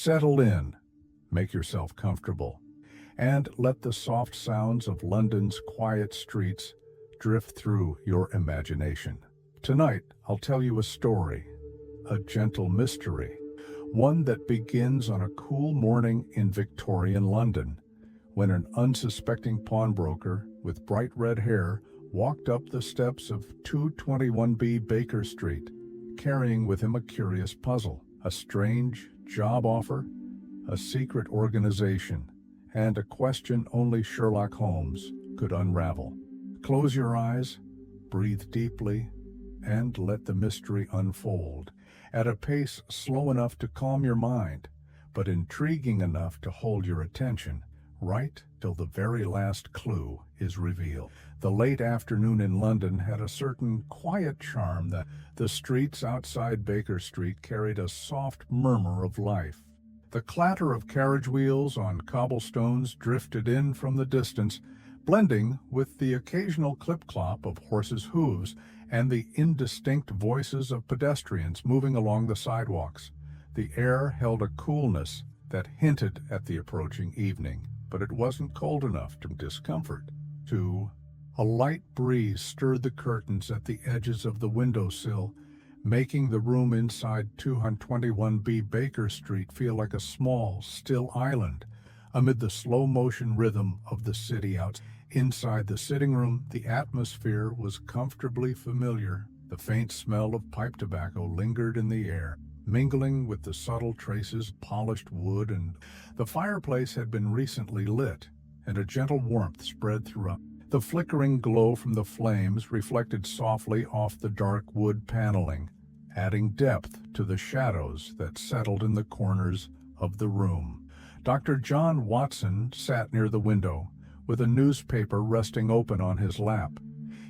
Settle in, make yourself comfortable, and let the soft sounds of London's quiet streets drift through your imagination. Tonight, I'll tell you a story, a gentle mystery, one that begins on a cool morning in Victorian London, when an unsuspecting pawnbroker with bright red hair walked up the steps of 221B Baker Street, carrying with him a curious puzzle, a strange job offer, a secret organization, and a question only Sherlock Holmes could unravel. Close your eyes, breathe deeply, and let the mystery unfold, at a pace slow enough to calm your mind, but intriguing enough to hold your attention, right till the very last clue is revealed. The late afternoon in London had a certain quiet charm that the streets outside Baker Street carried a soft murmur of life. The clatter of carriage wheels on cobblestones drifted in from the distance, blending with the occasional clip-clop of horses' hooves and the indistinct voices of pedestrians moving along the sidewalks. The air held a coolness that hinted at the approaching evening, but it wasn't cold enough to discomfort. A light breeze stirred the curtains at the edges of the windowsill, making the room inside 221B Baker Street feel like a small, still island amid the slow-motion rhythm of the city out. Inside the sitting room, the atmosphere was comfortably familiar. The faint smell of pipe tobacco lingered in the air, mingling with the subtle traces of polished wood, and the fireplace had been recently lit, and a gentle warmth spread throughout. The flickering glow from the flames reflected softly off the dark wood paneling, adding depth to the shadows that settled in the corners of the room. Dr. John Watson sat near the window, with a newspaper resting open on his lap.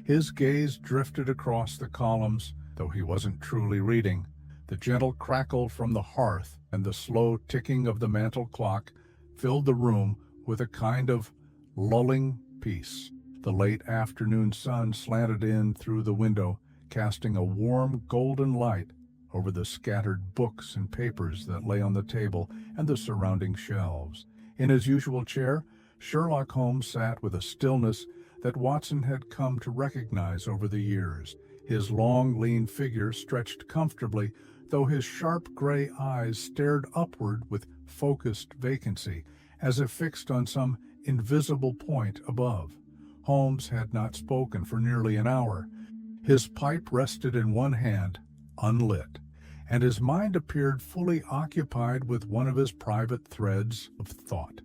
His gaze drifted across the columns, though he wasn't truly reading. The gentle crackle from the hearth and the slow ticking of the mantel clock filled the room with a kind of lulling peace. The late afternoon sun slanted in through the window, casting a warm golden light over the scattered books and papers that lay on the table and the surrounding shelves. In his usual chair, Sherlock Holmes sat with a stillness that Watson had come to recognize over the years. His long, lean figure stretched comfortably, though his sharp gray eyes stared upward with focused vacancy, as if fixed on some invisible point above. Holmes had not spoken for nearly an hour. His pipe rested in one hand, unlit, and his mind appeared fully occupied with one of his private threads of thought.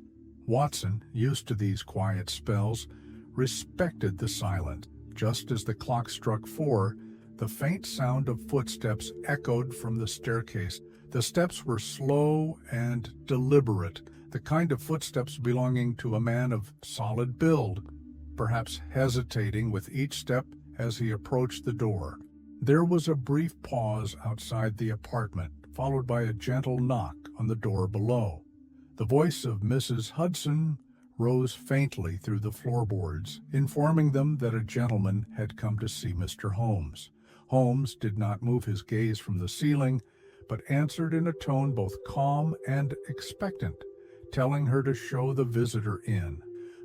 Watson, used to these quiet spells, respected the silence. Just as the clock struck 4, the faint sound of footsteps echoed from the staircase. The steps were slow and deliberate, the kind of footsteps belonging to a man of solid build, perhaps hesitating with each step as he approached the door. There was a brief pause outside the apartment, followed by a gentle knock on the door below. The voice of Mrs. Hudson rose faintly through the floorboards, informing them that a gentleman had come to see Mr. Holmes. Holmes did not move his gaze from the ceiling, but answered in a tone both calm and expectant, telling her to show the visitor in.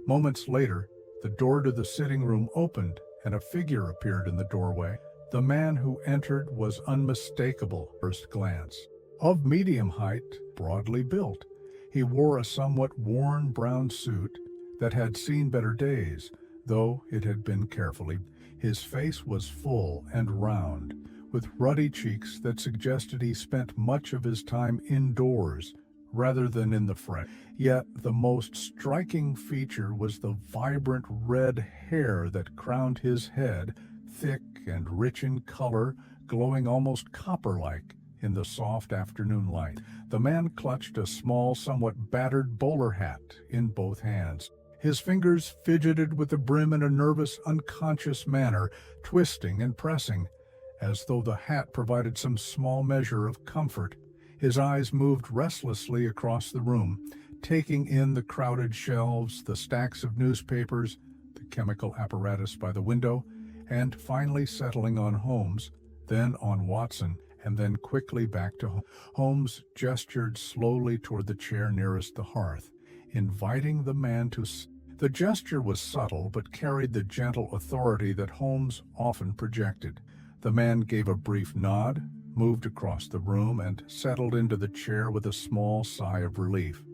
Moments later, the door to the sitting room opened, and a figure appeared in the doorway. The man who entered was unmistakable at first glance. Of medium height, broadly built, he wore a somewhat worn brown suit that had seen better days, though it had been carefully. His face was full and round, with ruddy cheeks that suggested he spent much of his time indoors rather than in the fresh. Yet the most striking feature was the vibrant red hair that crowned his head, thick and rich in color, glowing almost copper-like in the soft afternoon light. The man clutched a small, somewhat battered bowler hat in both hands. His fingers fidgeted with the brim in a nervous, unconscious manner, twisting and pressing, as though the hat provided some small measure of comfort. His eyes moved restlessly across the room, taking in the crowded shelves, the stacks of newspapers, the chemical apparatus by the window, and finally settling on Holmes, then on Watson. and then quickly back to Holmes gestured slowly toward the chair nearest the hearth, inviting the man to sit. The gesture was subtle but carried the gentle authority that Holmes often projected. The man gave a brief nod, moved across the room, and settled into the chair with a small sigh of relief.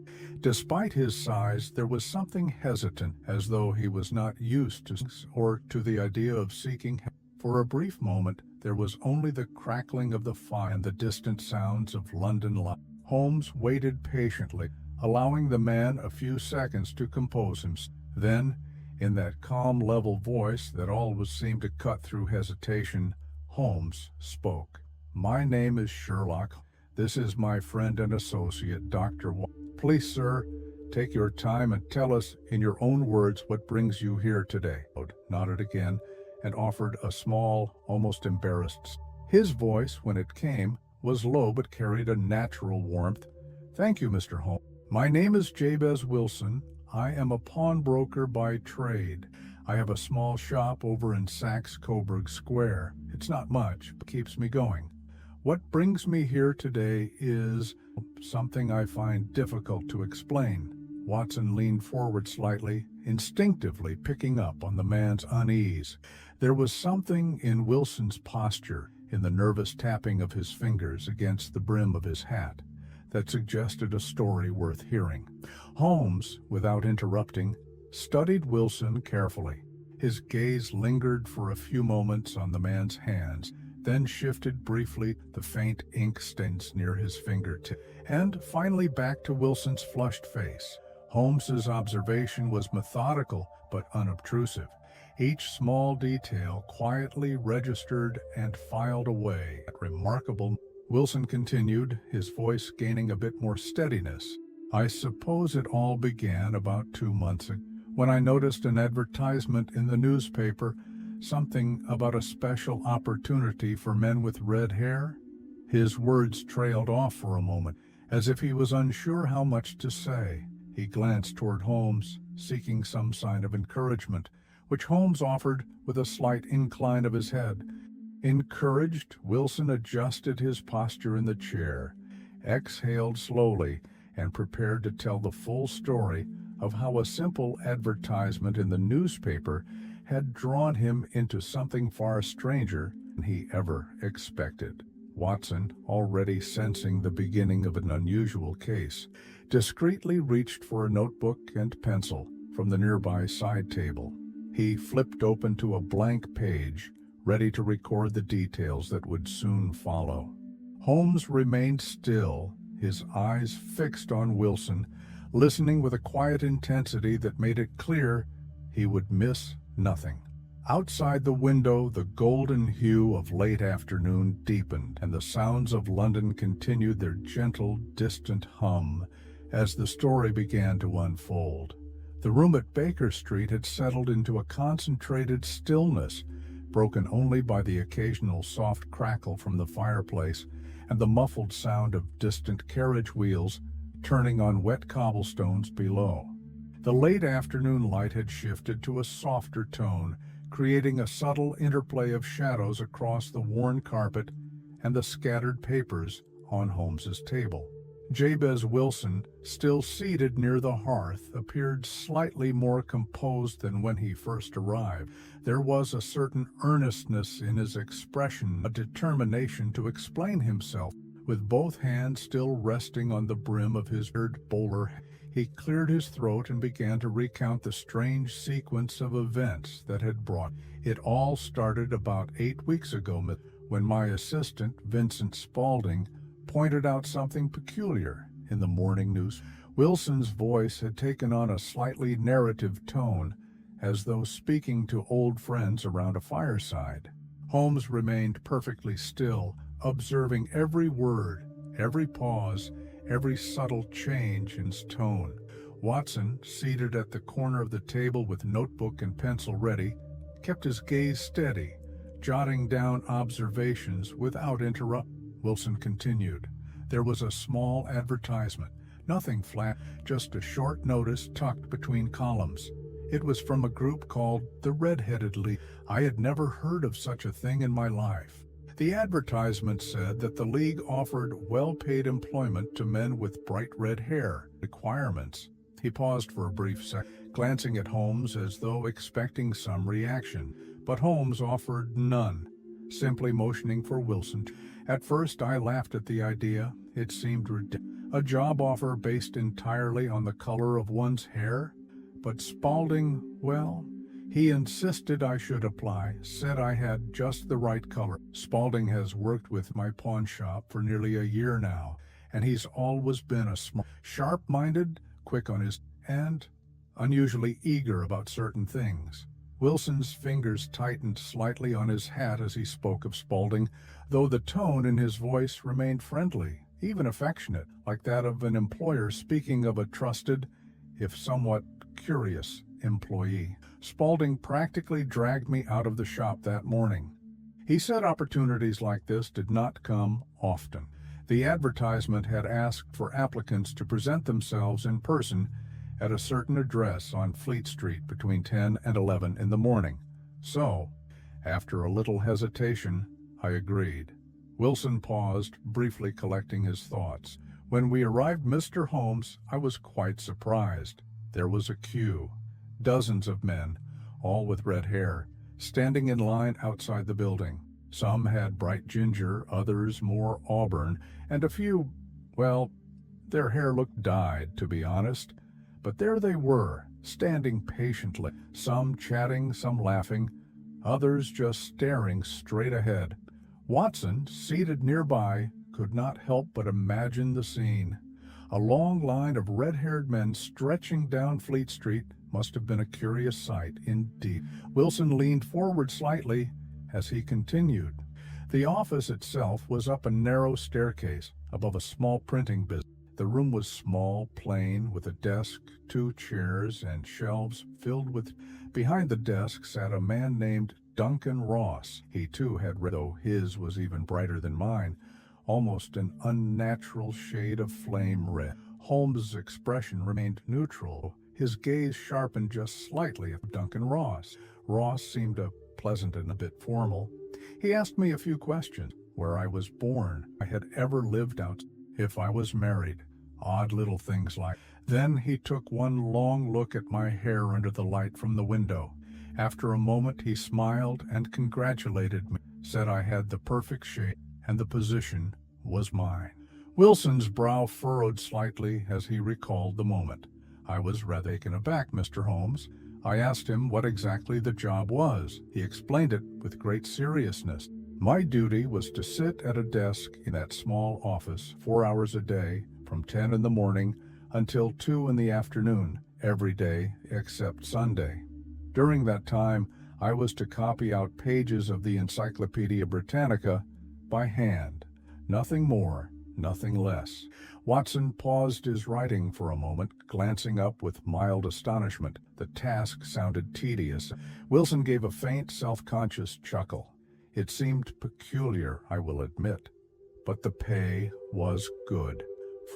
Despite his size, there was something hesitant, as though he was not used to or to the idea of seeking help. For a brief moment, there was only the crackling of the fire and the distant sounds of London life. Holmes waited patiently, allowing the man a few seconds to compose himself. Then, in that calm, level voice that always seemed to cut through hesitation, Holmes spoke. "My name is Sherlock. This is my friend and associate, Dr. Please, sir, take your time and tell us in your own words what brings you here today." Nodded again and offered a small, almost embarrassed. His voice, when it came, was low but carried a natural warmth. "Thank you, Mr. Holmes. My name is Jabez Wilson. I am a pawnbroker by trade. I have a small shop over in Saxe-Coburg Square. It's not much, but keeps me going. What brings me here today is something I find difficult to explain." Watson leaned forward slightly, instinctively picking up on the man's unease. There was something in Wilson's posture, in the nervous tapping of his fingers against the brim of his hat, that suggested a story worth hearing. Holmes, without interrupting, studied Wilson carefully. His gaze lingered for a few moments on the man's hands, then shifted briefly the faint ink stains near his fingertip, and finally back to Wilson's flushed face. Holmes's observation was methodical but unobtrusive. Each small detail quietly registered and filed away. Remarkable. Wilson continued, his voice gaining a bit more steadiness. "I suppose it all began about 2 months ago, when I noticed an advertisement in the newspaper, something about a special opportunity for men with red hair." His words trailed off for a moment, as if he was unsure how much to say. He glanced toward Holmes, seeking some sign of encouragement, which Holmes offered with a slight incline of his head. Encouraged, Wilson adjusted his posture in the chair, exhaled slowly, and prepared to tell the full story of how a simple advertisement in the newspaper had drawn him into something far stranger than he ever expected. Watson, already sensing the beginning of an unusual case, discreetly reached for a notebook and pencil from the nearby side table. He flipped open to a blank page, ready to record the details that would soon follow. Holmes remained still, his eyes fixed on Wilson, listening with a quiet intensity that made it clear he would miss nothing. Outside the window, the golden hue of late afternoon deepened, and the sounds of London continued their gentle, distant hum as the story began to unfold. The room at Baker Street had settled into a concentrated stillness, broken only by the occasional soft crackle from the fireplace and the muffled sound of distant carriage wheels turning on wet cobblestones below. The late afternoon light had shifted to a softer tone, creating a subtle interplay of shadows across the worn carpet and the scattered papers on Holmes's table. Jabez Wilson, still seated near the hearth, appeared slightly more composed than when he first arrived. There was a certain earnestness in his expression, a determination to explain himself. With both hands still resting on the brim of his bowler, he cleared his throat and began to recount the strange sequence of events that had brought. It all started about 8 weeks ago, when my assistant, Vincent Spaulding, pointed out something peculiar in the morning news. Wilson's voice had taken on a slightly narrative tone, as though speaking to old friends around a fireside. Holmes remained perfectly still, observing every word, every pause, every subtle change in his tone. Watson, seated at the corner of the table with notebook and pencil ready, kept his gaze steady, jotting down observations without interruption. Wilson continued. There was a small advertisement, nothing flat, just a short notice tucked between columns. It was from a group called the Red-Headed League. I had never heard of such a thing in my life. The advertisement said that the league offered well-paid employment to men with bright red hair. Requirements. He paused for a brief second, glancing at Holmes as though expecting some reaction, but Holmes offered none, simply motioning for Wilson. At first I laughed at the idea. It seemed ridiculous. A job offer based entirely on the color of one's hair? But Spaulding, well, he insisted I should apply, said I had just the right color. Spaulding has worked with my pawn shop for nearly a year now, and he's always been a smart, sharp-minded, quick on his, and unusually eager about certain things. Wilson's fingers tightened slightly on his hat as he spoke of Spaulding, though the tone in his voice remained friendly, even affectionate, like that of an employer speaking of a trusted, if somewhat curious, employee. Spaulding practically dragged me out of the shop that morning. He said opportunities like this did not come often. The advertisement had asked for applicants to present themselves in person at a certain address on Fleet Street between 10 and 11 in the morning. So, after a little hesitation, I agreed. Wilson paused, briefly collecting his thoughts. When we arrived, Mr. Holmes, I was quite surprised. There was a queue. Dozens of men, all with red hair, standing in line outside the building. Some had bright ginger, others more auburn, and a few, well, their hair looked dyed, to be honest. But there they were, standing patiently, some chatting, some laughing, others just staring straight ahead. Watson, seated nearby, could not help but imagine the scene. A long line of red-haired men stretching down Fleet Street must have been a curious sight indeed. Wilson leaned forward slightly as he continued. The office itself was up a narrow staircase above a small printing business. The room was small, plain, with a desk, 2 chairs, and shelves filled with. Behind the desk sat a man named Duncan Ross. He too had red, though his was even brighter than mine, almost an unnatural shade of flame red. Holmes' expression remained neutral, his gaze sharpened just slightly at Duncan Ross. Ross seemed pleasant and a bit formal. He asked me a few questions: where I was born, I had ever lived out, if I was married, odd little things like. Then he took one long look at my hair under the light from the window. After a moment he smiled and congratulated me, said I had the perfect shade, and the position was mine. Wilson's brow furrowed slightly as he recalled the moment. I was rather taken aback, Mr. Holmes. I asked him what exactly the job was. He explained it with great seriousness. My duty was to sit at a desk in that small office 4 hours a day, from 10 in the morning until 2 in the afternoon, every day except Sunday. During that time, I was to copy out pages of the Encyclopedia Britannica by hand. Nothing more, nothing less. Watson paused his writing for a moment, glancing up with mild astonishment. The task sounded tedious. Wilson gave a faint, self-conscious chuckle. It seemed peculiar, I will admit, but the pay was good.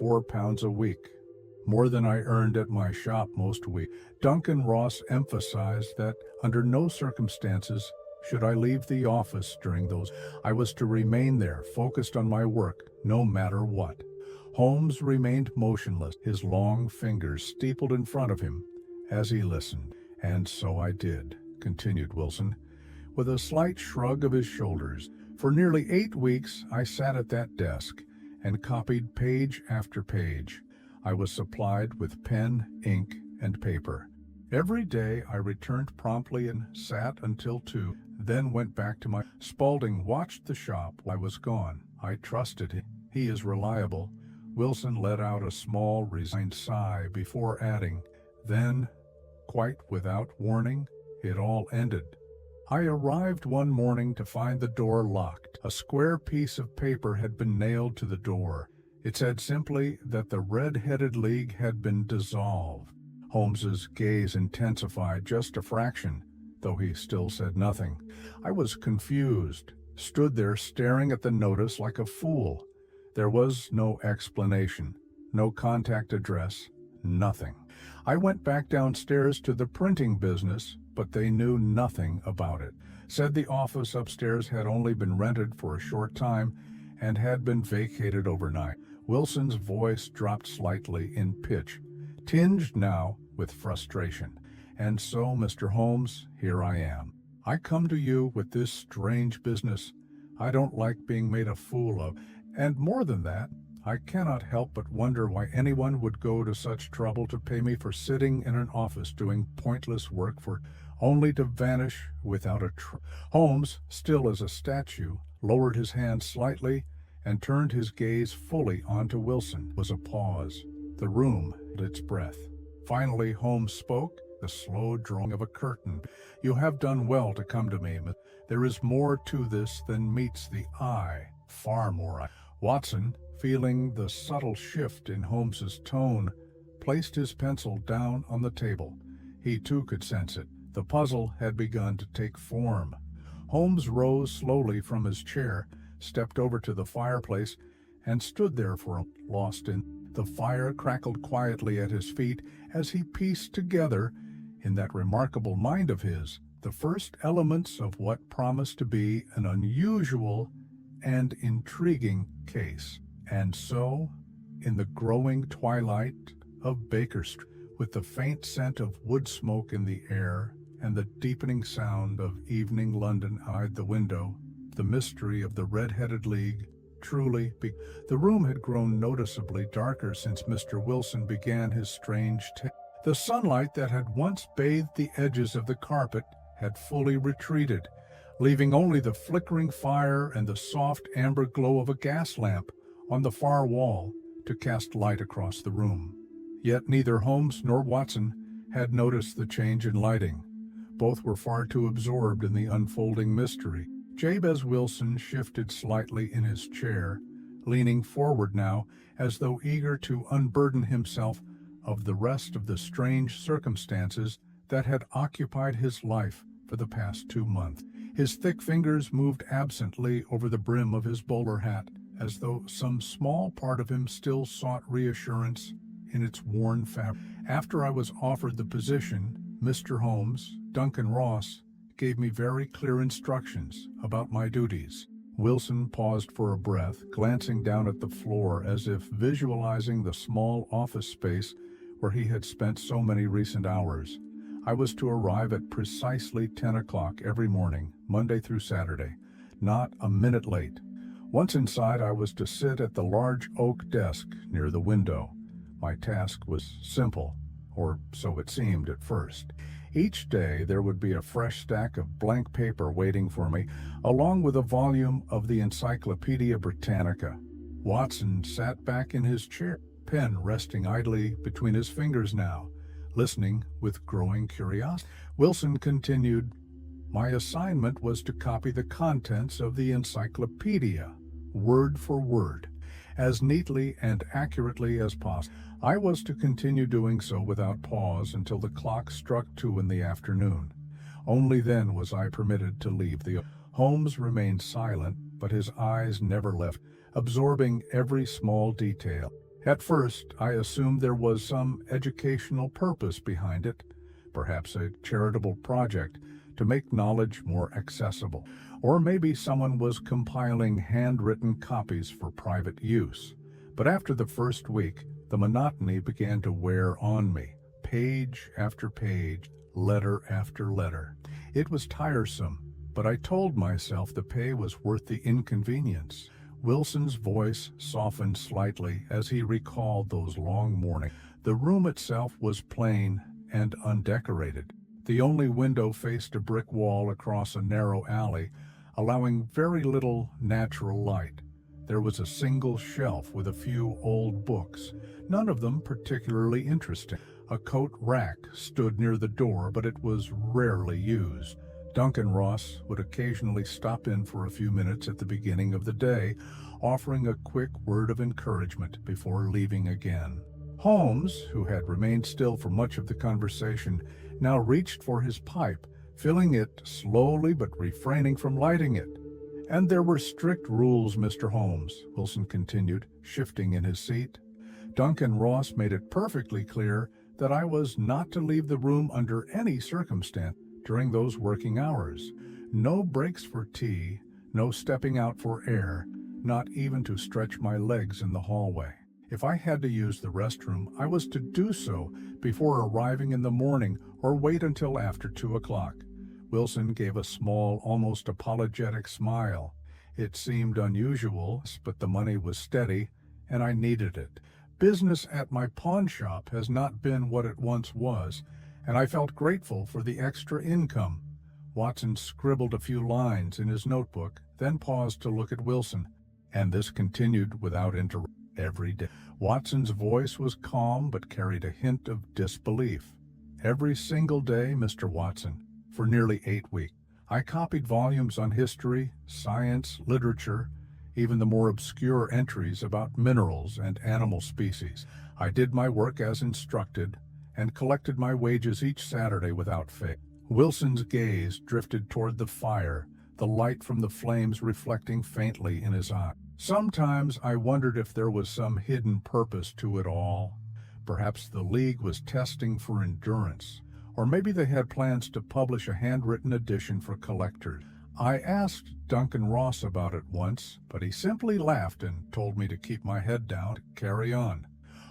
£4 a week, more than I earned at my shop most weeks. Duncan Ross emphasized that under no circumstances should I leave the office during those. I was to remain there, focused on my work, no matter what. Holmes remained motionless, his long fingers steepled in front of him as he listened. And so I did, continued Wilson, with a slight shrug of his shoulders. For nearly 8 weeks I sat at that desk and copied page after page. I was supplied with pen, ink, and paper. Every day I returned promptly and sat until 2, then went back to my. Spaulding watched the shop while I was gone. I trusted him. He is reliable. Wilson let out a small, resigned sigh before adding, then, quite without warning, it all ended. I arrived one morning to find the door locked. A square piece of paper had been nailed to the door. It said simply that the Red-Headed League had been dissolved. Holmes's gaze intensified just a fraction, though he still said nothing. I was confused, stood there staring at the notice like a fool. There was no explanation, no contact address, Nothing. I went back downstairs to the printing business, but they knew nothing about it. Said the office upstairs had only been rented for a short time and had been vacated overnight. Wilson's voice dropped slightly in pitch, tinged now with frustration. And so, Mr. Holmes, here I am. I come to you with this strange business. I don't like being made a fool of, and more than that, I cannot help but wonder why anyone would go to such trouble to pay me for sitting in an office doing pointless work for only to vanish without a trace. Holmes, still as a statue, lowered his hand slightly and turned his gaze fully onto Wilson. There was a pause. The room held its breath. Finally, Holmes spoke, the slow drawing of a curtain. You have done well to come to me. There is more to this than meets the eye, far more. Watson, feeling the subtle shift in Holmes's tone, placed his pencil down on the table. He too could sense it. The puzzle had begun to take form. Holmes rose slowly from his chair, stepped over to the fireplace, and stood there for a moment, lost in. The fire crackled quietly at his feet as he pieced together, in that remarkable mind of his, the first elements of what promised to be an unusual and intriguing case. And so, in the growing twilight of Baker Street, with the faint scent of wood smoke in the air and the deepening sound of evening London outside the window, the mystery of the Red-Headed League truly the room had grown noticeably darker since Mr. Wilson began his strange tale. The sunlight that had once bathed the edges of the carpet had fully retreated, leaving only the flickering fire and the soft amber glow of a gas lamp on the far wall to cast light across the room. Yet neither Holmes nor Watson had noticed the change in lighting. Both were far too absorbed in the unfolding mystery. Jabez Wilson shifted slightly in his chair, leaning forward now as though eager to unburden himself of the rest of the strange circumstances that had occupied his life for the past 2 months. His thick fingers moved absently over the brim of his bowler hat, as though some small part of him still sought reassurance in its worn fabric. After I was offered the position, Mr. Holmes, Duncan Ross, gave me very clear instructions about my duties. Wilson paused for a breath, glancing down at the floor as if visualizing the small office space where he had spent so many recent hours. I was to arrive at precisely 10 o'clock every morning, Monday through Saturday, not a minute late. Once inside, I was to sit at the large oak desk near the window. My task was simple, or so it seemed at first. Each day there would be a fresh stack of blank paper waiting for me, along with a volume of the Encyclopedia Britannica. Watson sat back in his chair, pen resting idly between his fingers now, listening with growing curiosity. Wilson continued, "My assignment was to copy the contents of the encyclopedia, word for word, as neatly and accurately as possible. I was to continue doing so without pause until the clock struck 2 in the afternoon. Only then was I permitted to leave the..." Holmes remained silent, but his eyes never left, absorbing every small detail. At first, I assumed there was some educational purpose behind it, perhaps a charitable project to make knowledge more accessible, or maybe someone was compiling handwritten copies for private use. But after the first week, the monotony began to wear on me, page after page, letter after letter. It was tiresome, but I told myself the pay was worth the inconvenience. Wilson's voice softened slightly as he recalled those long mornings. The room itself was plain and undecorated. The only window faced a brick wall across a narrow alley, allowing very little natural light. There was a single shelf with a few old books, none of them particularly interesting. A coat rack stood near the door, but it was rarely used. Duncan Ross would occasionally stop in for a few minutes at the beginning of the day, offering a quick word of encouragement before leaving again. Holmes, who had remained still for much of the conversation, now reached for his pipe, filling it slowly but refraining from lighting it. "And there were strict rules, Mr. Holmes," Wilson continued, shifting in his seat. Duncan Ross made it perfectly clear that I was not to leave the room under any circumstance during those working hours. No breaks for tea, no stepping out for air, not even to stretch my legs in the hallway. If I had to use the restroom, I was to do so before arriving in the morning or wait until after 2 o'clock. Wilson gave a small, almost apologetic smile. It seemed unusual, but the money was steady, and I needed it. Business at my pawn shop has not been what it once was, and I felt grateful for the extra income. Watson scribbled a few lines in his notebook, then paused to look at Wilson, and this continued without interruption every day. Watson's voice was calm but carried a hint of disbelief. Every single day, Mr. Watson, for nearly 8 weeks. I copied volumes on history, science, literature, even the more obscure entries about minerals and animal species. I did my work as instructed and collected my wages each Saturday without fail. Wilson's gaze drifted toward the fire, the light from the flames reflecting faintly in his eye. Sometimes I wondered if there was some hidden purpose to it all. Perhaps the League was testing for endurance, or maybe they had plans to publish a handwritten edition for collectors. I asked Duncan Ross about it once, but he simply laughed and told me to keep my head down, to carry on.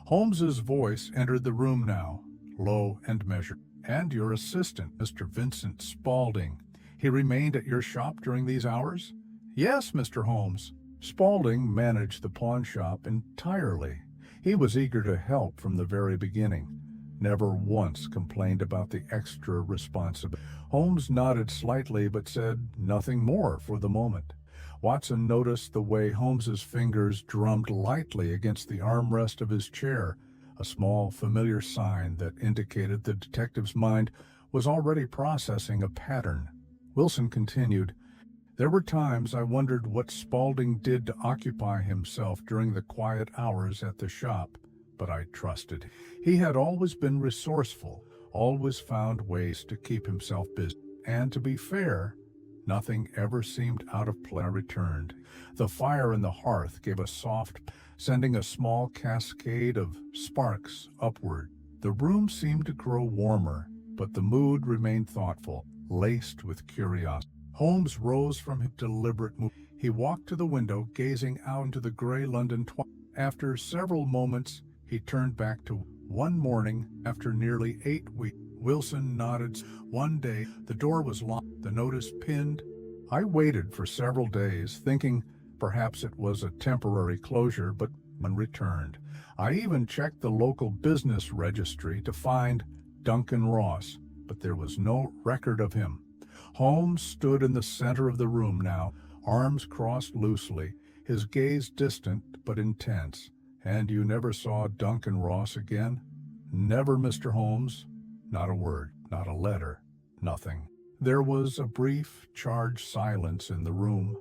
Holmes's voice entered the room now, low and measured. "And your assistant, Mr. Vincent Spaulding, he remained at your shop during these hours?" "Yes, Mr. Holmes." Spaulding managed the pawn shop entirely. He was eager to help from the very beginning. Never once complained about the extra responsibility. Holmes nodded slightly but said nothing more for the moment. Watson noticed the way Holmes's fingers drummed lightly against the armrest of his chair, a small familiar sign that indicated the detective's mind was already processing a pattern. Wilson continued, "There were times I wondered what Spaulding did to occupy himself during the quiet hours at the shop, but I trusted. He had always been resourceful, always found ways to keep himself busy. And to be fair, nothing ever seemed out of place." I returned. The fire in the hearth gave a soft, sending a small cascade of sparks upward. The room seemed to grow warmer, but the mood remained thoughtful, laced with curiosity. Holmes rose from his deliberate movement. He walked to the window, gazing out into the gray London twilight. After several moments, he turned back to one morning after nearly 8 weeks. Wilson nodded. One day, the door was locked, the notice pinned. I waited for several days, thinking perhaps it was a temporary closure, but none returned. I even checked the local business registry to find Duncan Ross, but there was no record of him. Holmes stood in the center of the room now, arms crossed loosely, his gaze distant but intense. "And you never saw Duncan Ross again?" "Never, Mr. Holmes." Not a word, not a letter, nothing. There was a brief, charged silence in the room,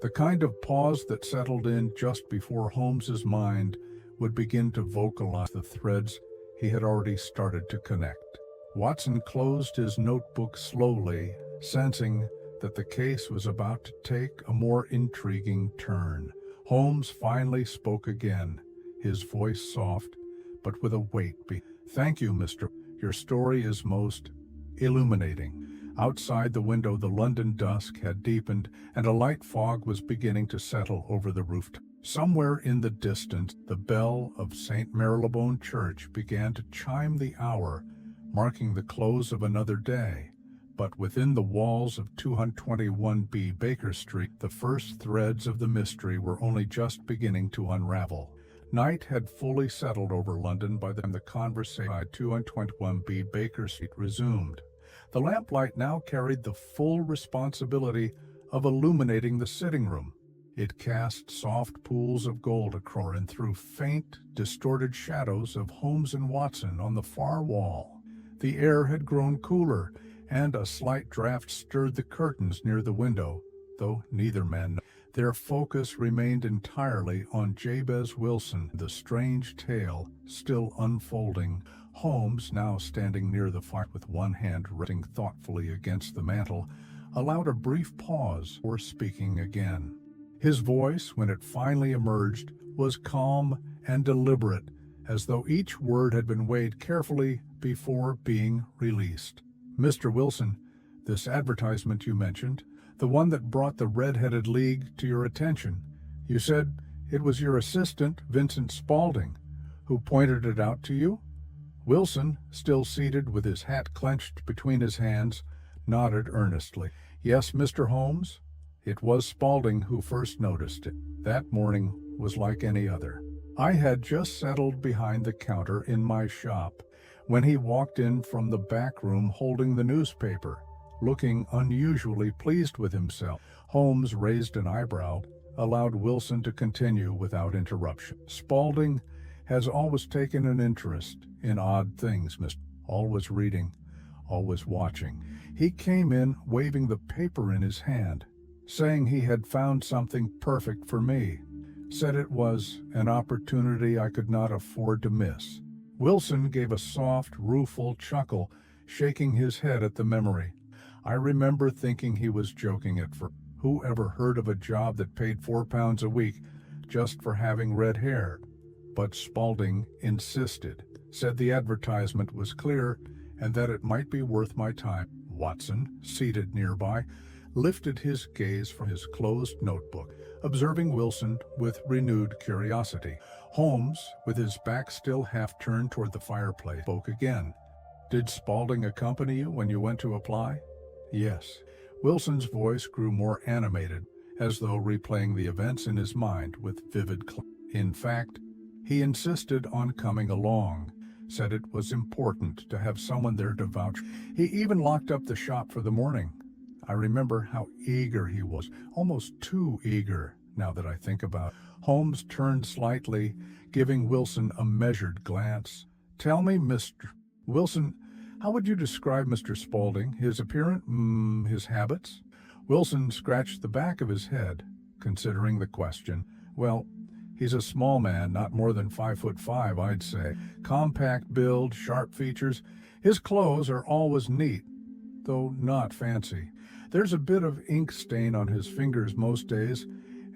the kind of pause that settled in just before Holmes's mind would begin to vocalize the threads he had already started to connect. Watson closed his notebook slowly, sensing that the case was about to take a more intriguing turn. Holmes finally spoke again, his voice soft, but with a weight. "Thank you, Mr. Your story is most illuminating." Outside the window, the London dusk had deepened, and a light fog was beginning to settle over the rooftop. Somewhere in the distance, the bell of St. Marylebone Church began to chime the hour, marking the close of another day. But within the walls of 221B Baker Street, the first threads of the mystery were only just beginning to unravel. Night had fully settled over London by the time the conversation at 221B Baker Street resumed. The lamplight now carried the full responsibility of illuminating the sitting room. It cast soft pools of gold across and threw faint, distorted shadows of Holmes and Watson on the far wall. The air had grown cooler, and a slight draft stirred the curtains near the window, though neither man. Their focus remained entirely on Jabez Wilson, the strange tale still unfolding. Holmes, now standing near the fire with one hand resting thoughtfully against the mantel, allowed a brief pause before speaking again. His voice, when it finally emerged, was calm and deliberate, as though each word had been weighed carefully before being released. "Mr. Wilson, this advertisement you mentioned, the one that brought the Red-Headed League to your attention, you said it was your assistant, Vincent Spaulding, who pointed it out to you?" Wilson, still seated with his hat clenched between his hands, nodded earnestly. "Yes, Mr. Holmes, it was Spaulding who first noticed it. That morning was like any other. I had just settled behind the counter in my shop when he walked in from the back room holding the newspaper, looking unusually pleased with himself." Holmes raised an eyebrow, allowed Wilson to continue without interruption. "Spaulding has always taken an interest in odd things, Mr. Always reading, always watching. He came in waving the paper in his hand, saying he had found something perfect for me. Said it was an opportunity I could not afford to miss." Wilson gave a soft, rueful chuckle, shaking his head at the memory. "I remember thinking he was joking at first. Who ever heard of a job that paid £4 a week just for having red hair? But Spaulding insisted, said the advertisement was clear and that it might be worth my time." Watson, seated nearby, lifted his gaze from his closed notebook, observing Wilson with renewed curiosity. Holmes, with his back still half turned toward the fireplace, spoke again. "Did Spaulding accompany you when you went to apply?" "Yes." Wilson's voice grew more animated, as though replaying the events in his mind with vivid clarity. "In fact, he insisted on coming along, said it was important to have someone there to vouch. He even locked up the shop for the morning. I remember how eager he was, almost too eager, now that I think about it." Holmes turned slightly, giving Wilson a measured glance. "Tell me, Mr. Wilson, how would you describe Mr. Spaulding? His appearance, his habits?" Wilson scratched the back of his head, considering the question. "Well, he's a small man, not more than 5'5", I'd say. Compact build, sharp features. His clothes are always neat, though not fancy. There's a bit of ink stain on his fingers most days,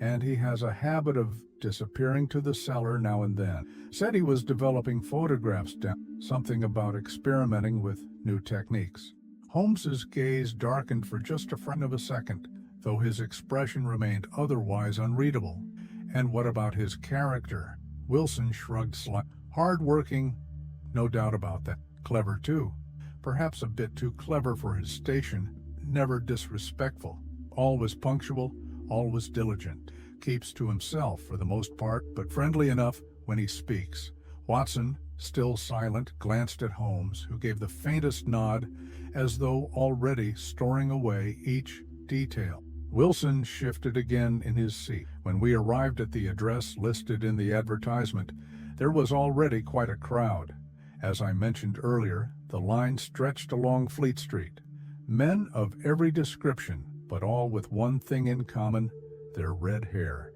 and he has a habit of disappearing to the cellar now and then. Said he was developing photographs down, something about experimenting with new techniques." Holmes's gaze darkened for just a fraction of a second, though his expression remained otherwise unreadable. "And what about his character?" Wilson shrugged slightly. "Hard-working, no doubt about that. Clever, too. Perhaps a bit too clever for his station. Never disrespectful. Always punctual, always diligent. Keeps to himself for the most part, but friendly enough when he speaks." Watson, still silent, glanced at Holmes, who gave the faintest nod, as though already storing away each detail. Wilson shifted again in his seat. "When we arrived at the address listed in the advertisement, there was already quite a crowd. As I mentioned earlier, the line stretched along Fleet Street. Men of every description, but all with one thing in common, their red hair.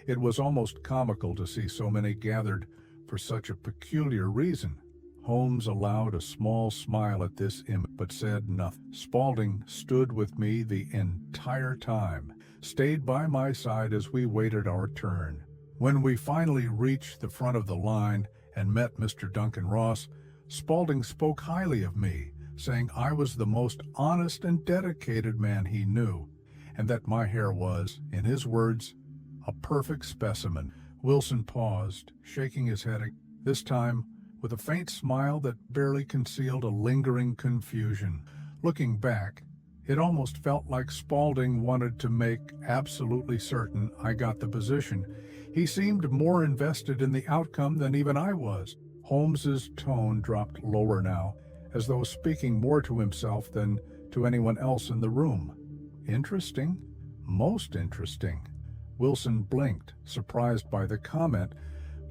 It was almost comical to see so many gathered for such a peculiar reason." Holmes allowed a small smile at this image, but said nothing. "Spaulding stood with me the entire time, stayed by my side as we waited our turn. When we finally reached the front of the line and met Mr. Duncan Ross, Spaulding spoke highly of me, saying I was the most honest and dedicated man he knew, and that my hair was, in his words, a perfect specimen." Wilson paused, shaking his head, this time with a faint smile that barely concealed a lingering confusion. Looking back, it almost felt like Spaulding wanted to make absolutely certain I got the position. He seemed more invested in the outcome than even I was. Holmes's tone dropped lower now, as though speaking more to himself than to anyone else in the room. "Interesting, most interesting." Wilson blinked, surprised by the comment,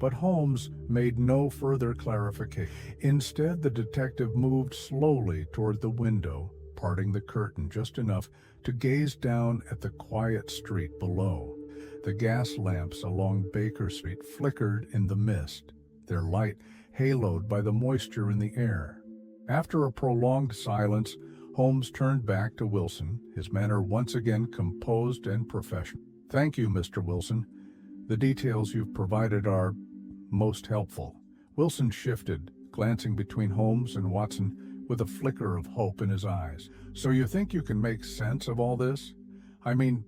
but Holmes made no further clarification. Instead, the detective moved slowly toward the window, parting the curtain just enough to gaze down at the quiet street below. The gas lamps along Baker Street flickered in the mist, their light haloed by the moisture in the air. After a prolonged silence, Holmes turned back to Wilson, his manner once again composed and professional. "Thank you, Mr. Wilson. The details you've provided are most helpful." Wilson shifted, glancing between Holmes and Watson with a flicker of hope in his eyes. "So you think you can make sense of all this? I mean,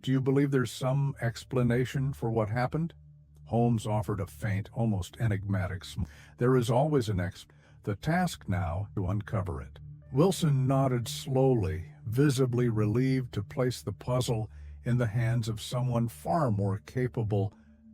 do you believe there's some explanation for what happened?" Holmes offered a faint, almost enigmatic smile. "There is always an explanation. The task now to uncover it." Wilson nodded slowly, visibly relieved to place the puzzle in the hands of someone far more capable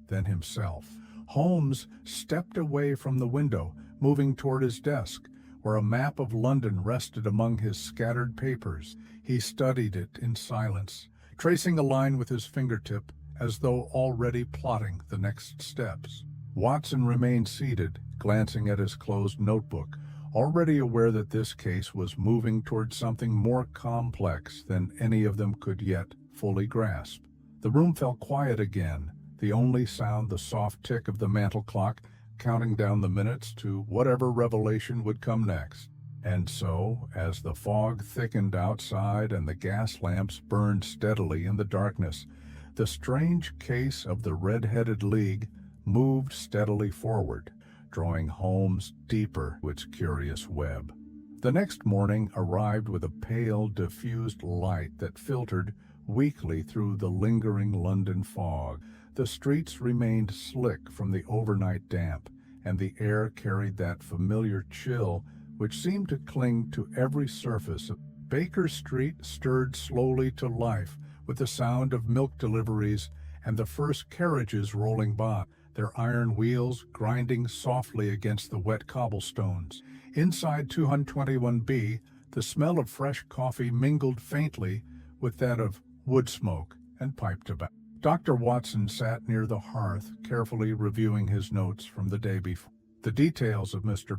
than himself. Holmes stepped away from the window, moving toward his desk, where a map of London rested among his scattered papers. He studied it in silence, tracing a line with his fingertip as though already plotting the next steps. Watson remained seated, glancing at his closed notebook, already aware that this case was moving toward something more complex than any of them could yet fully grasp. The room fell quiet again, the only sound the soft tick of the mantel clock, counting down the minutes to whatever revelation would come next. And so, as the fog thickened outside and the gas lamps burned steadily in the darkness, the strange case of the Red-Headed League moved steadily forward, drawing Holmes deeper into its curious web. The next morning arrived with a pale, diffused light that filtered weakly through the lingering London fog. The streets remained slick from the overnight damp, and the air carried that familiar chill which seemed to cling to every surface. Baker Street stirred slowly to life with the sound of milk deliveries and the first carriages rolling by, their iron wheels grinding softly against the wet cobblestones. Inside 221B, the smell of fresh coffee mingled faintly with that of wood smoke and pipe tobacco. Dr. Watson sat near the hearth, carefully reviewing his notes from the day before. The details of Mr.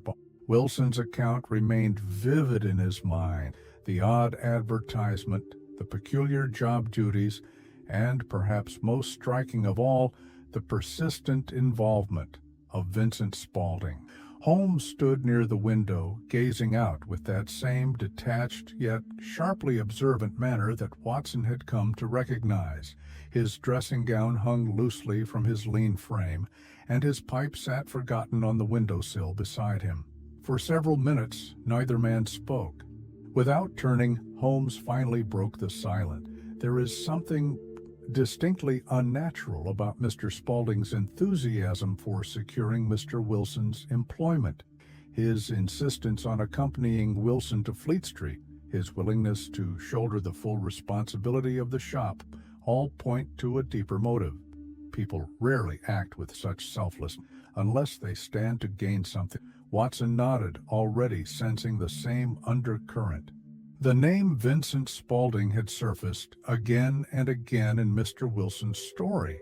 Wilson's account remained vivid in his mind. The odd advertisement, the peculiar job duties, and, perhaps most striking of all, the persistent involvement of Vincent Spaulding. Holmes stood near the window, gazing out with that same detached yet sharply observant manner that Watson had come to recognize. His dressing gown hung loosely from his lean frame, and his pipe sat forgotten on the windowsill beside him. For several minutes, neither man spoke. Without turning, Holmes finally broke the silence. "There is something distinctly unnatural about Mr. Spaulding's enthusiasm for securing Mr. Wilson's employment. His insistence on accompanying Wilson to Fleet Street, his willingness to shoulder the full responsibility of the shop, all point to a deeper motive. People rarely act with such selflessness unless they stand to gain something." Watson nodded, already sensing the same undercurrent. The name Vincent Spaulding had surfaced again and again in Mr. Wilson's story,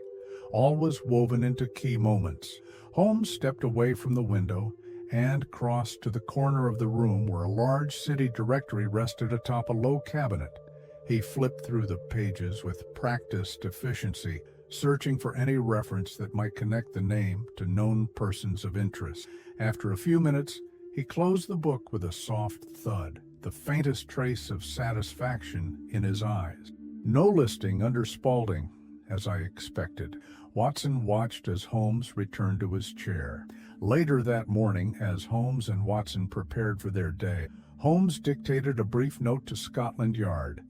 always woven into key moments. Holmes stepped away from the window and crossed to the corner of the room where a large city directory rested atop a low cabinet. He flipped through the pages with practiced efficiency, searching for any reference that might connect the name to known persons of interest. After a few minutes, he closed the book with a soft thud, the faintest trace of satisfaction in his eyes. No listing under Spaulding, as I expected. Watson watched as Holmes returned to his chair. Later that morning, as Holmes and Watson prepared for their day, Holmes dictated a brief note to Scotland Yard,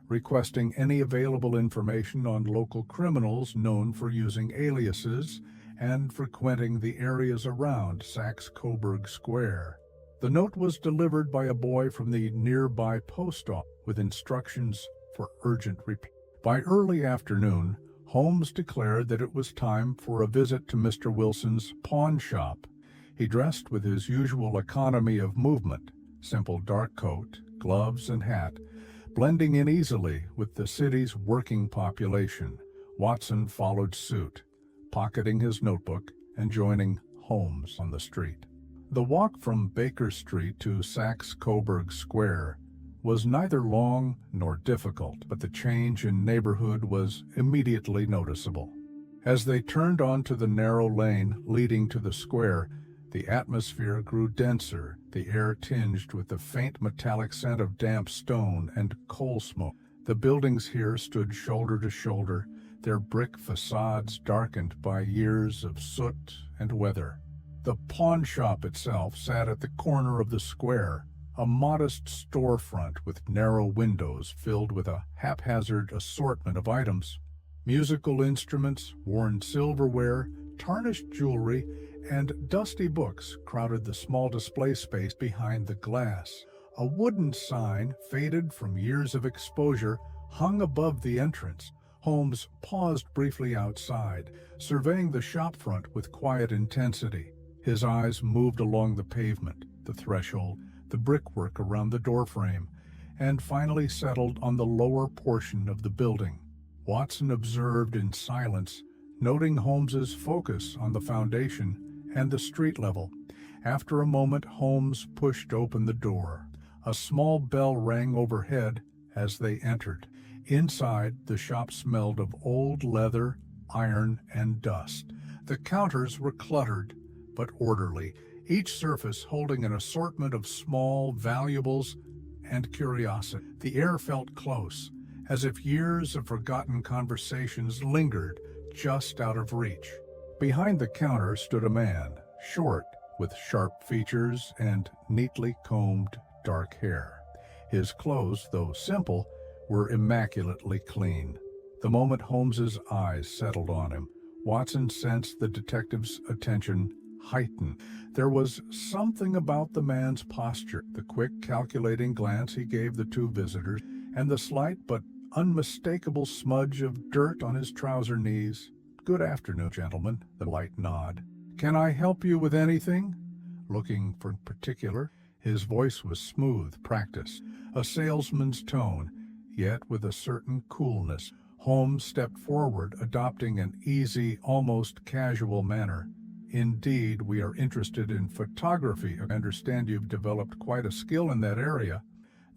requesting any available information on local criminals known for using aliases and frequenting the areas around Saxe-Coburg Square. The note was delivered by a boy from the nearby post office with instructions for urgent reply. By early afternoon, Holmes declared that it was time for a visit to Mr. Wilson's pawn shop. He dressed with his usual economy of movement, simple dark coat, gloves, and hat, blending in easily with the city's working population. Watson followed suit, pocketing his notebook and joining Holmes on the street. The walk from Baker Street to Saxe-Coburg Square was neither long nor difficult, but the change in neighborhood was immediately noticeable. As they turned onto the narrow lane leading to the square, the atmosphere grew denser, the air tinged with the faint metallic scent of damp stone and coal smoke. The buildings here stood shoulder to shoulder, their brick facades darkened by years of soot and weather. The pawn shop itself sat at the corner of the square, a modest storefront with narrow windows filled with a haphazard assortment of items. Musical instruments, worn silverware, tarnished jewelry, and dusty books crowded the small display space behind the glass. A wooden sign, faded from years of exposure, hung above the entrance. Holmes paused briefly outside, surveying the shopfront with quiet intensity. His eyes moved along the pavement, the threshold, the brickwork around the doorframe, and finally settled on the lower portion of the building. Watson observed in silence, noting Holmes's focus on the foundation and the street level. After a moment, Holmes pushed open the door. A small bell rang overhead as they entered. Inside, the shop smelled of old leather, iron, and dust. The counters were cluttered, but orderly, each surface holding an assortment of small valuables and curiosity. The air felt close, as if years of forgotten conversations lingered just out of reach. Behind the counter stood a man, short, with sharp features and neatly combed dark hair. His clothes, though simple, were immaculately clean. The moment Holmes's eyes settled on him, Watson sensed the detective's attention heighten. There was something about the man's posture, the quick, calculating glance he gave the two visitors, and the slight but unmistakable smudge of dirt on his trouser knees. "Good afternoon, gentlemen," the light nod. "Can I help you with anything?" Looking for particular, his voice was smooth, practiced, a salesman's tone, yet with a certain coolness. Holmes stepped forward, adopting an easy, almost casual manner. "Indeed, we are interested in photography. I understand you've developed quite a skill in that area."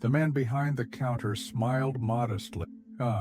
The man behind the counter smiled modestly.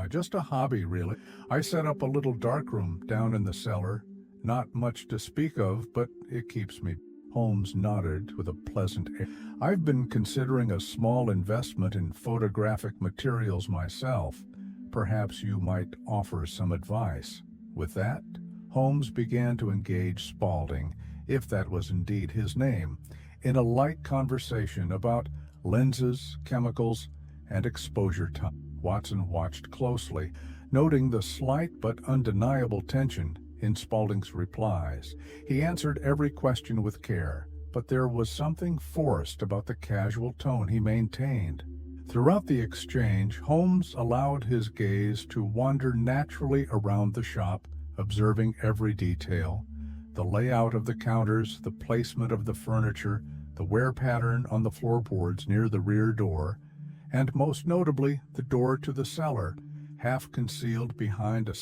Just a hobby, really. I set up a little darkroom down in the cellar. Not much to speak of, but it keeps me." Holmes nodded with a pleasant air. "I've been considering a small investment in photographic materials myself. Perhaps you might offer some advice." With that, Holmes began to engage Spaulding, if that was indeed his name, in a light conversation about lenses, chemicals, and exposure time. Watson watched closely, noting the slight but undeniable tension in Spaulding's replies. He answered every question with care, but there was something forced about the casual tone he maintained. Throughout the exchange, Holmes allowed his gaze to wander naturally around the shop, observing every detail: the layout of the counters, the placement of the furniture, the wear pattern on the floorboards near the rear door, and most notably the door to the cellar, half concealed behind a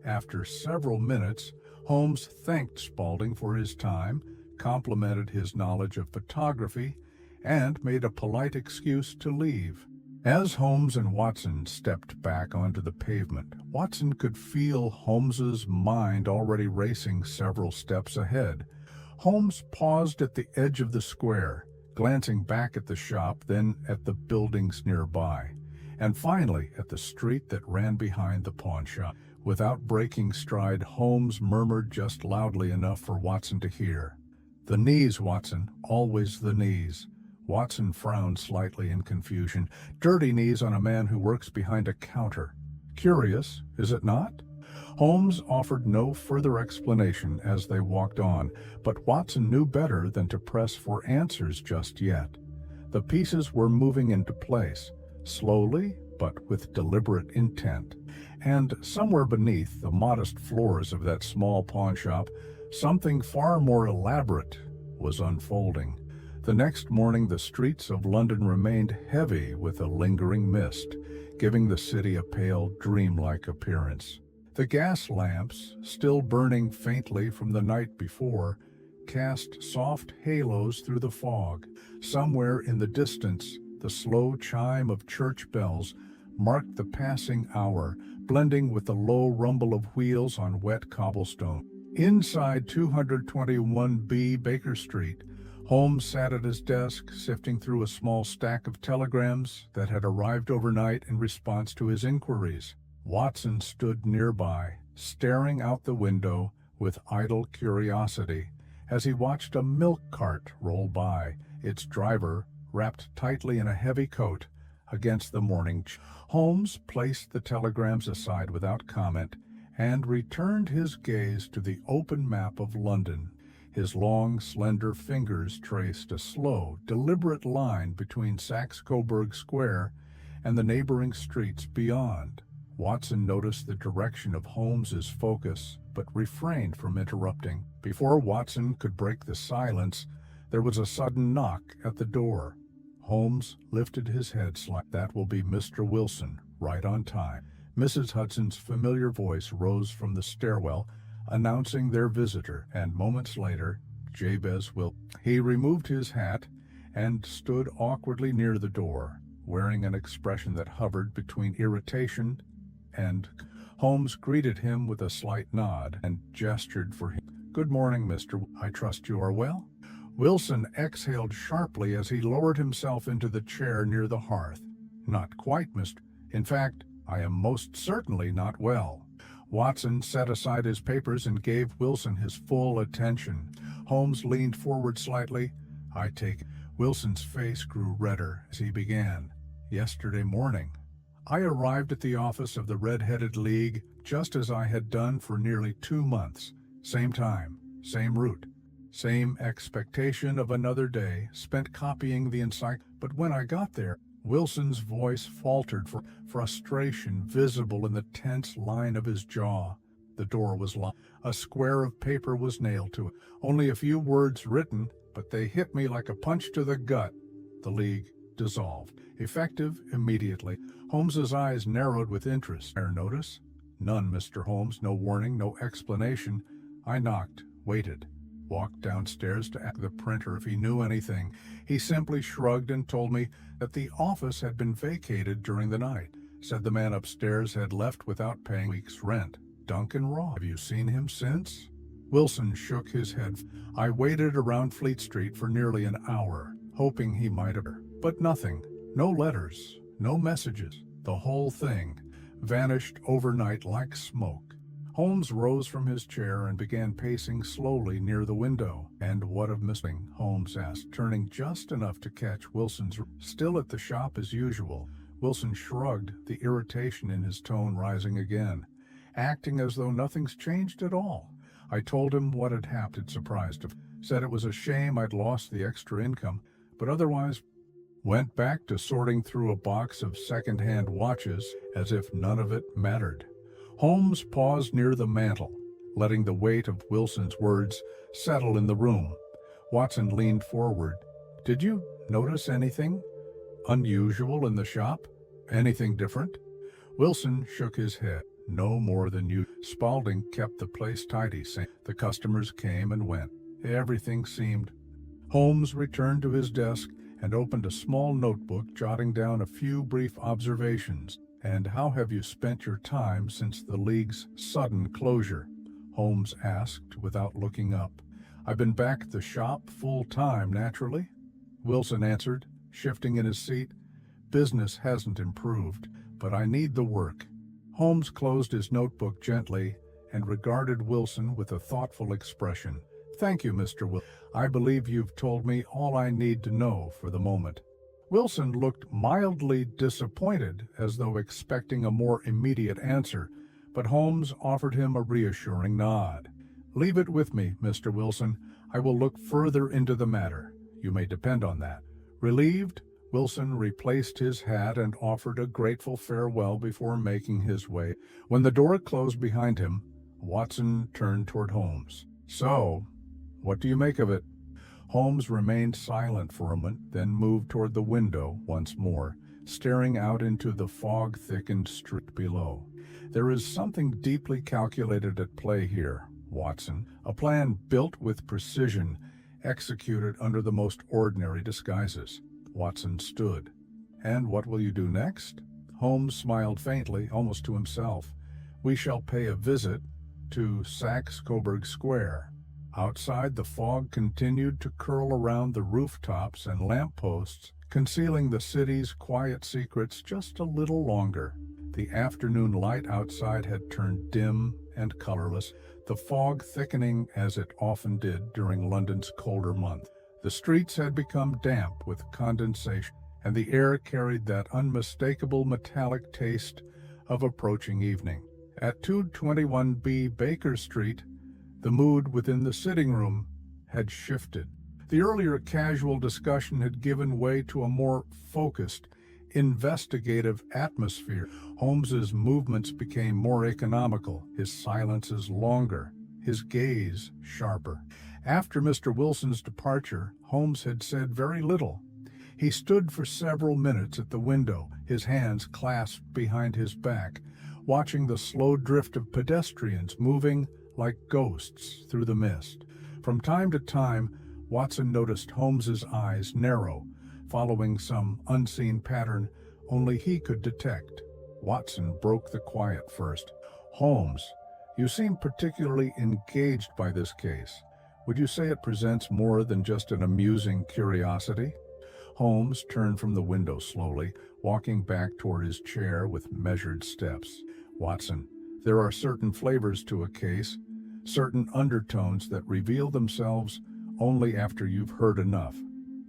After several minutes, Holmes thanked Spaulding for his time, complimented his knowledge of photography, and made a polite excuse to leave. As Holmes and Watson stepped back onto the pavement, Watson could feel Holmes's mind already racing several steps ahead. Holmes paused at the edge of the square, glancing back at the shop, then at the buildings nearby, and finally at the street that ran behind the pawn shop. Without breaking stride, Holmes murmured just loudly enough for Watson to hear, "The knees, Watson, always the knees." Watson frowned slightly in confusion. Dirty knees on a man who works behind a counter. Curious, is it not? Holmes offered no further explanation as they walked on, but Watson knew better than to press for answers just yet. The pieces were moving into place, slowly but with deliberate intent. And somewhere beneath the modest floors of that small pawnshop, something far more elaborate was unfolding. The next morning, the streets of London remained heavy with a lingering mist, giving the city a pale, dreamlike appearance. The gas lamps, still burning faintly from the night before, cast soft halos through the fog. Somewhere in the distance, the slow chime of church bells marked the passing hour, blending with the low rumble of wheels on wet cobblestone. Inside 221B Baker Street, Holmes sat at his desk, sifting through a small stack of telegrams that had arrived overnight in response to his inquiries. Watson stood nearby, staring out the window with idle curiosity, as he watched a milk cart roll by, its driver wrapped tightly in a heavy coat against the morning. Holmes placed the telegrams aside without comment and returned his gaze to the open map of London. His long, slender fingers traced a slow, deliberate line between Saxe-Coburg Square and the neighboring streets beyond. Watson noticed the direction of Holmes's focus, but refrained from interrupting. Before Watson could break the silence, there was a sudden knock at the door. Holmes lifted his head slightly. "That will be Mr. Wilson, right on time." Mrs. Hudson's familiar voice rose from the stairwell, announcing their visitor, and moments later, Jabez Wilson. He removed his hat and stood awkwardly near the door, wearing an expression that hovered between irritation and Holmes greeted him with a slight nod and gestured for him. "Good morning, Mr. I trust you are well?" Wilson exhaled sharply as he lowered himself into the chair near the hearth. "Not quite, Mr. In fact, I am most certainly not well." Watson set aside his papers and gave Wilson his full attention. Holmes leaned forward slightly. "I take it." Wilson's face grew redder as he began. "Yesterday morning, I arrived at the office of the Red-Headed League just as I had done for nearly 2 months. Same time, same route, same expectation of another day spent copying the encyclopedia. But when I got there," Wilson's voice faltered, for frustration visible in the tense line of his jaw. The door was locked. A square of paper was nailed to it. Only a few words written, but they hit me like a punch to the gut. The League dissolved. Effective immediately. Holmes's eyes narrowed with interest. "Fair notice?" "None, Mr. Holmes. No warning, no explanation." I knocked, waited, walked downstairs to ask the printer if he knew anything. He simply shrugged and told me that the office had been vacated during the night. Said the man upstairs had left without paying a week's rent. Duncan Raw. "Have you seen him since?" Wilson shook his head. "I waited around Fleet Street for nearly an hour, hoping he might have, but nothing. No letters, no messages. The whole thing vanished overnight like smoke." Holmes rose from his chair and began pacing slowly near the window. "And what of missing?" Holmes asked, turning just enough to catch Wilson's. "Still at the shop as usual." Wilson shrugged, the irritation in his tone rising again, acting as though nothing's changed at all. I told him what had happened, surprised him. Said it was a shame I'd lost the extra income, but otherwise went back to sorting through a box of second-hand watches as if none of it mattered. Holmes paused near the mantel, letting the weight of Wilson's words settle in the room. Watson leaned forward. "Did you notice anything unusual in the shop? Anything different?" Wilson shook his head. "No more than you." Spaulding kept the place tidy. The customers came and went. Everything seemed. Holmes returned to his desk and opened a small notebook, jotting down a few brief observations. "And how have you spent your time since the League's sudden closure?" Holmes asked without looking up. "I've been back at the shop full-time, naturally," Wilson answered, shifting in his seat. "Business hasn't improved, but I need the work." Holmes closed his notebook gently and regarded Wilson with a thoughtful expression. "Thank you, Mr. Wilson. I believe you've told me all I need to know for the moment." Wilson looked mildly disappointed, as though expecting a more immediate answer, but Holmes offered him a reassuring nod. "Leave it with me, Mr. Wilson. I will look further into the matter. You may depend on that." Relieved, Wilson replaced his hat and offered a grateful farewell before making his way. When the door closed behind him, Watson turned toward Holmes. "So, what do you make of it?" Holmes remained silent for a moment, then moved toward the window once more, staring out into the fog-thickened street below. "There is something deeply calculated at play here, Watson. A plan built with precision, executed under the most ordinary disguises." Watson stood. "And what will you do next?" Holmes smiled faintly, almost to himself. "We shall pay a visit to Saxe-Coburg Square." Outside, the fog continued to curl around the rooftops and lampposts, concealing the city's quiet secrets just a little longer. The afternoon light outside had turned dim and colorless, the fog thickening as it often did during London's colder months. The streets had become damp with condensation, and the air carried that unmistakable metallic taste of approaching evening. At 221B Baker Street, the mood within the sitting room had shifted. The earlier casual discussion had given way to a more focused, investigative atmosphere. Holmes's movements became more economical, his silences longer, his gaze sharper. After Mr. Wilson's departure, Holmes had said very little. He stood for several minutes at the window, his hands clasped behind his back, watching the slow drift of pedestrians moving like ghosts through the mist. From time to time, Watson noticed Holmes's eyes narrow, following some unseen pattern only he could detect. Watson broke the quiet first. "Holmes, you seem particularly engaged by this case. Would you say it presents more than just an amusing curiosity?" Holmes turned from the window slowly, walking back toward his chair with measured steps. "Watson, there are certain flavors to a case, certain undertones that reveal themselves only after you've heard enough.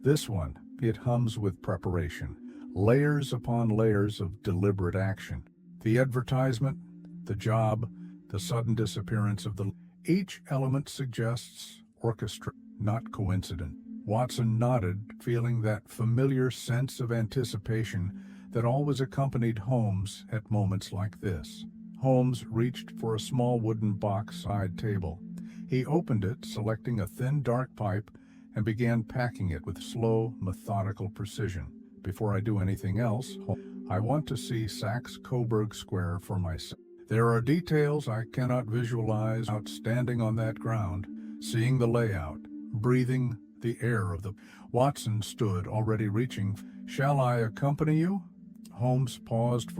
This one, it hums with preparation, layers upon layers of deliberate action. The advertisement, the job, the sudden disappearance of the... Each element suggests orchestra, not coincidence." Watson nodded, feeling that familiar sense of anticipation that always accompanied Holmes at moments like this. Holmes reached for a small wooden box side table. He opened it, selecting a thin, dark pipe, and began packing it with slow, methodical precision. "Before I do anything else, I want to see Saxe-Coburg Square for myself. There are details I cannot visualize without standing on that ground, seeing the layout, breathing the air of the..." Watson stood, already reaching. "Shall I accompany you?" Holmes paused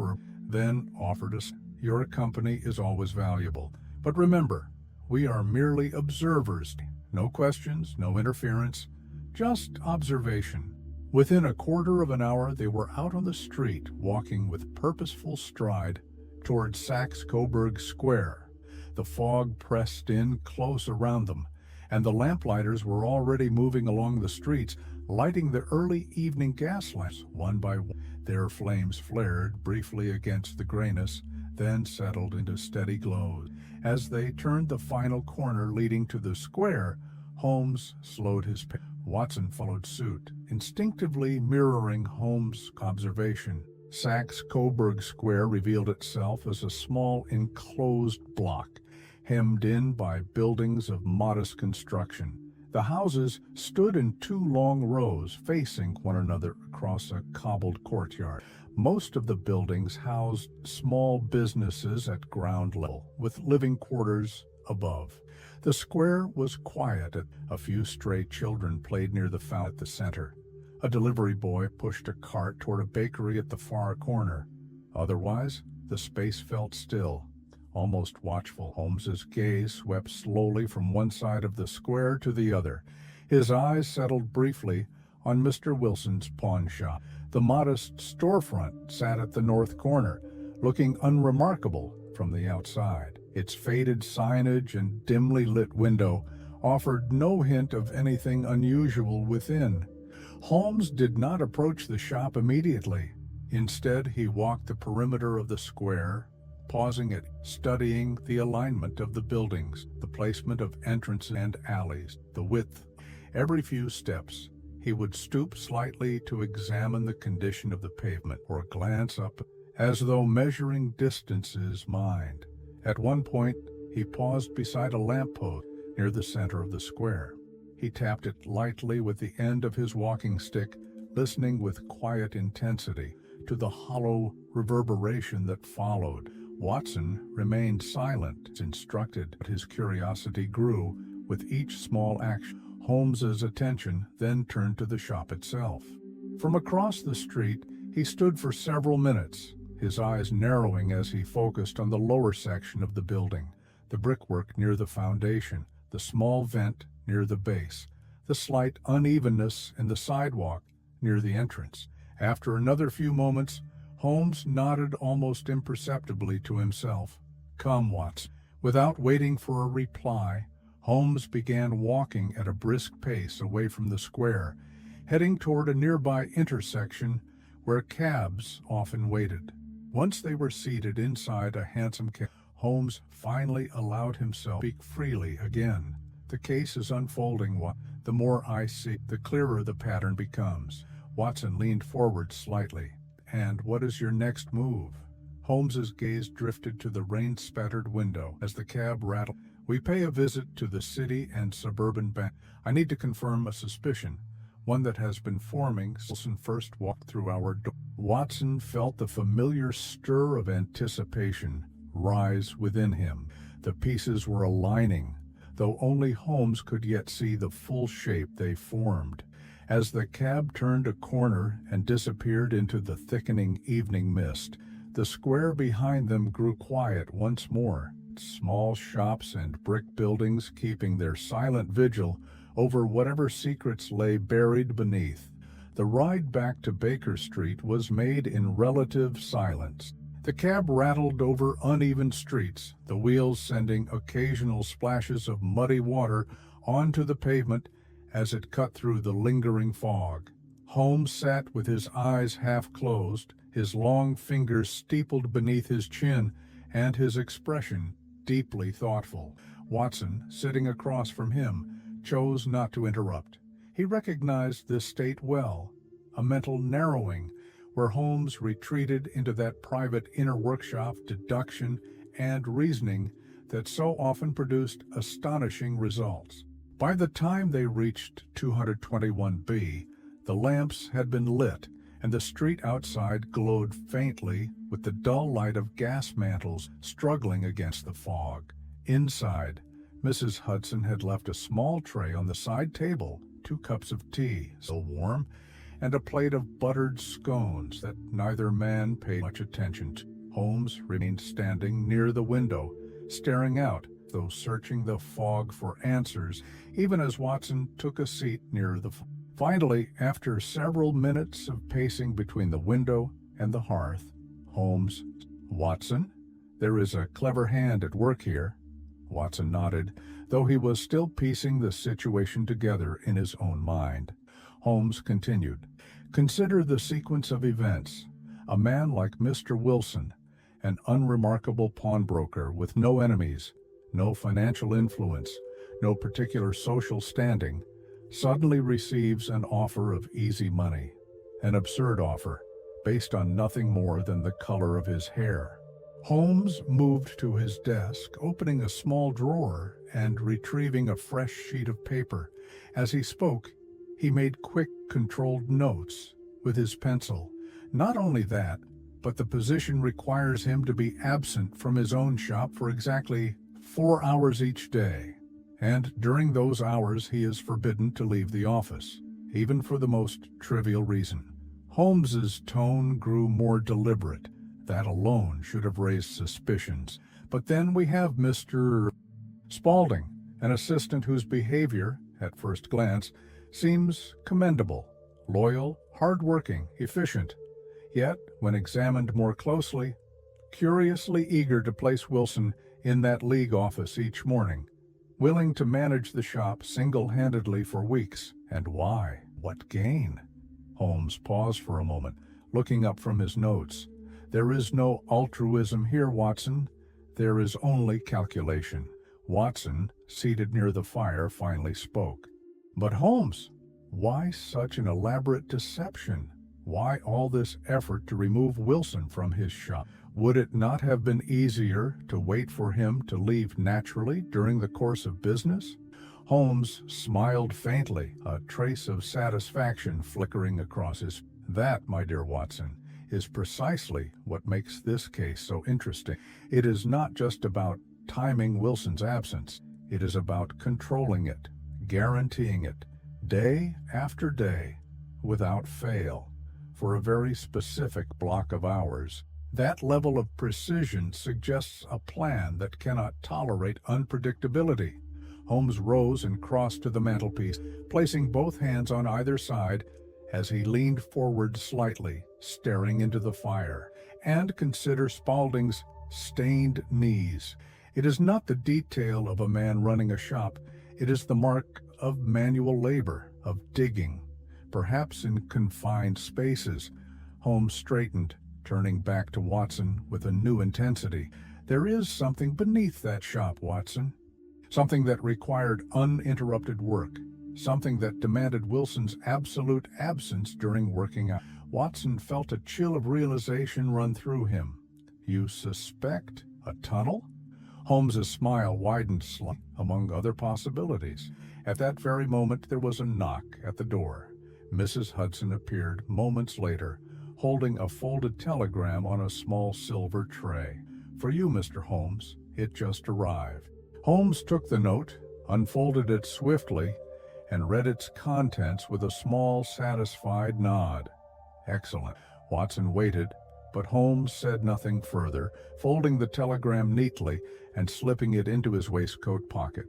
then offered us. "Your company is always valuable. But remember, we are merely observers. No questions, no interference, just observation." Within a quarter of an hour, they were out on the street, walking with purposeful stride toward Saxe-Coburg Square. The fog pressed in close around them, and the lamplighters were already moving along the streets, lighting the early evening gas lamps one by one. Their flames flared briefly against the grayness, then settled into steady glows. As they turned the final corner leading to the square, Holmes slowed his pace. Watson followed suit, instinctively mirroring Holmes' observation. Saxe-Coburg Square revealed itself as a small enclosed block, hemmed in by buildings of modest construction. The houses stood in two long rows, facing one another across a cobbled courtyard. Most of the buildings housed small businesses at ground level, with living quarters above. The square was quiet. A few stray children played near the fountain at the center. A delivery boy pushed a cart toward a bakery at the far corner. Otherwise, the space felt still, almost watchful. Holmes's gaze swept slowly from one side of the square to the other. His eyes settled briefly on Mr. Wilson's pawn shop. The modest storefront sat at the north corner, looking unremarkable from the outside. Its faded signage and dimly lit window offered no hint of anything unusual within. Holmes did not approach the shop immediately. Instead, he walked the perimeter of the square, pausing it, studying the alignment of the buildings, the placement of entrances and alleys, the width. Every few steps, he would stoop slightly to examine the condition of the pavement or glance up as though measuring distances mind. At one point, he paused beside a lamppost near the center of the square. He tapped it lightly with the end of his walking stick, listening with quiet intensity to the hollow reverberation that followed. Watson remained silent, instructed, but his curiosity grew with each small action. Holmes's attention then turned to the shop itself. From across the street, he stood for several minutes, his eyes narrowing as he focused on the lower section of the building, the brickwork near the foundation, the small vent near the base, the slight unevenness in the sidewalk near the entrance. After another few moments, Holmes nodded almost imperceptibly to himself. "Come, Watson, Without waiting for a reply, Holmes began walking at a brisk pace away from the square, heading toward a nearby intersection where cabs often waited. Once they were seated inside a hansom cab, Holmes finally allowed himself to speak freely again. The case is unfolding. The more I see, the clearer the pattern becomes. Watson leaned forward slightly. And what is your next move? Holmes's gaze drifted to the rain-spattered window as the cab rattled. We pay a visit to the city and suburban bank. I need to confirm a suspicion, one that has been forming since Wilson first walked through our door. Watson felt the familiar stir of anticipation rise within him. The pieces were aligning, though only Holmes could yet see the full shape they formed. As the cab turned a corner and disappeared into the thickening evening mist, the square behind them grew quiet once more, small shops and brick buildings keeping their silent vigil over whatever secrets lay buried beneath. The ride back to Baker Street was made in relative silence. The cab rattled over uneven streets, the wheels sending occasional splashes of muddy water onto the pavement as it cut through the lingering fog. Holmes sat with his eyes half closed, his long fingers steepled beneath his chin, and his expression deeply thoughtful. Watson, sitting across from him, chose not to interrupt. He recognized this state well, a mental narrowing where Holmes retreated into that private inner workshop deduction and reasoning that so often produced astonishing results. By the time they reached 221B, the lamps had been lit, and the street outside glowed faintly with the dull light of gas mantles struggling against the fog. Inside, Mrs. Hudson had left a small tray on the side table, 2 cups of tea, still warm, and a plate of buttered scones that neither man paid much attention to. Holmes remained standing near the window, staring out, though searching the fog for answers, even as Watson took a seat near the fire. Finally, after several minutes of pacing between the window and the hearth, Holmes, Watson, there is a clever hand at work here. Watson nodded, though he was still piecing the situation together in his own mind. Holmes continued, consider the sequence of events. A man like Mr. Wilson, an unremarkable pawnbroker with no enemies, no financial influence, no particular social standing, suddenly receives an offer of easy money, an absurd offer, based on nothing more than the color of his hair. Holmes moved to his desk, opening a small drawer and retrieving a fresh sheet of paper. As he spoke, he made quick, controlled notes with his pencil. Not only that, but the position requires him to be absent from his own shop for exactly 4 hours each day. And during those hours he is forbidden to leave the office, even for the most trivial reason. Holmes's tone grew more deliberate. That alone should have raised suspicions. But then we have Mr. Spaulding, an assistant whose behavior, at first glance, seems commendable, loyal, hard-working, efficient. Yet, when examined more closely, curiously eager to place Wilson in that league office each morning, willing to manage the shop single-handedly for weeks. And why? What gain? Holmes paused for a moment, looking up from his notes. There is no altruism here, Watson. There is only calculation. Watson, seated near the fire, finally spoke. But Holmes, why such an elaborate deception? Why all this effort to remove Wilson from his shop? Would it not have been easier to wait for him to leave naturally during the course of business? Holmes smiled faintly, a trace of satisfaction flickering across his face. That, my dear Watson, is precisely what makes this case so interesting. It is not just about timing Wilson's absence. It is about controlling it, guaranteeing it, day after day, without fail, for a very specific block of hours. That level of precision suggests a plan that cannot tolerate unpredictability. Holmes rose and crossed to the mantelpiece, placing both hands on either side as he leaned forward slightly, staring into the fire. And consider Spaulding's stained knees. It is not the detail of a man running a shop. It is the mark of manual labor, of digging, perhaps in confined spaces. Holmes straightened, turning back to Watson with a new intensity. There is something beneath that shop, Watson. Something that required uninterrupted work. Something that demanded Wilson's absolute absence during working out. Watson felt a chill of realization run through him. You suspect a tunnel? Holmes's smile widened slightly, among other possibilities. At that very moment there was a knock at the door. Mrs. Hudson appeared moments later, holding a folded telegram on a small silver tray. For you, Mr. Holmes. It just arrived. Holmes took the note, unfolded it swiftly, and read its contents with a small, satisfied nod. Excellent. Watson waited, but Holmes said nothing further, folding the telegram neatly and slipping it into his waistcoat pocket.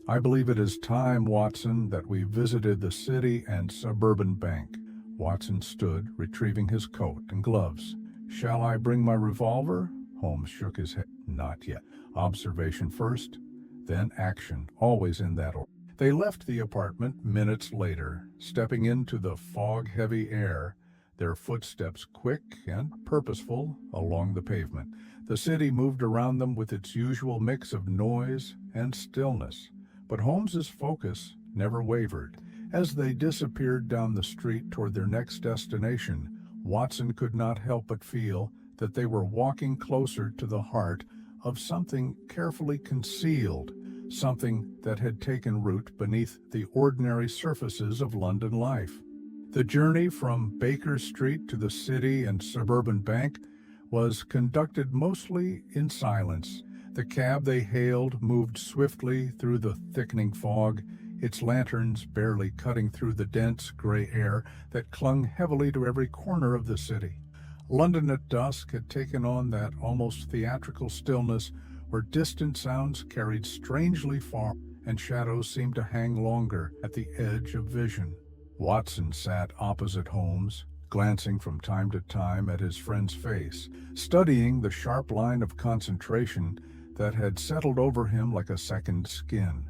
I believe it is time, Watson, that we visited the City and Suburban Bank. Watson stood, retrieving his coat and gloves. Shall I bring my revolver? Holmes shook his head. Not yet. Observation first, then action, always in that order. They left the apartment minutes later, stepping into the fog-heavy air, their footsteps quick and purposeful along the pavement. The city moved around them with its usual mix of noise and stillness, but Holmes's focus never wavered. As they disappeared down the street toward their next destination, Watson could not help but feel that they were walking closer to the heart of something carefully concealed, something that had taken root beneath the ordinary surfaces of London life. The journey from Baker Street to the City and Suburban Bank was conducted mostly in silence. The cab they hailed moved swiftly through the thickening fog, its lanterns barely cutting through the dense gray air that clung heavily to every corner of the city. London at dusk had taken on that almost theatrical stillness where distant sounds carried strangely far and shadows seemed to hang longer at the edge of vision. Watson sat opposite Holmes, glancing from time to time at his friend's face, studying the sharp line of concentration that had settled over him like a second skin.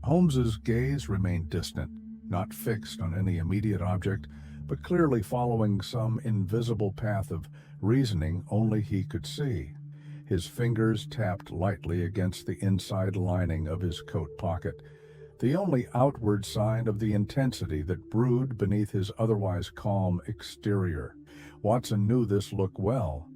Holmes's gaze remained distant, not fixed on any immediate object, but clearly following some invisible path of reasoning only he could see. His fingers tapped lightly against the inside lining of his coat pocket, the only outward sign of the intensity that brewed beneath his otherwise calm exterior. Watson knew this look well.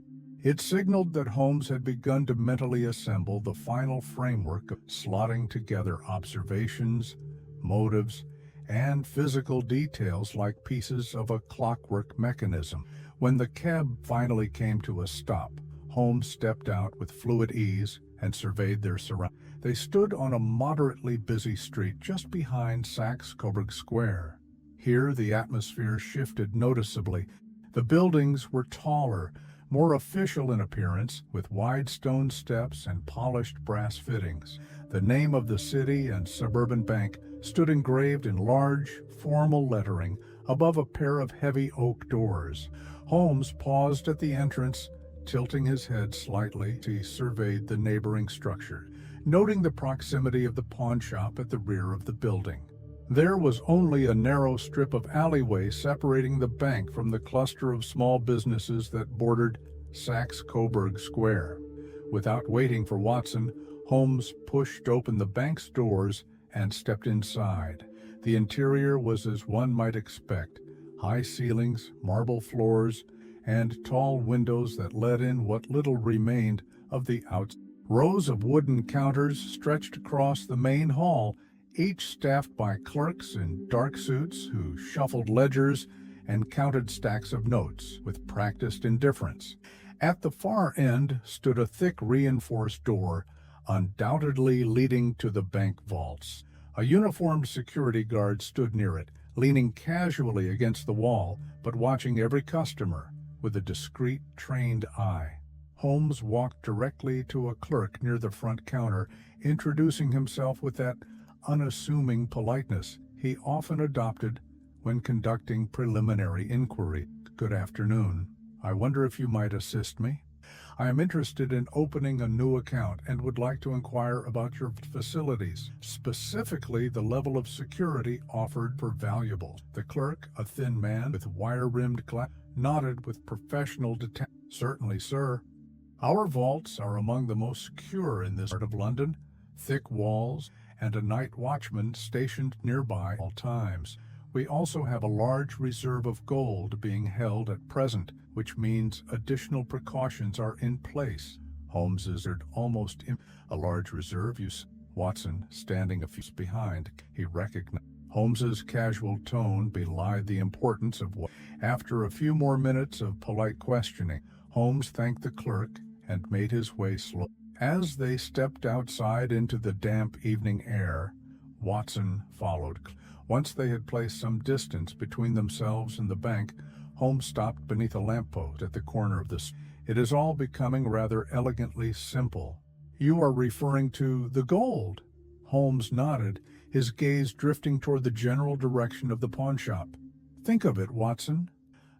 It signaled that Holmes had begun to mentally assemble the final framework of slotting together observations, motives, and physical details like pieces of a clockwork mechanism. When the cab finally came to a stop, Holmes stepped out with fluid ease and surveyed their surroundings. They stood on a moderately busy street just behind Saxe-Coburg Square. Here the atmosphere shifted noticeably. The buildings were taller, more official in appearance, with wide stone steps and polished brass fittings. The name of the City and Suburban Bank stood engraved in large, formal lettering above a pair of heavy oak doors. Holmes paused at the entrance, tilting his head slightly as he surveyed the neighboring structure, noting the proximity of the pawn shop at the rear of the building. There was only a narrow strip of alleyway separating the bank from the cluster of small businesses that bordered Saxe-Coburg Square. Without waiting for Watson, Holmes pushed open the bank's doors and stepped inside. The interior was as one might expect: high ceilings, marble floors, and tall windows that let in what little remained of the outside. Rows of wooden counters stretched across the main hall, each staffed by clerks in dark suits who shuffled ledgers and counted stacks of notes with practiced indifference. At the far end stood a thick reinforced door, undoubtedly leading to the bank vaults. A uniformed security guard stood near it, leaning casually against the wall, but watching every customer with a discreet, trained eye. Holmes walked directly to a clerk near the front counter, introducing himself with that unassuming politeness he often adopted when conducting preliminary inquiry. "Good afternoon. I wonder if you might assist me?" I am interested in opening a new account and would like to inquire about your facilities, specifically the level of security offered for valuables. The clerk, a thin man with wire-rimmed glasses, nodded with professional detachment. Certainly, sir. Our vaults are among the most secure in this part of London, thick walls, and a night watchman stationed nearby at all times. We also have a large reserve of gold being held at present, which means additional precautions are in place. Holmes answered almost a large reserve, Watson, standing a few steps behind, he recognized. Holmes's casual tone belied the importance of what. After a few more minutes of polite questioning, Holmes thanked the clerk and made his way slowly. As they stepped outside into the damp evening air, Watson followed. Once they had placed some distance between themselves and the bank, Holmes stopped beneath a lamppost at the corner of the street. It is all becoming rather elegantly simple. You are referring to the gold? Holmes nodded, his gaze drifting toward the general direction of the pawnshop. Think of it, Watson.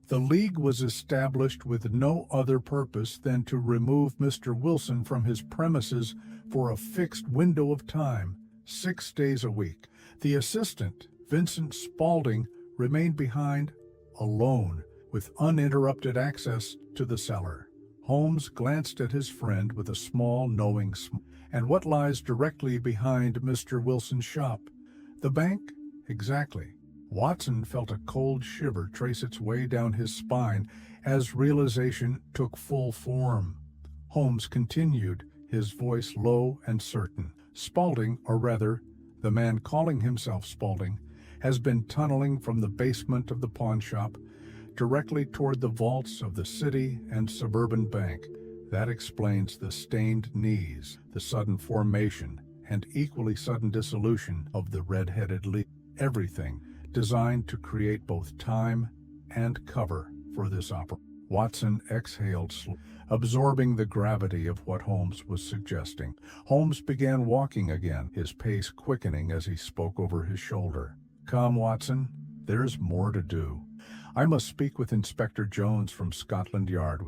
The League was established with no other purpose than to remove Mr. Wilson from his premises for a fixed window of time, 6 days a week. The assistant, Vincent Spaulding, remained behind, alone, with uninterrupted access to the cellar. Holmes glanced at his friend with a small, knowing smile. And what lies directly behind Mr. Wilson's shop? The bank? Exactly. Watson felt a cold shiver trace its way down his spine as realization took full form. Holmes continued, his voice low and certain. Spaulding, or rather, the man calling himself Spaulding, has been tunneling from the basement of the pawnshop directly toward the vaults of the City and Suburban Bank. That explains the stained knees, the sudden formation, and equally sudden dissolution of the red-headed League. Everything designed to create both time and cover for this opera. Watson exhaled slowly, absorbing the gravity of what Holmes was suggesting. Holmes began walking again, his pace quickening as he spoke over his shoulder. Come, Watson, there's more to do. I must speak with Inspector Jones from Scotland Yard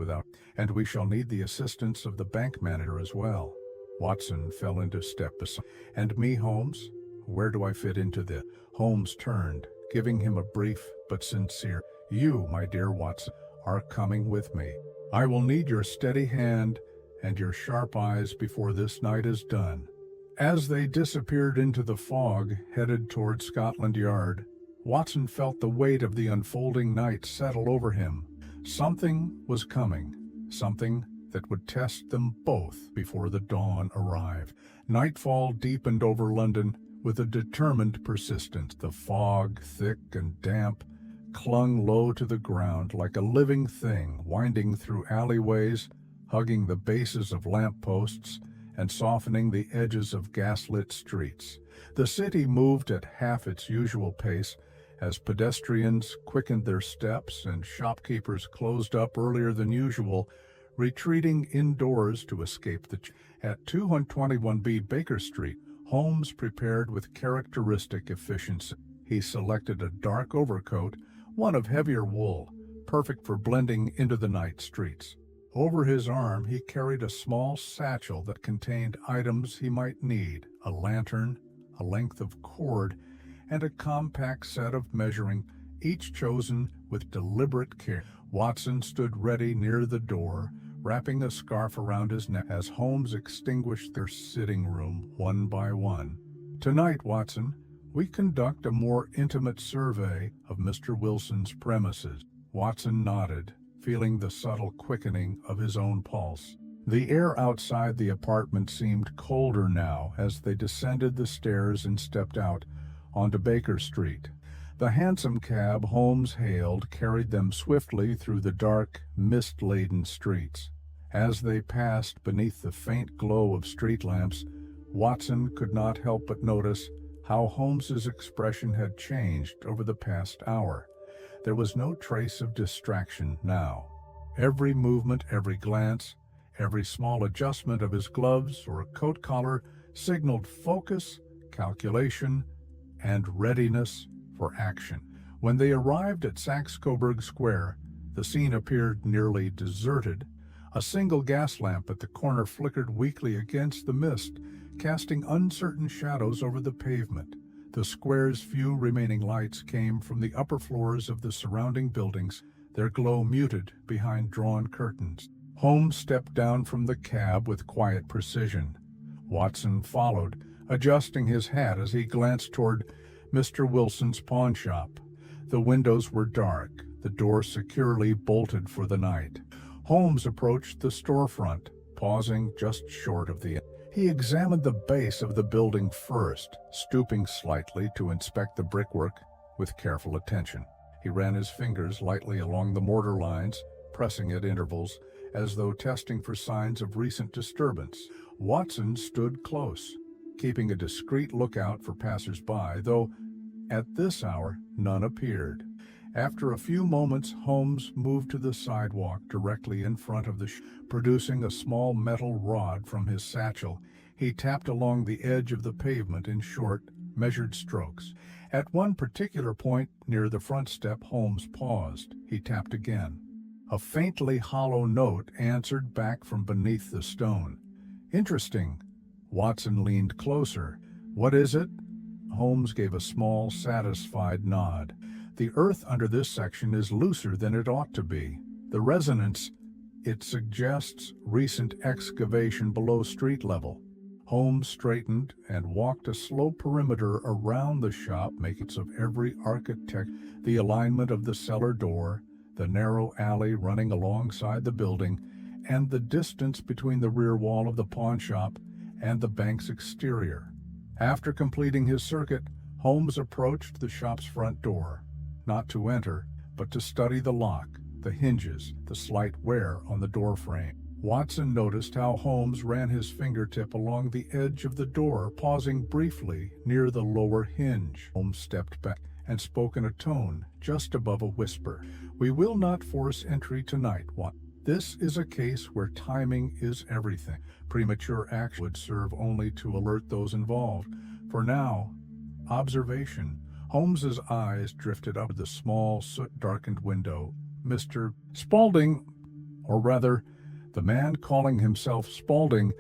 and we shall need the assistance of the bank manager as well. Watson fell into step beside. And me, Holmes? Where do I fit into this? Holmes turned, giving him a brief but sincere, You, my dear Watson, are coming with me. I will need your steady hand and your sharp eyes before this night is done. As they disappeared into the fog, headed toward Scotland Yard, Watson felt the weight of the unfolding night settle over him. Something was coming, something that would test them both before the dawn arrived. Nightfall deepened over London with a determined persistence. The fog, thick and damp, clung low to the ground like a living thing, winding through alleyways, hugging the bases of lampposts, and softening the edges of gaslit streets. The city moved at half its usual pace as pedestrians quickened their steps and shopkeepers closed up earlier than usual, retreating indoors to escape the At 221B Baker Street, Holmes prepared with characteristic efficiency. He selected a dark overcoat, one of heavier wool, perfect for blending into the night streets. Over his arm he carried a small satchel that contained items he might need, a lantern, a length of cord, and a compact set of measuring, each chosen with deliberate care. Watson stood ready near the door, wrapping a scarf around his neck as Holmes extinguished their sitting room one by one. Tonight, Watson, we conduct a more intimate survey of Mr. Wilson's premises. Watson nodded, feeling the subtle quickening of his own pulse. The air outside the apartment seemed colder now as they descended the stairs and stepped out onto Baker Street. The hansom cab Holmes hailed carried them swiftly through the dark, mist-laden streets. As they passed beneath the faint glow of street lamps, Watson could not help but notice how Holmes's expression had changed over the past hour. There was no trace of distraction now. Every movement, every glance, every small adjustment of his gloves or coat collar signaled focus, calculation, and readiness for action. When they arrived at Saxe-Coburg Square, the scene appeared nearly deserted. A single gas lamp at the corner flickered weakly against the mist, casting uncertain shadows over the pavement. The square's few remaining lights came from the upper floors of the surrounding buildings, their glow muted behind drawn curtains. Holmes stepped down from the cab with quiet precision. Watson followed, adjusting his hat as he glanced toward Mr. Wilson's pawn shop. The windows were dark, the door securely bolted for the night. Holmes approached the storefront, pausing just short of the end. He examined the base of the building first, stooping slightly to inspect the brickwork with careful attention. He ran his fingers lightly along the mortar lines, pressing at intervals, as though testing for signs of recent disturbance. Watson stood close, keeping a discreet lookout for passers-by, though at this hour none appeared. After a few moments, Holmes moved to the sidewalk directly in front of the producing a small metal rod from his satchel. He tapped along the edge of the pavement in short, measured strokes. At one particular point near the front step, Holmes paused. He tapped again. A faintly hollow note answered back from beneath the stone. "Interesting." Watson leaned closer. "What is it?" Holmes gave a small, satisfied nod. "The earth under this section is looser than it ought to be. The resonance, it suggests recent excavation below street level." Holmes straightened and walked a slow perimeter around the shop, making use of every architect, the alignment of the cellar door, the narrow alley running alongside the building, and the distance between the rear wall of the pawn shop and the bank's exterior. After completing his circuit, Holmes approached the shop's front door, not to enter, but to study the lock, the hinges, the slight wear on the door frame. Watson noticed how Holmes ran his fingertip along the edge of the door, pausing briefly near the lower hinge. Holmes stepped back and spoke in a tone just above a whisper. "We will not force entry tonight, Watson. This is a case where timing is everything. Premature action would serve only to alert those involved. For now, observation." Holmes's eyes drifted up the small, soot-darkened window. "Mr. Spaulding, or rather, the man calling himself Spaulding,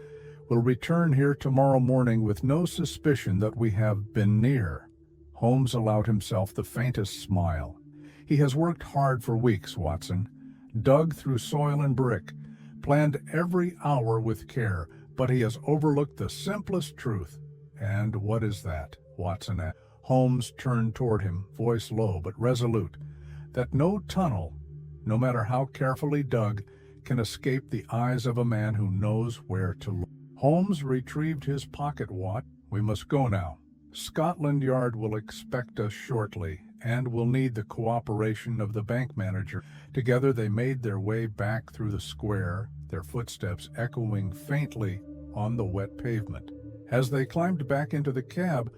will return here tomorrow morning with no suspicion that we have been near." Holmes allowed himself the faintest smile. "He has worked hard for weeks, Watson, dug through soil and brick, planned every hour with care, but he has overlooked the simplest truth." "And what is that?" Watson asked. Holmes turned toward him, voice low but resolute. "That no tunnel, no matter how carefully dug, can escape the eyes of a man who knows where to look." Holmes retrieved his pocket watch. "We must go now. Scotland Yard will expect us shortly, and will need the cooperation of the bank manager." Together they made their way back through the square, their footsteps echoing faintly on the wet pavement. As they climbed back into the cab,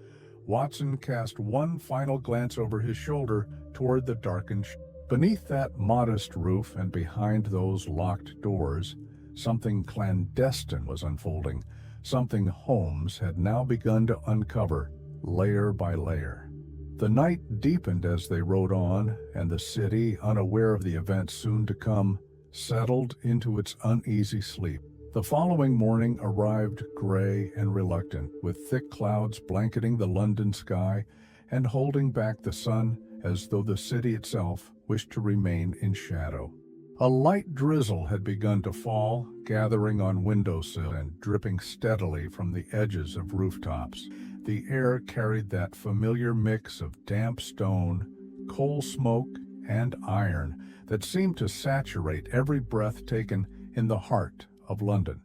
Watson cast one final glance over his shoulder toward the darkened beneath that modest roof and behind those locked doors, something clandestine was unfolding, something Holmes had now begun to uncover, layer by layer. The night deepened as they rode on, and the city, unaware of the events soon to come, settled into its uneasy sleep. The following morning arrived gray and reluctant, with thick clouds blanketing the London sky and holding back the sun as though the city itself wished to remain in shadow. A light drizzle had begun to fall, gathering on windowsill and dripping steadily from the edges of rooftops. The air carried that familiar mix of damp stone, coal smoke, and iron that seemed to saturate every breath taken in the heart of London.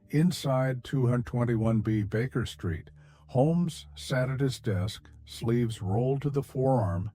Inside 221B Baker Street, Holmes sat at his desk, sleeves rolled to the forearm,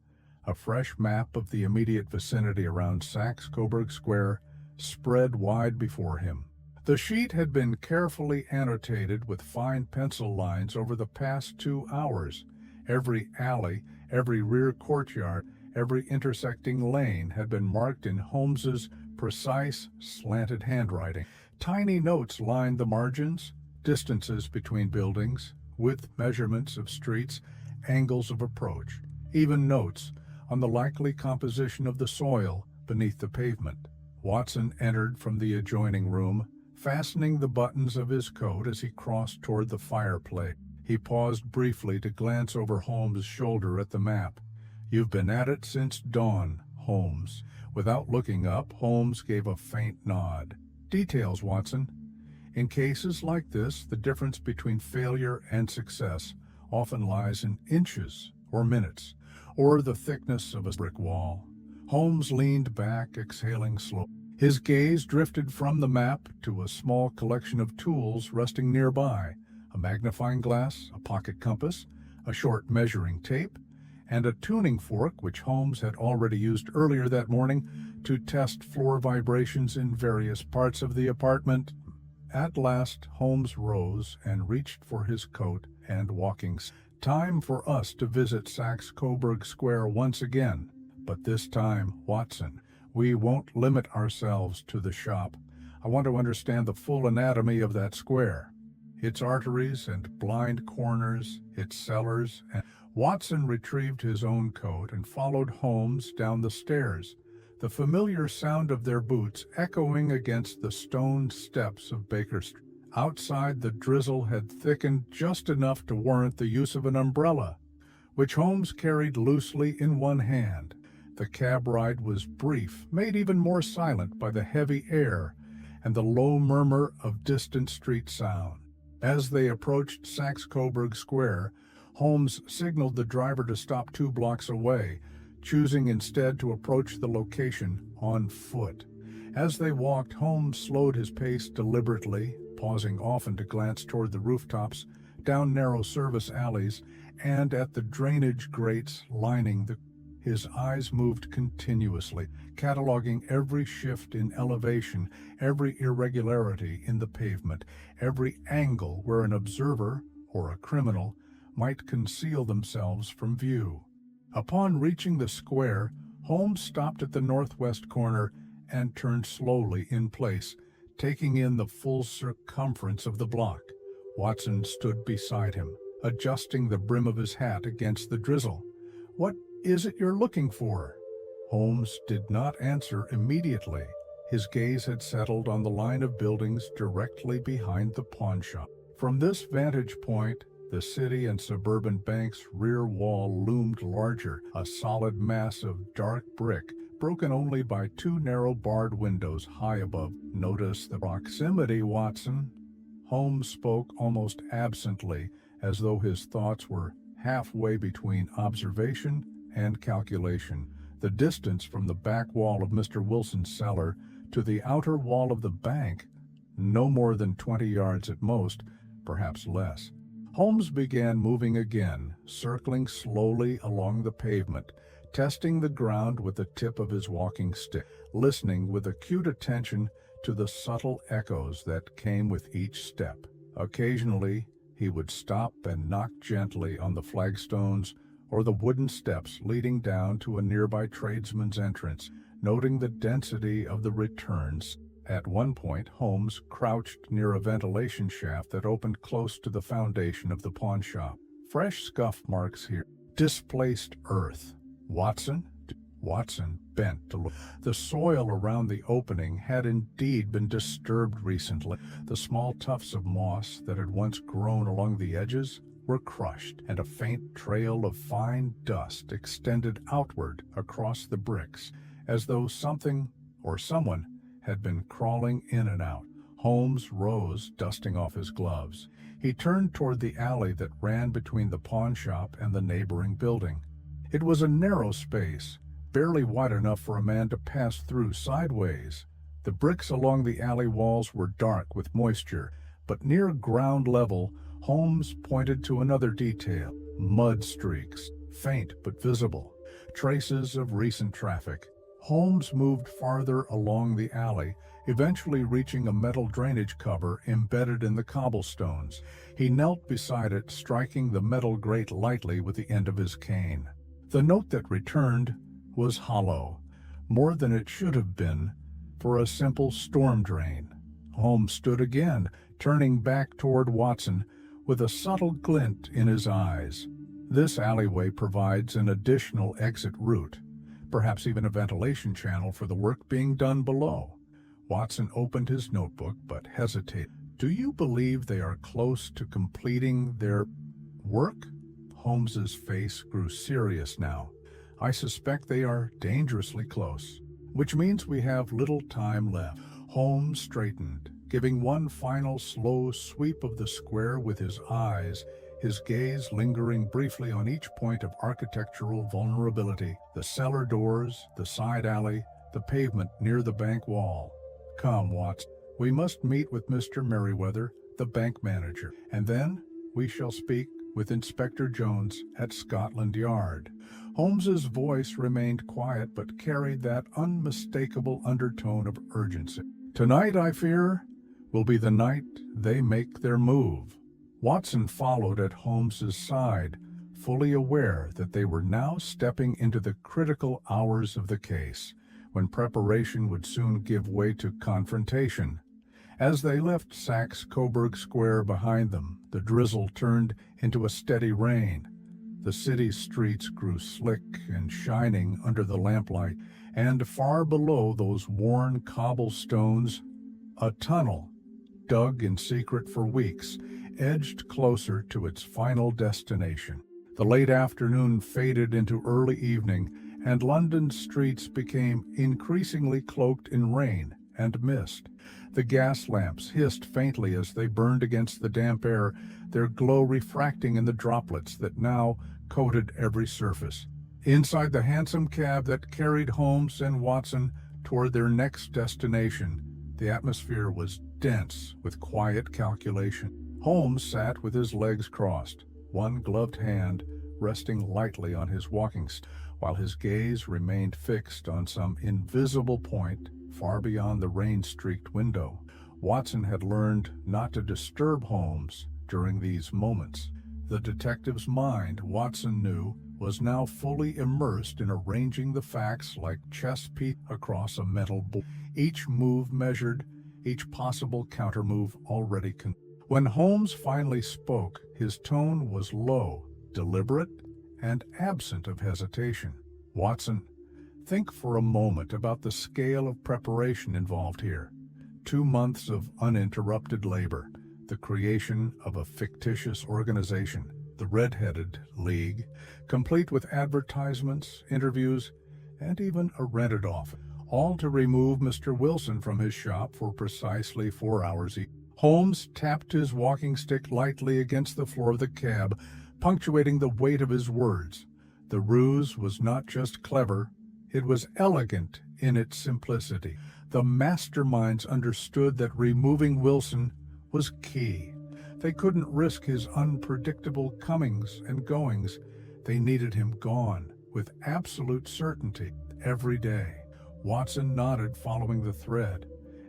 a fresh map of the immediate vicinity around Saxe-Coburg Square spread wide before him. The sheet had been carefully annotated with fine pencil lines over the past 2 hours. Every alley, every rear courtyard, every intersecting lane had been marked in Holmes's precise, slanted handwriting. Tiny notes lined the margins, distances between buildings, width measurements of streets, angles of approach, even notes on the likely composition of the soil beneath the pavement. Watson entered from the adjoining room, fastening the buttons of his coat as he crossed toward the fireplace. He paused briefly to glance over Holmes' shoulder at the map. "You've been at it since dawn, Holmes." Without looking up, Holmes gave a faint nod. "Details, Watson. In cases like this, the difference between failure and success often lies in inches or minutes, or the thickness of a brick wall." Holmes leaned back, exhaling slowly. His gaze drifted from the map to a small collection of tools resting nearby: a magnifying glass, a pocket compass, a short measuring tape, and a tuning fork which Holmes had already used earlier that morning to test floor vibrations in various parts of the apartment. At last Holmes rose and reached for his coat and walking stick. "Time for us to visit Saxe-Coburg Square once again. But this time, Watson, we won't limit ourselves to the shop. I want to understand the full anatomy of that square. Its arteries and blind corners, its cellars." And Watson retrieved his own coat and followed Holmes down the stairs, the familiar sound of their boots echoing against the stone steps of Baker Street. Outside, the drizzle had thickened just enough to warrant the use of an umbrella, which Holmes carried loosely in one hand. The cab ride was brief, made even more silent by the heavy air and the low murmur of distant street sound. As they approached Saxe-Coburg Square, Holmes signaled the driver to stop 2 blocks away, choosing instead to approach the location on foot. As they walked, Holmes slowed his pace deliberately, pausing often to glance toward the rooftops, down narrow service alleys, and at the drainage grates lining the. His eyes moved continuously, cataloging every shift in elevation, every irregularity in the pavement, every angle where an observer or a criminal might conceal themselves from view. Upon reaching the square, Holmes stopped at the northwest corner and turned slowly in place, taking in the full circumference of the block. Watson stood beside him, adjusting the brim of his hat against the drizzle. "What is it you're looking for?" Holmes did not answer immediately. His gaze had settled on the line of buildings directly behind the pawnshop. From this vantage point, the city and suburban bank's rear wall loomed larger, a solid mass of dark brick, broken only by 2 narrow barred windows high above. "Notice the proximity, Watson." Holmes spoke almost absently, as though his thoughts were halfway between observation and calculation. The distance from the back wall of Mr. Wilson's cellar to the outer wall of the bank, no more than 20 yards at most, perhaps less. Holmes began moving again, circling slowly along the pavement, testing the ground with the tip of his walking stick, listening with acute attention to the subtle echoes that came with each step. Occasionally, he would stop and knock gently on the flagstones or the wooden steps leading down to a nearby tradesman's entrance, noting the density of the returns. At one point, Holmes crouched near a ventilation shaft that opened close to the foundation of the pawnshop. "Fresh scuff marks here. Displaced earth." Watson bent to look. The soil around the opening had indeed been disturbed recently. The small tufts of moss that had once grown along the edges were crushed, and a faint trail of fine dust extended outward across the bricks, as though something or someone had been crawling in and out. Holmes rose, dusting off his gloves. He turned toward the alley that ran between the pawnshop and the neighboring building. It was a narrow space, barely wide enough for a man to pass through sideways. The bricks along the alley walls were dark with moisture, but near ground level, Holmes pointed to another detail: mud streaks, faint but visible, traces of recent traffic. Holmes moved farther along the alley, eventually reaching a metal drainage cover embedded in the cobblestones. He knelt beside it, striking the metal grate lightly with the end of his cane. The note that returned was hollow, more than it should have been for a simple storm drain. Holmes stood again, turning back toward Watson, with a subtle glint in his eyes. "This alleyway provides an additional exit route. perhaps even a ventilation channel for the work being done below. Watson opened his notebook but hesitated. "Do you believe they are close to completing their work?" Holmes's face grew serious now. "I suspect they are dangerously close, which means we have little time left." Holmes straightened, giving one final slow sweep of the square with his eyes, his gaze lingering briefly on each point of architectural vulnerability: the cellar doors, the side alley, the pavement near the bank wall. "Come, Watson, we must meet with Mr. Merriweather, the bank manager, and then we shall speak with Inspector Jones at Scotland Yard." Holmes's voice remained quiet but carried that unmistakable undertone of urgency. "Tonight, I fear, will be the night they make their move." Watson followed at Holmes's side, fully aware that they were now stepping into the critical hours of the case, when preparation would soon give way to confrontation. As they left Saxe-Coburg Square behind them, the drizzle turned into a steady rain. The city's streets grew slick and shining under the lamplight, and far below those worn cobblestones, a tunnel, dug in secret for weeks, edged closer to its final destination. The late afternoon faded into early evening, and London's streets became increasingly cloaked in rain and mist. The gas lamps hissed faintly as they burned against the damp air, their glow refracting in the droplets that now coated every surface. Inside the hansom cab that carried Holmes and Watson toward their next destination, the atmosphere was dense with quiet calculation. Holmes sat with his legs crossed, one gloved hand resting lightly on his walking stick, while his gaze remained fixed on some invisible point far beyond the rain-streaked window. Watson had learned not to disturb Holmes during these moments. The detective's mind, Watson knew, was now fully immersed in arranging the facts like chess pieces across a mental board, each move measured, each possible countermove already When Holmes finally spoke, his tone was low, deliberate, and absent of hesitation. "Watson, think for a moment about the scale of preparation involved here. 2 months of uninterrupted labor, the creation of a fictitious organization, the Red-Headed League, complete with advertisements, interviews, and even a rented office, all to remove Mr. Wilson from his shop for precisely 4 hours each." Holmes tapped his walking stick lightly against the floor of the cab, punctuating the weight of his words. The ruse was not just clever, it was elegant in its simplicity. The masterminds understood that removing Wilson was key. They couldn't risk his unpredictable comings and goings. They needed him gone, with absolute certainty, every day. Watson nodded, following the thread,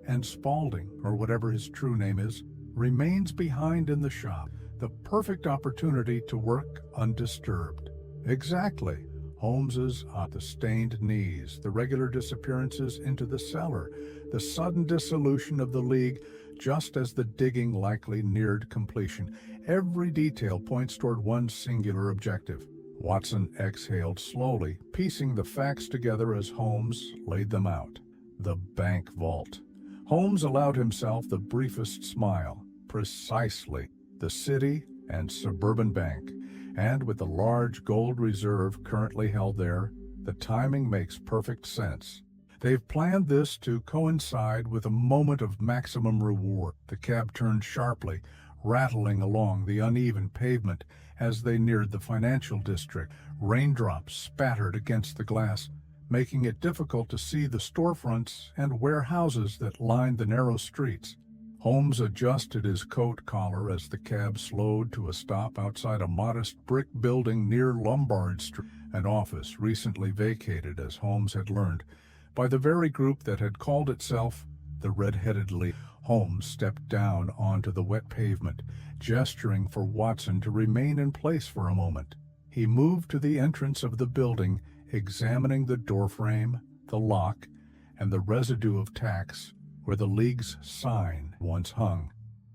and Spaulding, or whatever his true name is, remains behind in the shop. The perfect opportunity to work undisturbed. Exactly. Holmes's the stained knees, the regular disappearances into the cellar, the sudden dissolution of the League just as the digging likely neared completion. Every detail points toward one singular objective. Watson exhaled slowly, piecing the facts together as Holmes laid them out. The bank vault. Holmes allowed himself the briefest smile. Precisely. The city and suburban bank. And with the large gold reserve currently held there, the timing makes perfect sense. They've planned this to coincide with a moment of maximum reward. The cab turned sharply, rattling along the uneven pavement as they neared the financial district. Raindrops spattered against the glass, making it difficult to see the storefronts and warehouses that lined the narrow streets. Holmes adjusted his coat collar as the cab slowed to a stop outside a modest brick building near Lombard Street, an office recently vacated, as Holmes had learned, by the very group that had called itself the Red-Headed League. Holmes stepped down onto the wet pavement, gesturing for Watson to remain in place for a moment. He moved to the entrance of the building, examining the doorframe, the lock, and the residue of tacks where the League's sign once hung.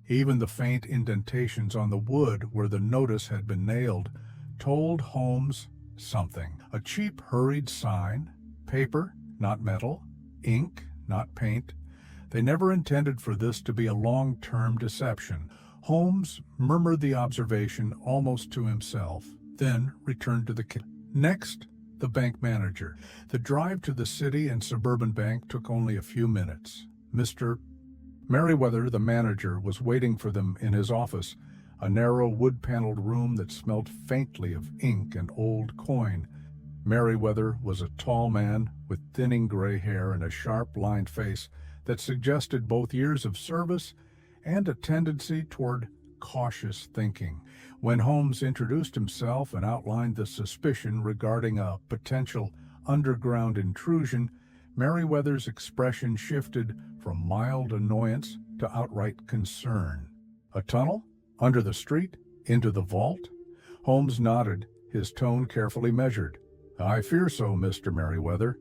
Even the faint indentations on the wood where the notice had been nailed told Holmes something. A cheap, hurried sign, Paper, not metal. Ink, not paint. They never intended for this to be a long-term deception. Holmes murmured the observation almost to himself, then returned to the kitchen. Next, the bank manager. The drive to the City and Suburban Bank took only a few minutes. Mr. Merriweather, the manager, was waiting for them in his office, a narrow wood-paneled room that smelt faintly of ink and old coin. Merriweather was a tall man with thinning gray hair and a sharp-lined face that suggested both years of service and a tendency toward cautious thinking. When Holmes introduced himself and outlined the suspicion regarding a potential underground intrusion, Merriweather's expression shifted from mild annoyance to outright concern. A tunnel? Under the street? Into the vault? Holmes nodded, his tone carefully measured. "I fear so, Mr. Merriweather,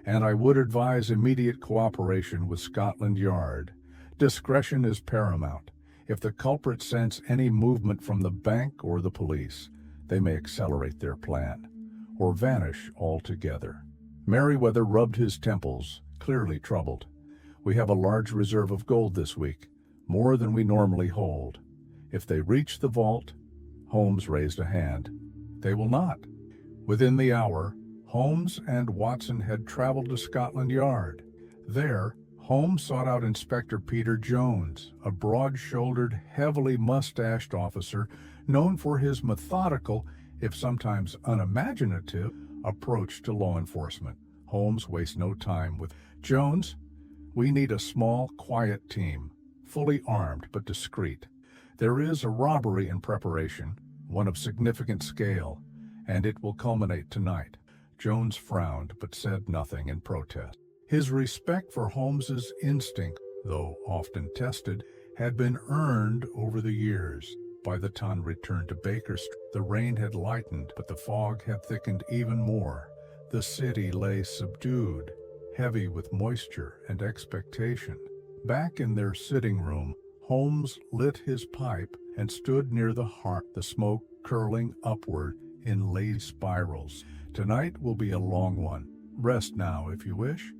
and I would advise immediate cooperation with Scotland Yard. Discretion is paramount. If the culprit scents any movement from the bank or the police, they may accelerate their plan, or vanish altogether." Merriweather rubbed his temples, clearly troubled. "We have a large reserve of gold this week, more than we normally hold. If they reach the vault—" Holmes raised a hand. "They will not." Within the hour, Holmes and Watson had traveled to Scotland Yard. There, Holmes sought out Inspector Peter Jones, a broad-shouldered, heavily mustached officer known for his methodical, if sometimes unimaginative, approach to law enforcement. Holmes wasted no time with Jones. "We need a small, quiet team, fully armed but discreet. There is a robbery in preparation, one of significant scale, and it will culminate tonight." Jones frowned but said nothing in protest. His respect for Holmes's instinct, though often tested, had been earned over the years. By the time returned to Baker Street, the rain had lightened, but the fog had thickened even more. The city lay subdued, heavy with moisture and expectation. Back in their sitting room, Holmes lit his pipe and stood near the hearth, the smoke curling upward in lazy spirals. "Tonight will be a long one. Rest now, if you wish.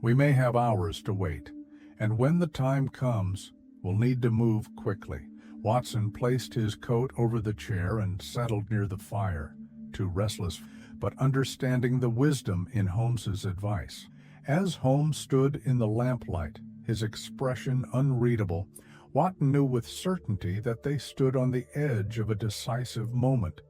We may have hours to wait, and when the time comes, we'll need to move quickly." Watson placed his coat over the chair and settled near the fire, too restless, but understanding the wisdom in Holmes's advice. As Holmes stood in the lamplight, his expression unreadable, Watson knew with certainty that they stood on the edge of a decisive moment,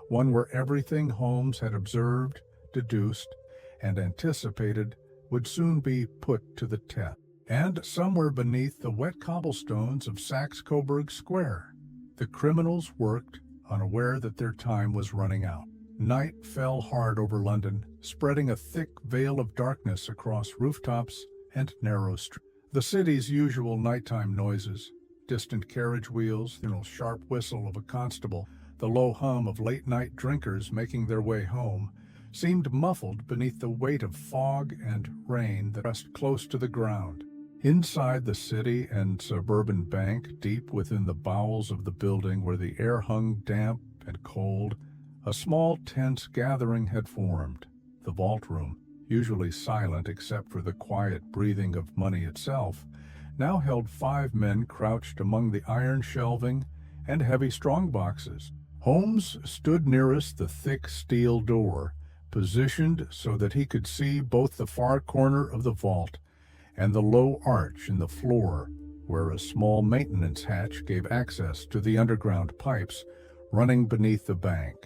one where everything Holmes had observed, deduced, and anticipated would soon be put to the test. And somewhere beneath the wet cobblestones of Saxe-Coburg Square, the criminals worked, unaware that their time was running out. Night fell hard over London, spreading a thick veil of darkness across rooftops and narrow streets. The city's usual nighttime noises, distant carriage wheels, the sharp whistle of a constable, the low hum of late-night drinkers making their way home, seemed muffled beneath the weight of fog and rain that pressed close to the ground. Inside the City and Suburban Bank, deep within the bowels of the building where the air hung damp and cold, a small tense gathering had formed. The vault room, usually silent except for the quiet breathing of money itself, now held 5 men crouched among the iron shelving and heavy strong-boxes. Holmes stood nearest the thick steel door, positioned so that he could see both the far corner of the vault and the low arch in the floor where a small maintenance hatch gave access to the underground pipes running beneath the bank.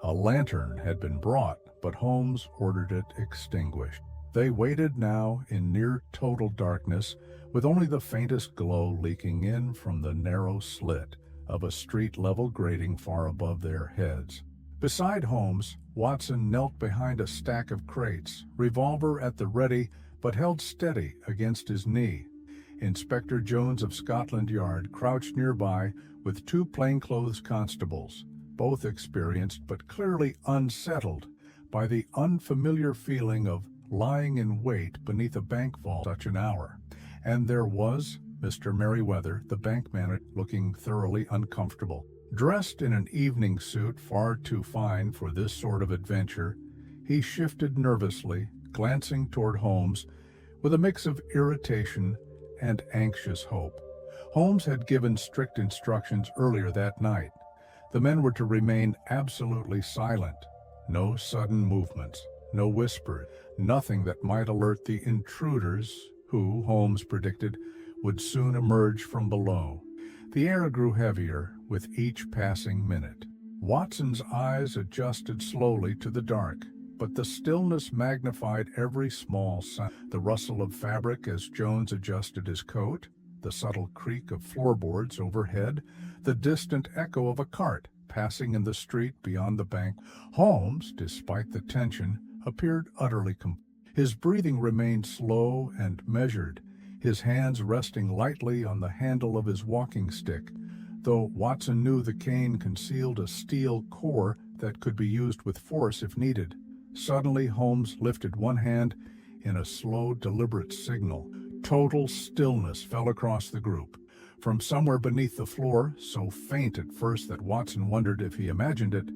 A lantern had been brought, but Holmes ordered it extinguished. They waited now in near total darkness, with only the faintest glow leaking in from the narrow slit of a street-level grating far above their heads. Beside Holmes, Watson knelt behind a stack of crates, revolver at the ready but held steady against his knee. Inspector Jones of Scotland Yard crouched nearby with 2 plainclothes constables, both experienced but clearly unsettled by the unfamiliar feeling of lying in wait beneath a bank vault at such an hour. And there was Mr. Merriweather, the bank manager, looking thoroughly uncomfortable. Dressed in an evening suit far too fine for this sort of adventure, he shifted nervously, glancing toward Holmes with a mix of irritation and anxious hope. Holmes had given strict instructions earlier that night. The men were to remain absolutely silent. No sudden movements, no whispers, nothing that might alert the intruders who, Holmes predicted, would soon emerge from below. The air grew heavier with each passing minute. Watson's eyes adjusted slowly to the dark, but the stillness magnified every small sound. The rustle of fabric as Jones adjusted his coat, the subtle creak of floorboards overhead, the distant echo of a cart passing in the street beyond the bank. Holmes, despite the tension, appeared utterly calm. His breathing remained slow and measured, his hands resting lightly on the handle of his walking stick, though Watson knew the cane concealed a steel core that could be used with force if needed. Suddenly, Holmes lifted one hand in a slow, deliberate signal. Total stillness fell across the group. From somewhere beneath the floor, so faint at first that Watson wondered if he imagined it,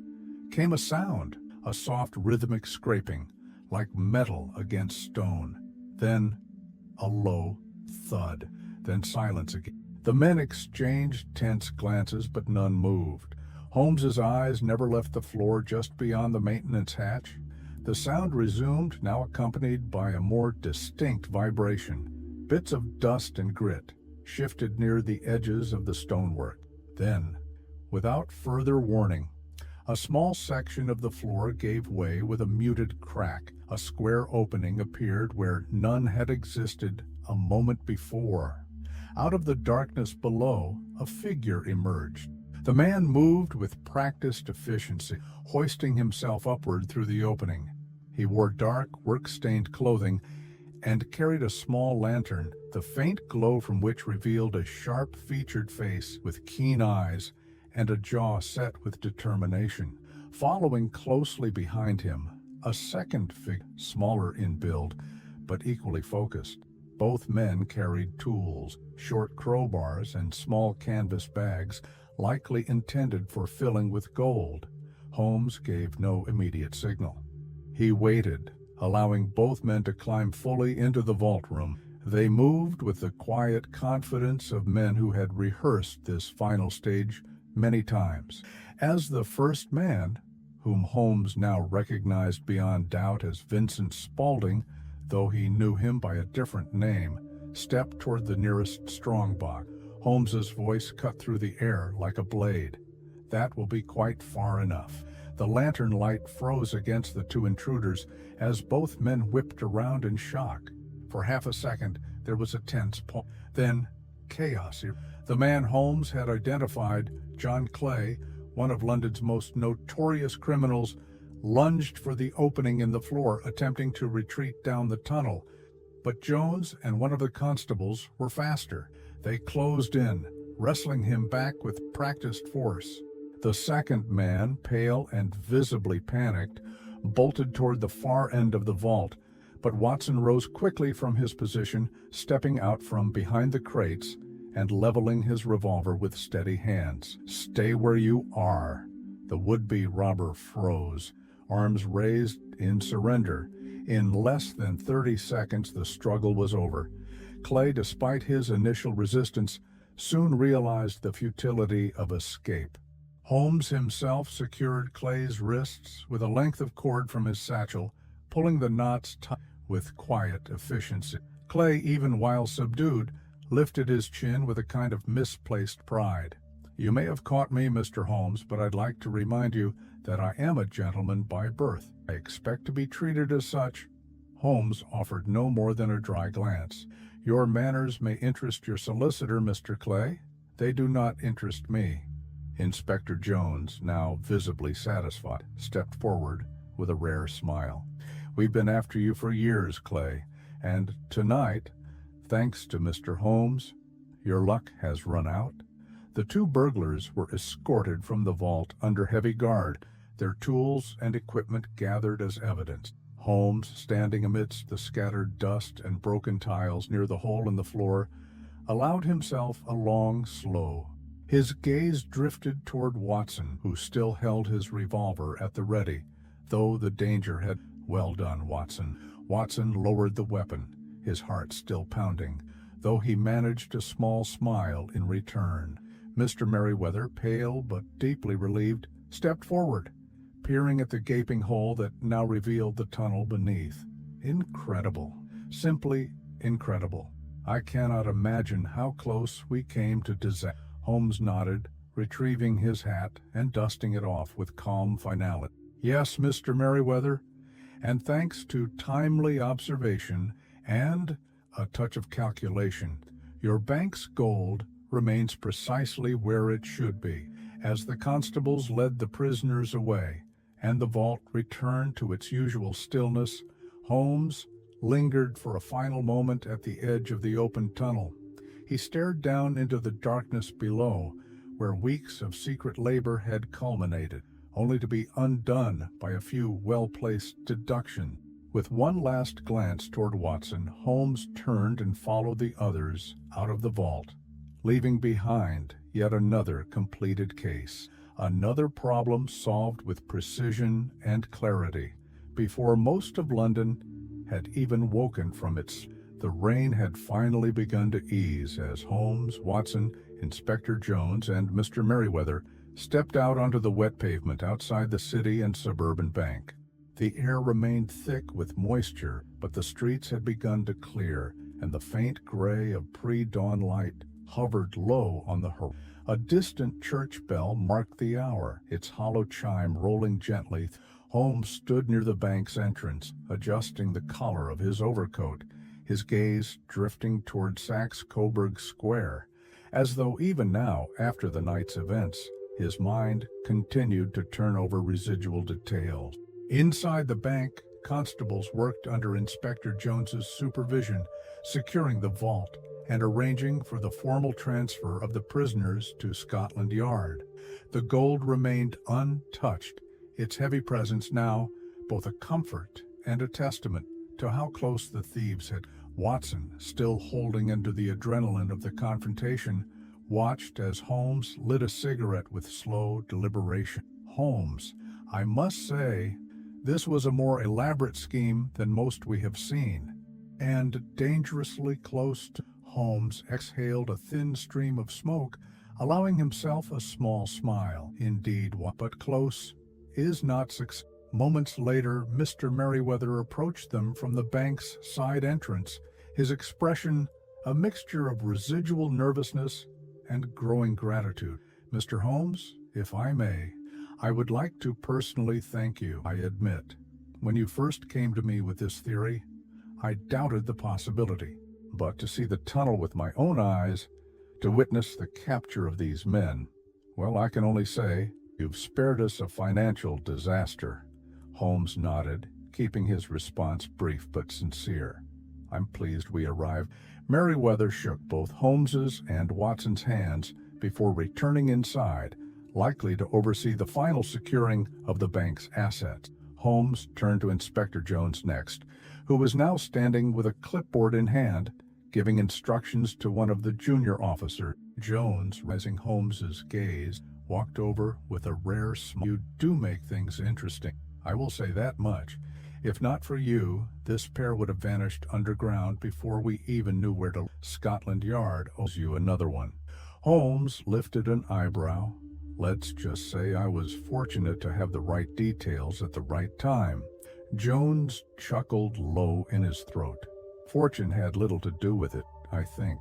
came a sound, a soft rhythmic scraping, like metal against stone. Then a low thud, then silence again. The men exchanged tense glances, but none moved. Holmes's eyes never left the floor just beyond the maintenance hatch. The sound resumed, now accompanied by a more distinct vibration. Bits of dust and grit shifted near the edges of the stonework. Then, without further warning, a small section of the floor gave way with a muted crack. A square opening appeared where none had existed a moment before. Out of the darkness below, a figure emerged. The man moved with practiced efficiency, hoisting himself upward through the opening. He wore dark, work-stained clothing and carried a small lantern, the faint glow from which revealed a sharp-featured face with keen eyes and a jaw set with determination. Following closely behind him, a second figure, smaller in build, but equally focused. Both men carried tools, short crowbars and small canvas bags, likely intended for filling with gold. Holmes gave no immediate signal. He waited, allowing both men to climb fully into the vault room. They moved with the quiet confidence of men who had rehearsed this final stage many times. As the first man, whom Holmes now recognized beyond doubt as Vincent Spaulding, though he knew him by a different name, stepped toward the nearest strongbox. Holmes's voice cut through the air like a blade. "That will be quite far enough." The lantern light froze against the two intruders as both men whipped around in shock. For half a second, there was a tense pause. Then, chaos. The man Holmes had identified, John Clay, one of London's most notorious criminals, lunged for the opening in the floor, attempting to retreat down the tunnel. But Jones and one of the constables were faster. They closed in, wrestling him back with practiced force. The second man, pale and visibly panicked, bolted toward the far end of the vault, but Watson rose quickly from his position, stepping out from behind the crates and leveling his revolver with steady hands. "Stay where you are." The would-be robber froze, arms raised in surrender. In less than 30 seconds, the struggle was over. Clay, despite his initial resistance, soon realized the futility of escape. Holmes himself secured Clay's wrists with a length of cord from his satchel, pulling the knots tight with quiet efficiency. Clay, even while subdued, lifted his chin with a kind of misplaced pride. "You may have caught me, Mr. Holmes, but I'd like to remind you that I am a gentleman by birth. I expect to be treated as such." Holmes offered no more than a dry glance. "Your manners may interest your solicitor, Mr. Clay. They do not interest me." Inspector Jones, now visibly satisfied, stepped forward with a rare smile. "We've been after you for years, Clay, and tonight, thanks to Mr. Holmes, your luck has run out." The two burglars were escorted from the vault under heavy guard, their tools and equipment gathered as evidence. Holmes, standing amidst the scattered dust and broken tiles near the hole in the floor, allowed himself a long, slow. His gaze drifted toward Watson, who still held his revolver at the ready, though the danger had... "Well done, Watson." Watson lowered the weapon, his heart still pounding, though he managed a small smile in return. Mr. Merriweather, pale but deeply relieved, stepped forward, peering at the gaping hole that now revealed the tunnel beneath. Incredible. Simply incredible. I cannot imagine how close we came to disaster. Holmes nodded, retrieving his hat and dusting it off with calm finality. Yes, Mr. Merriweather, and thanks to timely observation and a touch of calculation, your bank's gold remains precisely where it should be. As the constables led the prisoners away and the vault returned to its usual stillness, Holmes lingered for a final moment at the edge of the open tunnel. He stared down into the darkness below, where weeks of secret labor had culminated, only to be undone by a few well-placed deductions. With one last glance toward Watson, Holmes turned and followed the others out of the vault, leaving behind yet another completed case, another problem solved with precision and clarity. Before most of London had even woken from its the rain had finally begun to ease as Holmes, Watson, Inspector Jones, and Mr. Merriweather stepped out onto the wet pavement outside the City and Suburban Bank. The air remained thick with moisture, but the streets had begun to clear, and the faint gray of pre-dawn light hovered low on the horizon. A distant church bell marked the hour, its hollow chime rolling gently. Holmes stood near the bank's entrance, adjusting the collar of his overcoat, his gaze drifting toward Saxe-Coburg Square, as though even now, after the night's events, his mind continued to turn over residual details. Inside the bank, constables worked under Inspector Jones's supervision, securing the vault and arranging for the formal transfer of the prisoners to Scotland Yard. The gold remained untouched, its heavy presence now both a comfort and a testament to how close the thieves had. Watson, still holding under the adrenaline of the confrontation, watched as Holmes lit a cigarette with slow deliberation. Holmes, I must say, this was a more elaborate scheme than most we have seen, and dangerously close to. Holmes exhaled a thin stream of smoke, allowing himself a small smile. Indeed, but close is not success. Moments later, Mr. Merriweather approached them from the bank's side entrance, his expression a mixture of residual nervousness and growing gratitude. Mr. Holmes, if I may, I would like to personally thank you. I admit, when you first came to me with this theory, I doubted the possibility. But to see the tunnel with my own eyes, to witness the capture of these men, well, I can only say, you've spared us a financial disaster. Holmes nodded, keeping his response brief but sincere. I'm pleased we arrived. Merriweather shook both Holmes's and Watson's hands before returning inside, likely to oversee the final securing of the bank's assets. Holmes turned to Inspector Jones next, who was now standing with a clipboard in hand, giving instructions to one of the junior officers. Jones, raising Holmes's gaze, walked over with a rare smile. You do make things interesting. I will say that much. If not for you, this pair would have vanished underground before we even knew where to. Scotland Yard owes you another one. Holmes lifted an eyebrow. Let's just say I was fortunate to have the right details at the right time. Jones chuckled low in his throat. Fortune had little to do with it, I think.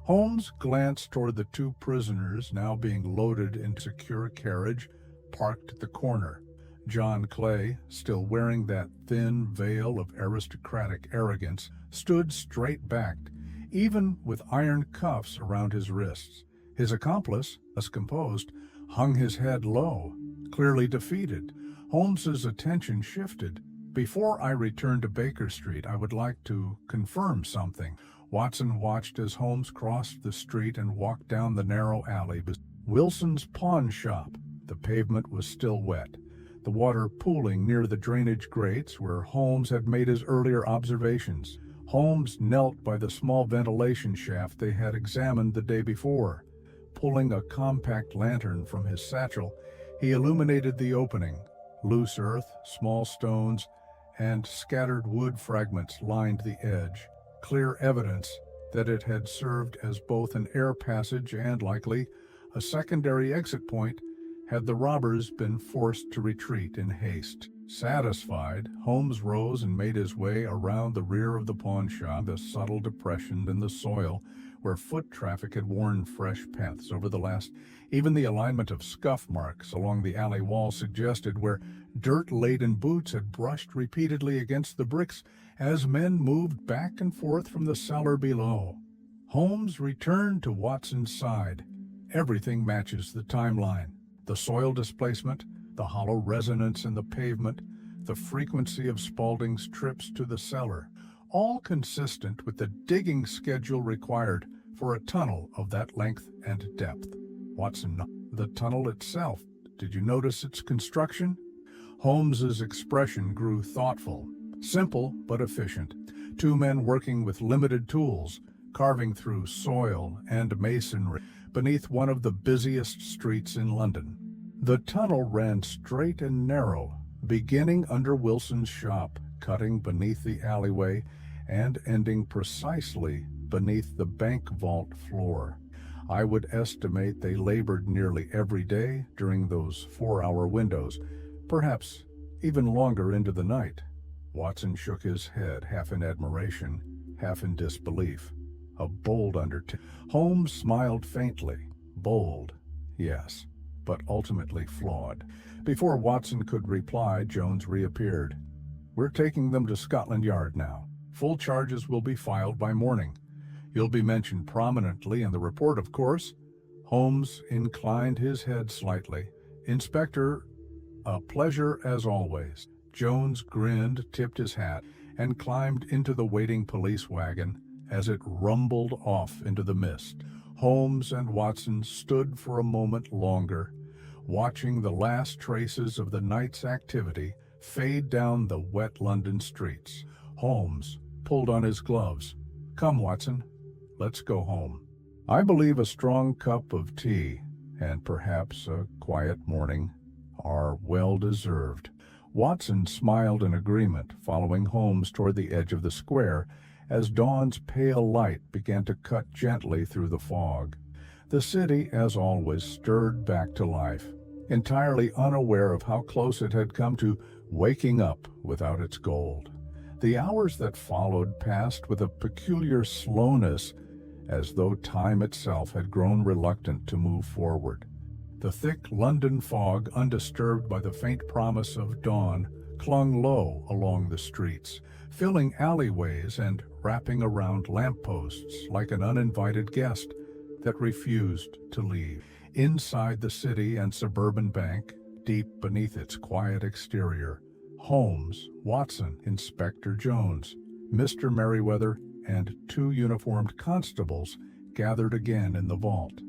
Holmes glanced toward the two prisoners now being loaded into a secure carriage parked at the corner. John Clay, still wearing that thin veil of aristocratic arrogance, stood straight-backed, even with iron cuffs around his wrists. His accomplice, less composed, hung his head low, clearly defeated. Holmes's attention shifted. Before I return to Baker Street, I would like to confirm something. Watson watched as Holmes crossed the street and walked down the narrow alley. Wilson's pawn shop. The pavement was still wet, the water pooling near the drainage grates where Holmes had made his earlier observations. Holmes knelt by the small ventilation shaft they had examined the day before. Pulling a compact lantern from his satchel, he illuminated the opening. Loose earth, small stones, and scattered wood fragments lined the edge, clear evidence that it had served as both an air passage and, likely, a secondary exit point had the robbers been forced to retreat in haste. Satisfied, Holmes rose and made his way around the rear of the pawn shop, the subtle depression in the soil where foot traffic had worn fresh paths over the last. Even the alignment of scuff marks along the alley wall suggested where dirt-laden boots had brushed repeatedly against the bricks as men moved back and forth from the cellar below. Holmes returned to Watson's side. Everything matches the timeline. The soil displacement, the hollow resonance in the pavement, the frequency of Spaulding's trips to the cellar, all consistent with the digging schedule required for a tunnel of that length and depth. Watson, the tunnel itself, did you notice its construction? Holmes's expression grew thoughtful, simple but efficient. Two men working with limited tools, carving through soil and masonry beneath one of the busiest streets in London. The tunnel ran straight and narrow, beginning under Wilson's shop, cutting beneath the alleyway, and ending precisely beneath the bank vault floor. I would estimate they labored nearly every day during those 4-hour windows, perhaps even longer into the night. Watson shook his head, half in admiration, half in disbelief. A bold undertaking. Holmes smiled faintly. Bold, yes, but ultimately flawed. Before Watson could reply, Jones reappeared. "We're taking them to Scotland Yard now. Full charges will be filed by morning. You'll be mentioned prominently in the report, of course." Holmes inclined his head slightly. "Inspector, a pleasure as always." Jones grinned, tipped his hat, and climbed into the waiting police wagon as it rumbled off into the mist. Holmes and Watson stood for a moment longer, watching the last traces of the night's activity fade down the wet London streets. Holmes pulled on his gloves. "Come, Watson, let's go home. I believe a strong cup of tea, and perhaps a quiet morning, are well-deserved." Watson smiled in agreement, following Holmes toward the edge of the square as dawn's pale light began to cut gently through the fog. The city, as always, stirred back to life, entirely unaware of how close it had come to waking up without its gold. The hours that followed passed with a peculiar slowness, as though time itself had grown reluctant to move forward. The thick London fog, undisturbed by the faint promise of dawn, clung low along the streets, filling alleyways and wrapping around lampposts like an uninvited guest that refused to leave. Inside the city and suburban bank, deep beneath its quiet exterior, Holmes, Watson, Inspector Jones, Mr. Merriweather, and 2 uniformed constables gathered again in the vault.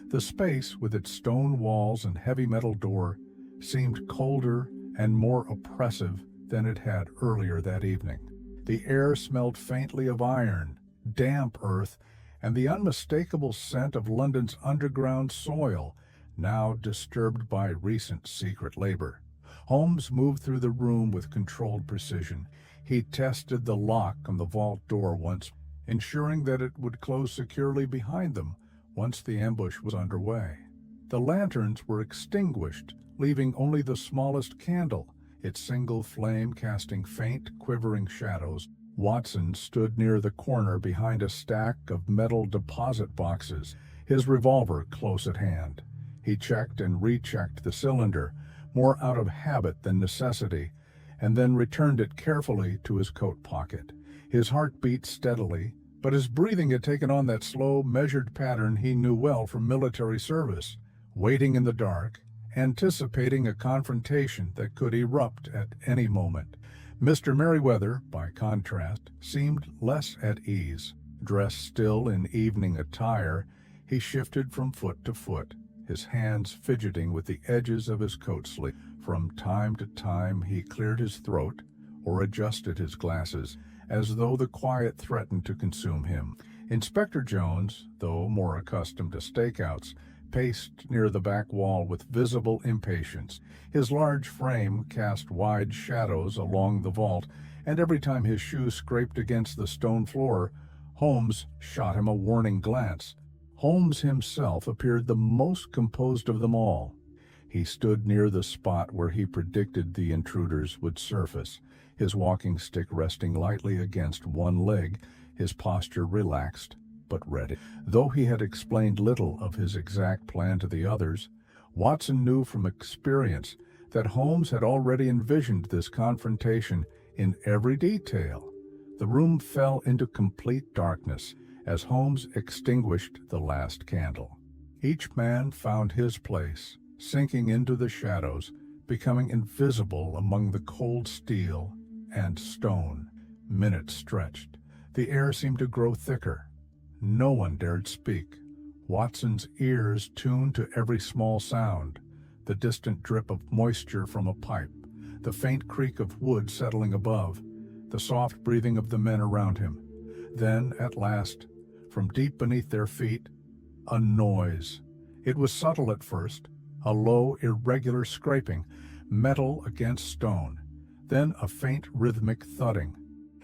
The space, with its stone walls and heavy metal door, seemed colder and more oppressive than it had earlier that evening. The air smelled faintly of iron, damp earth, and the unmistakable scent of London's underground soil, now disturbed by recent secret labor. Holmes moved through the room with controlled precision. He tested the lock on the vault door once, ensuring that it would close securely behind them once the ambush was underway. The lanterns were extinguished, leaving only the smallest candle, its single flame casting faint, quivering shadows. Watson stood near the corner behind a stack of metal deposit boxes, his revolver close at hand. He checked and rechecked the cylinder, more out of habit than necessity, and then returned it carefully to his coat pocket. His heart beat steadily, but his breathing had taken on that slow, measured pattern he knew well from military service, waiting in the dark, anticipating a confrontation that could erupt at any moment. Mr. Merriweather, by contrast, seemed less at ease. Dressed still in evening attire, he shifted from foot to foot, his hands fidgeting with the edges of his coat sleeve. From time to time he cleared his throat or adjusted his glasses, as though the quiet threatened to consume him. Inspector Jones, though more accustomed to stakeouts, paced near the back wall with visible impatience. His large frame cast wide shadows along the vault, and every time his shoe scraped against the stone floor, Holmes shot him a warning glance. Holmes himself appeared the most composed of them all. He stood near the spot where he predicted the intruders would surface, his walking stick resting lightly against one leg, his posture relaxed but ready. Though he had explained little of his exact plan to the others, Watson knew from experience that Holmes had already envisioned this confrontation in every detail. The room fell into complete darkness as Holmes extinguished the last candle. Each man found his place, sinking into the shadows, becoming invisible among the cold steel and stone. Minutes stretched. The air seemed to grow thicker. No one dared speak. Watson's ears tuned to every small sound, the distant drip of moisture from a pipe, the faint creak of wood settling above, the soft breathing of the men around him. Then, at last, from deep beneath their feet, a noise. It was subtle at first, a low, irregular scraping, metal against stone, then a faint rhythmic thudding,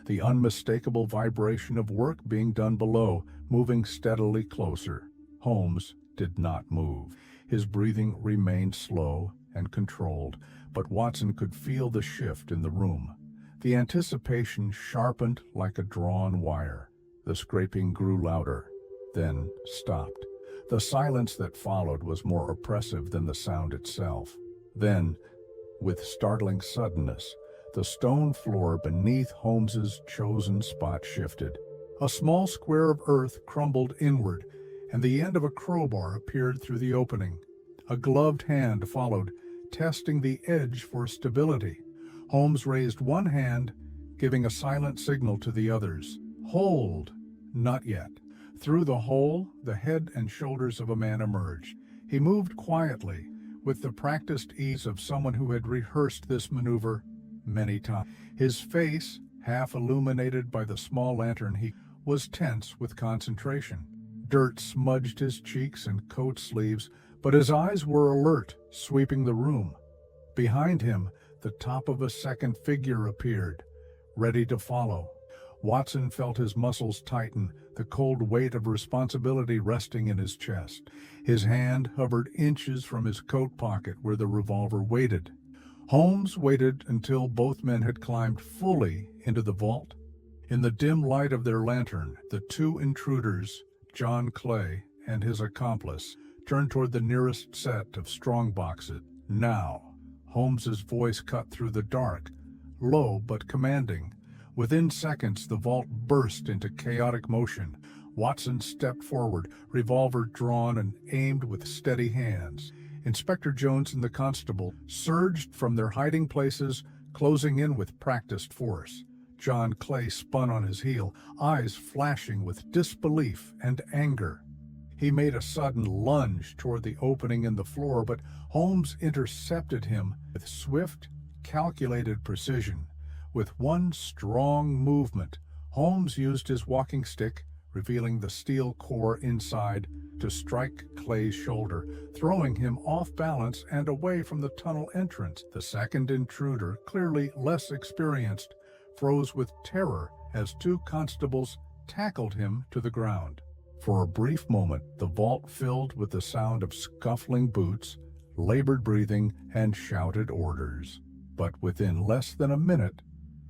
the unmistakable vibration of work being done below, moving steadily closer. Holmes did not move. His breathing remained slow and controlled, but Watson could feel the shift in the room. The anticipation sharpened like a drawn wire. The scraping grew louder, then stopped. The silence that followed was more oppressive than the sound itself. Then, with startling suddenness, the stone floor beneath Holmes's chosen spot shifted. A small square of earth crumbled inward, and the end of a crowbar appeared through the opening. A gloved hand followed, testing the edge for stability. Holmes raised one hand, giving a silent signal to the others. Hold! Not yet. Through the hole, the head and shoulders of a man emerged. He moved quietly, with the practiced ease of someone who had rehearsed this maneuver many times. His face, half illuminated by the small lantern, was tense with concentration. Dirt smudged his cheeks and coat sleeves, but his eyes were alert, sweeping the room. Behind him, the top of a second figure appeared, ready to follow. Watson felt his muscles tighten, the cold weight of responsibility resting in his chest. His hand hovered inches from his coat pocket where the revolver waited. Holmes waited until both men had climbed fully into the vault. In the dim light of their lantern, the two intruders, John Clay and his accomplice, turned toward the nearest set of strong boxes. Now, Holmes's voice cut through the dark, low but commanding. Within seconds, the vault burst into chaotic motion. Watson stepped forward, revolver drawn and aimed with steady hands. Inspector Jones and the constable surged from their hiding places, closing in with practiced force. John Clay spun on his heel, eyes flashing with disbelief and anger. He made a sudden lunge toward the opening in the floor, but Holmes intercepted him with swift, calculated precision. With one strong movement, Holmes used his walking stick, revealing the steel core inside, to strike Clay's shoulder, throwing him off balance and away from the tunnel entrance. The second intruder, clearly less experienced, froze with terror as two constables tackled him to the ground. For a brief moment, the vault filled with the sound of scuffling boots, labored breathing, and shouted orders. But within less than a minute,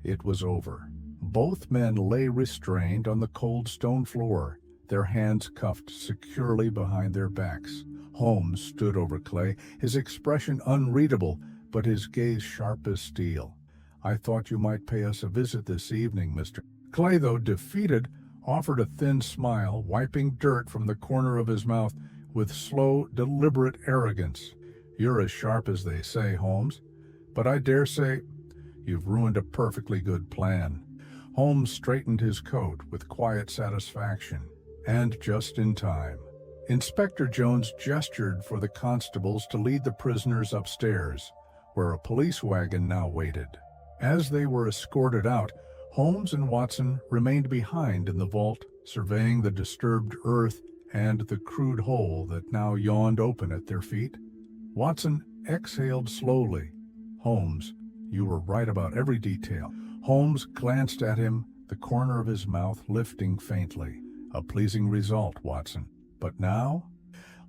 it was over. Both men lay restrained on the cold stone floor, their hands cuffed securely behind their backs. Holmes stood over Clay, his expression unreadable, but his gaze sharp as steel. "I thought you might pay us a visit this evening, Mr." Clay, though defeated, offered a thin smile, wiping dirt from the corner of his mouth with slow, deliberate arrogance. "You're as sharp as they say, Holmes, but I dare say you've ruined a perfectly good plan." Holmes straightened his coat with quiet satisfaction, and just in time. Inspector Jones gestured for the constables to lead the prisoners upstairs, where a police wagon now waited. As they were escorted out, Holmes and Watson remained behind in the vault, surveying the disturbed earth and the crude hole that now yawned open at their feet. Watson exhaled slowly. Holmes, you were right about every detail. Holmes glanced at him, the corner of his mouth lifting faintly. A pleasing result, Watson. But now,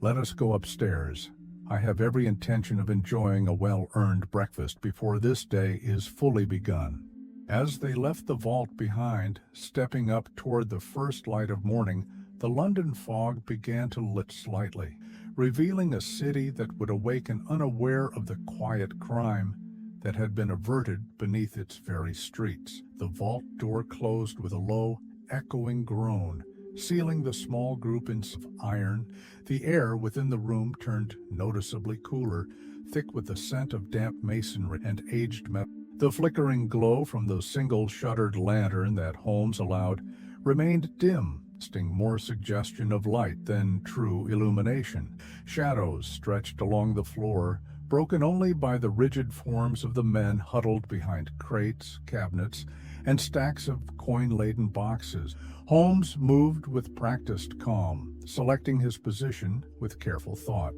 let us go upstairs. I have every intention of enjoying a well-earned breakfast before this day is fully begun. As they left the vault behind, stepping up toward the first light of morning, the London fog began to lift slightly, revealing a city that would awaken unaware of the quiet crime that had been averted beneath its very streets. The vault door closed with a low, echoing groan, sealing the small group in iron. The air within the room turned noticeably cooler, thick with the scent of damp masonry and aged metal. The flickering glow from the single shuttered lantern that Holmes allowed remained dim, casting more suggestion of light than true illumination. Shadows stretched along the floor, broken only by the rigid forms of the men huddled behind crates, cabinets, and stacks of coin-laden boxes. Holmes moved with practiced calm, selecting his position with careful thought.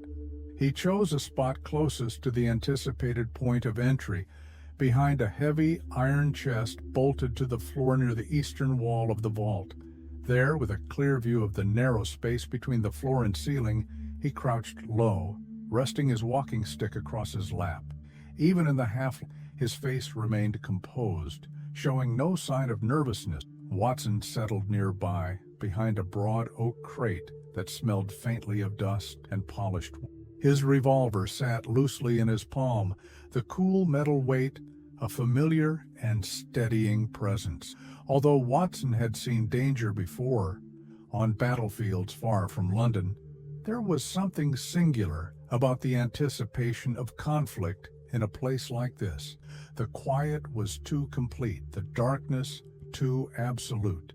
He chose a spot closest to the anticipated point of entry, behind a heavy iron chest bolted to the floor near the eastern wall of the vault. There, with a clear view of the narrow space between the floor and ceiling, he crouched low, resting his walking stick across his lap. Even in the his face remained composed, showing no sign of nervousness. Watson settled nearby, behind a broad oak crate that smelled faintly of dust and polished. His revolver sat loosely in his palm, the cool metal weight a familiar and steadying presence. Although Watson had seen danger before, on battlefields far from London, there was something singular about the anticipation of conflict in a place like this. The quiet was too complete, the darkness too absolute.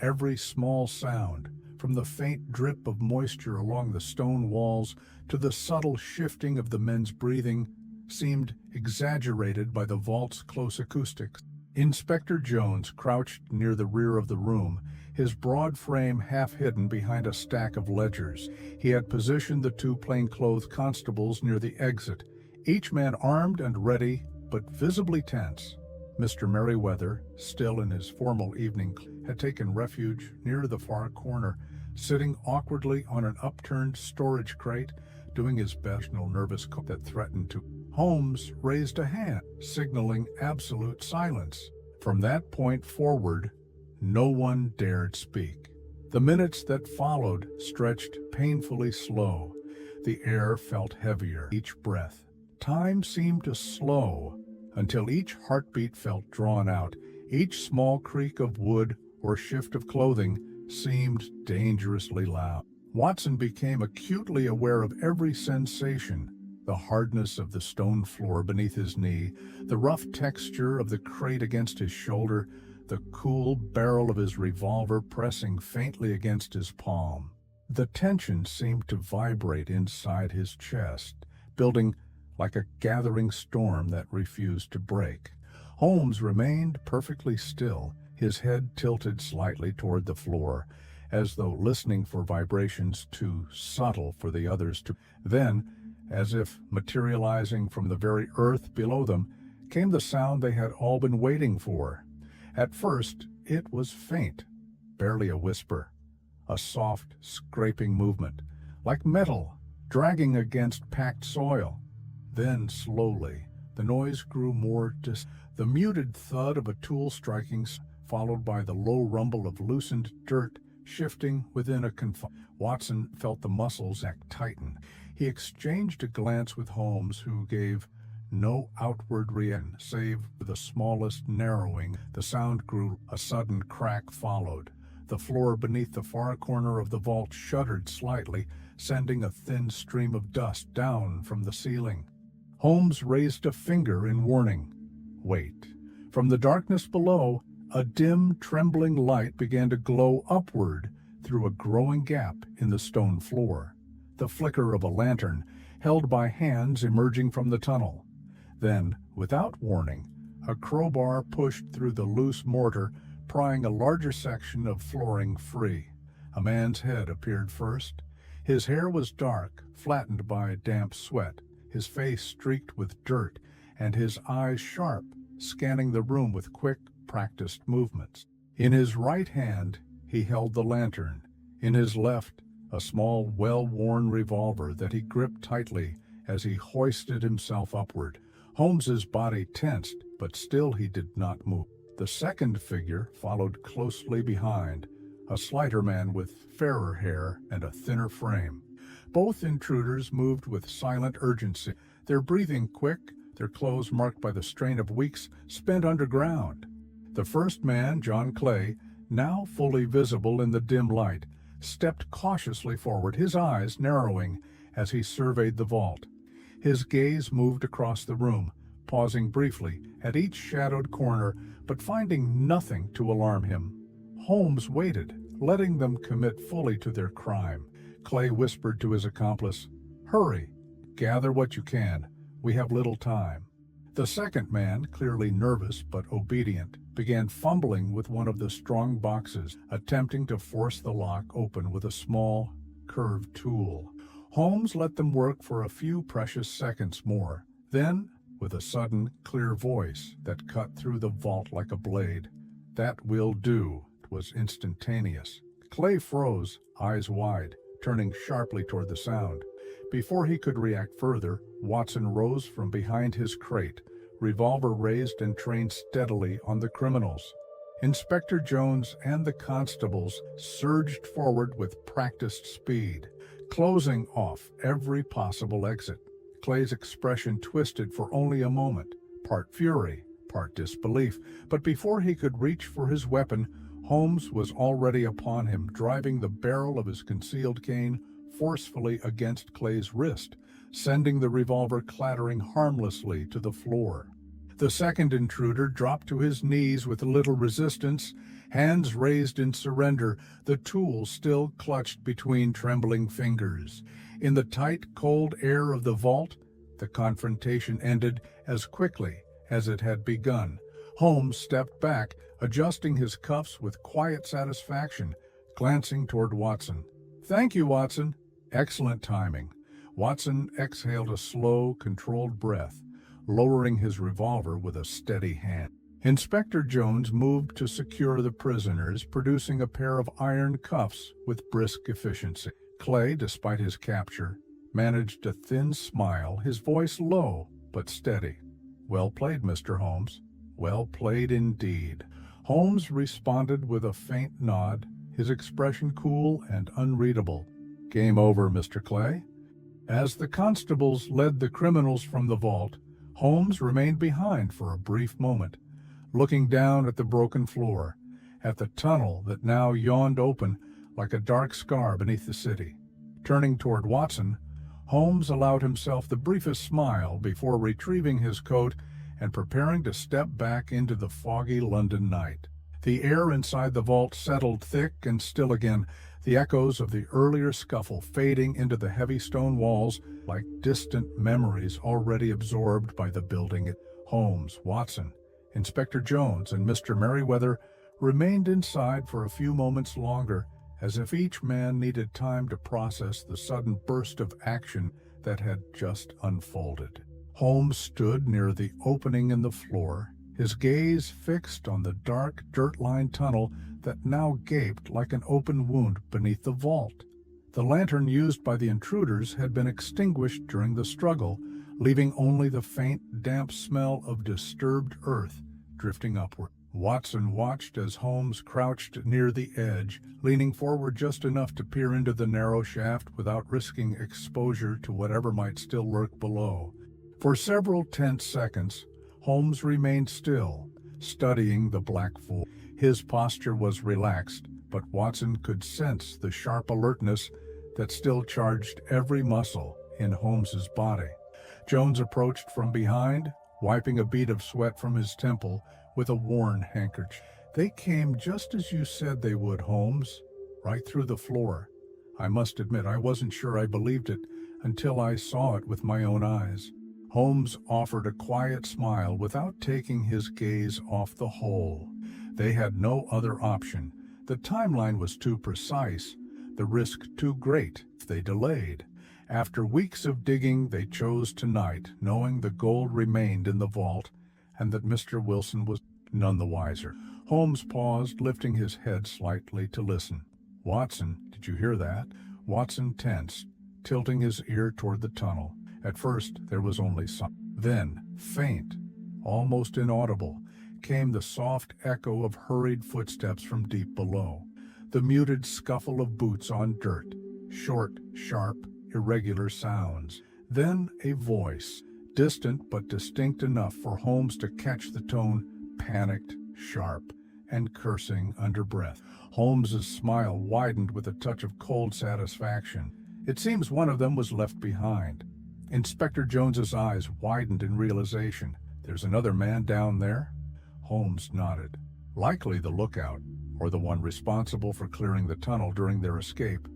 Every small sound, from the faint drip of moisture along the stone walls to the subtle shifting of the men's breathing, seemed exaggerated by the vault's close acoustics. Inspector Jones crouched near the rear of the room, his broad frame half hidden behind a stack of ledgers. He had positioned the two plainclothes constables near the exit, each man armed and ready, but visibly tense. Mr. Merriweather, still in his formal evening, had taken refuge near the far corner, sitting awkwardly on an upturned storage crate, doing his best. No nervous that threatened to. Holmes raised a hand, signaling absolute silence. From that point forward, no one dared speak. The minutes that followed stretched painfully slow. The air felt heavier each breath. Time seemed to slow until each heartbeat felt drawn out. Each small creak of wood or shift of clothing seemed dangerously loud. Watson became acutely aware of every sensation: the hardness of the stone floor beneath his knee, the rough texture of the crate against his shoulder, the cool barrel of his revolver pressing faintly against his palm. The tension seemed to vibrate inside his chest, building like a gathering storm that refused to break. Holmes remained perfectly still, his head tilted slightly toward the floor, as though listening for vibrations too subtle for the others to. Then, as if materializing from the very earth below them, came the sound they had all been waiting for. At first, it was faint, barely a whisper, a soft, scraping movement, like metal dragging against packed soil. Then, slowly, the noise grew more distant, the muted thud of a tool striking, followed by the low rumble of loosened dirt shifting within a Watson felt the muscles tighten. He exchanged a glance with Holmes, who gave no outward reaction, save for the smallest narrowing. The sound grew. A sudden crack followed. The floor beneath the far corner of the vault shuddered slightly, sending a thin stream of dust down from the ceiling. Holmes raised a finger in warning. Wait. From the darkness below, a dim, trembling light began to glow upward through a growing gap in the stone floor. The flicker of a lantern, held by hands emerging from the tunnel. Then, without warning, a crowbar pushed through the loose mortar, prying a larger section of flooring free. A man's head appeared first. His hair was dark, flattened by damp sweat, his face streaked with dirt, and his eyes sharp, scanning the room with quick, practiced movements. In his right hand, he held the lantern. In his left, a small, well-worn revolver that he gripped tightly as he hoisted himself upward. Holmes's body tensed, but still he did not move. The second figure followed closely behind, a slighter man with fairer hair and a thinner frame. Both intruders moved with silent urgency, their breathing quick, their clothes marked by the strain of weeks spent underground. The first man, John Clay, now fully visible in the dim light, stepped cautiously forward, his eyes narrowing as he surveyed the vault. His gaze moved across the room, pausing briefly at each shadowed corner, but finding nothing to alarm him. Holmes waited, letting them commit fully to their crime. Clay whispered to his accomplice, "Hurry, gather what you can. We have little time." The second man, clearly nervous but obedient, began fumbling with one of the strong boxes, attempting to force the lock open with a small, curved tool. Holmes let them work for a few precious seconds more. Then, with a sudden, clear voice that cut through the vault like a blade, "That will do." It was instantaneous. Clay froze, eyes wide, turning sharply toward the sound. Before he could react further, Watson rose from behind his crate, revolver raised and trained steadily on the criminals. Inspector Jones and the constables surged forward with practiced speed, closing off every possible exit. Clay's expression twisted for only a moment, part fury, part disbelief, but before he could reach for his weapon, Holmes was already upon him, driving the barrel of his concealed cane forcefully against Clay's wrist, sending the revolver clattering harmlessly to the floor. The second intruder dropped to his knees with little resistance, hands raised in surrender, the tool still clutched between trembling fingers. In the tight, cold air of the vault, the confrontation ended as quickly as it had begun. Holmes stepped back, adjusting his cuffs with quiet satisfaction, glancing toward Watson. "Thank you, Watson." "Excellent timing." Watson exhaled a slow, controlled breath, lowering his revolver with a steady hand. Inspector Jones moved to secure the prisoners, producing a pair of iron cuffs with brisk efficiency. Clay, despite his capture, managed a thin smile, his voice low but steady. "Well played, Mr. Holmes. Well played indeed." Holmes responded with a faint nod, his expression cool and unreadable. "Game over, Mr. Clay." As the constables led the criminals from the vault, Holmes remained behind for a brief moment, looking down at the broken floor, at the tunnel that now yawned open like a dark scar beneath the city. Turning toward Watson, Holmes allowed himself the briefest smile before retrieving his coat and preparing to step back into the foggy London night. The air inside the vault settled thick and still again, the echoes of the earlier scuffle fading into the heavy stone walls like distant memories already absorbed by the building. Holmes, Watson, Inspector Jones, and Mr. Merriweather remained inside for a few moments longer, as if each man needed time to process the sudden burst of action that had just unfolded. Holmes stood near the opening in the floor, his gaze fixed on the dark, dirt-lined tunnel that now gaped like an open wound beneath the vault. The lantern used by the intruders had been extinguished during the struggle, leaving only the faint, damp smell of disturbed earth drifting upward. Watson watched as Holmes crouched near the edge, leaning forward just enough to peer into the narrow shaft without risking exposure to whatever might still lurk below. For several tense seconds, Holmes remained still, studying the black void. His posture was relaxed, but Watson could sense the sharp alertness that still charged every muscle in Holmes's body. Jones approached from behind, wiping a bead of sweat from his temple with a worn handkerchief. "They came just as you said they would, Holmes, right through the floor. I must admit I wasn't sure I believed it until I saw it with my own eyes." Holmes offered a quiet smile without taking his gaze off the hole. They had no other option. The timeline was too precise, the risk too great if they delayed. After weeks of digging, they chose tonight, knowing the gold remained in the vault and that Mr. Wilson was none the wiser. Holmes paused, lifting his head slightly to listen. "Watson, did you hear that?" Watson tensed, tilting his ear toward the tunnel. At first, there was only some. Then, faint, almost inaudible, came the soft echo of hurried footsteps from deep below, the muted scuffle of boots on dirt, short, sharp, irregular sounds. Then a voice, distant but distinct enough for Holmes to catch the tone, panicked, sharp, and cursing under breath. Holmes's smile widened with a touch of cold satisfaction. It seems one of them was left behind. Inspector Jones's eyes widened in realization. "There's another man down there?" Holmes nodded. "Likely the lookout, or the one responsible for clearing the tunnel during their escape.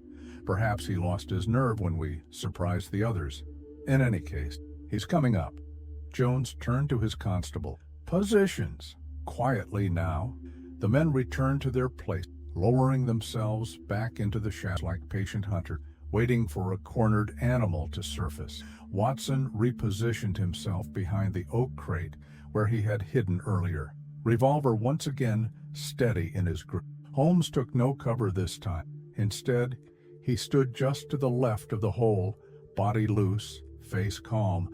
Perhaps he lost his nerve when we surprised the others. In any case, he's coming up." Jones turned to his constable. "Positions." Quietly now, the men returned to their place, lowering themselves back into the shadows like patient hunters, waiting for a cornered animal to surface. Watson repositioned himself behind the oak crate where he had hidden earlier, revolver once again steady in his grip. Holmes took no cover this time. Instead, he stood just to the left of the hole, body loose, face calm,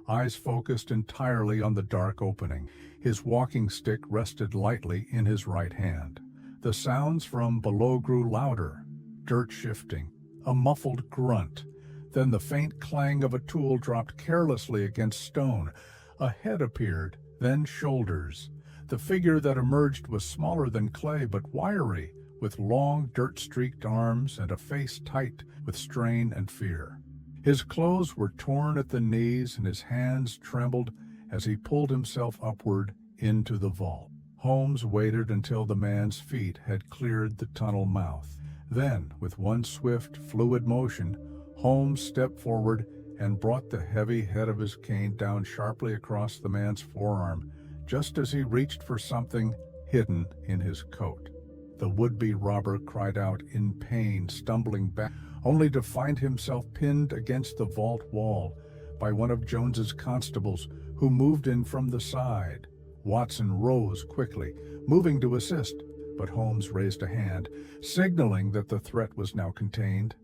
eyes focused entirely on the dark opening. His walking stick rested lightly in his right hand. The sounds from below grew louder, dirt shifting, a muffled grunt. Then the faint clang of a tool dropped carelessly against stone. A head appeared, then shoulders. The figure that emerged was smaller than Clay, but wiry, with long, dirt-streaked arms and a face tight with strain and fear. His clothes were torn at the knees, and his hands trembled as he pulled himself upward into the vault. Holmes waited until the man's feet had cleared the tunnel mouth. Then, with one swift, fluid motion, Holmes stepped forward and brought the heavy head of his cane down sharply across the man's forearm, just as he reached for something hidden in his coat. The would-be robber cried out in pain, stumbling back, only to find himself pinned against the vault wall by one of Jones's constables, who moved in from the side. Watson rose quickly, moving to assist, but Holmes raised a hand, signaling that the threat was now contained.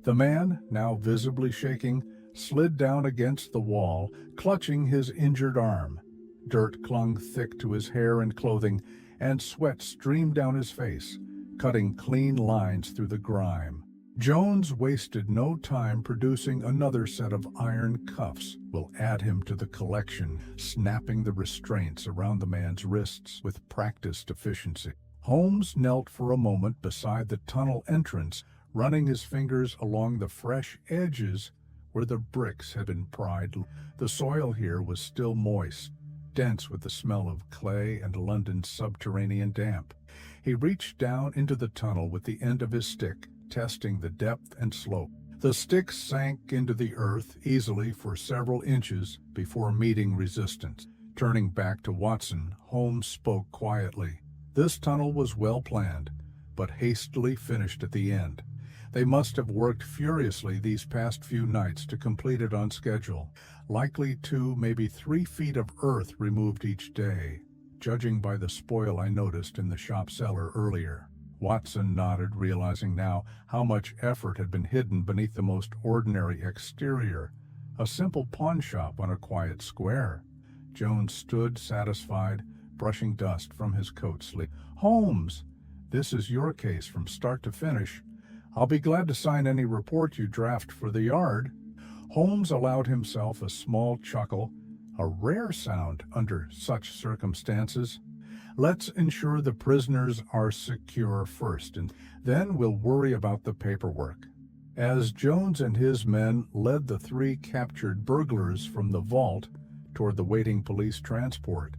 The man, now visibly shaking, slid down against the wall, clutching his injured arm. Dirt clung thick to his hair and clothing, and sweat streamed down his face, cutting clean lines through the grime. Jones wasted no time producing another set of iron cuffs. "We'll add him to the collection," snapping the restraints around the man's wrists with practiced efficiency. Holmes knelt for a moment beside the tunnel entrance, running his fingers along the fresh edges where the bricks had been pried. The soil here was still moist, dense with the smell of clay and London's subterranean damp. He reached down into the tunnel with the end of his stick, testing the depth and slope. The stick sank into the earth easily for several inches before meeting resistance. Turning back to Watson, Holmes spoke quietly. This tunnel was well planned, but hastily finished at the end. They must have worked furiously these past few nights to complete it on schedule. Likely 2, maybe 3 feet of earth removed each day, judging by the spoil I noticed in the shop cellar earlier. Watson nodded, realizing now how much effort had been hidden beneath the most ordinary exterior, a simple pawn shop on a quiet square. Jones stood satisfied, brushing dust from his coat sleeve. "Holmes, this is your case from start to finish. I'll be glad to sign any report you draft for the yard." Holmes allowed himself a small chuckle, a rare sound under such circumstances. "Let's ensure the prisoners are secure first, and then we'll worry about the paperwork." As Jones and his men led the 3 captured burglars from the vault toward the waiting police transport,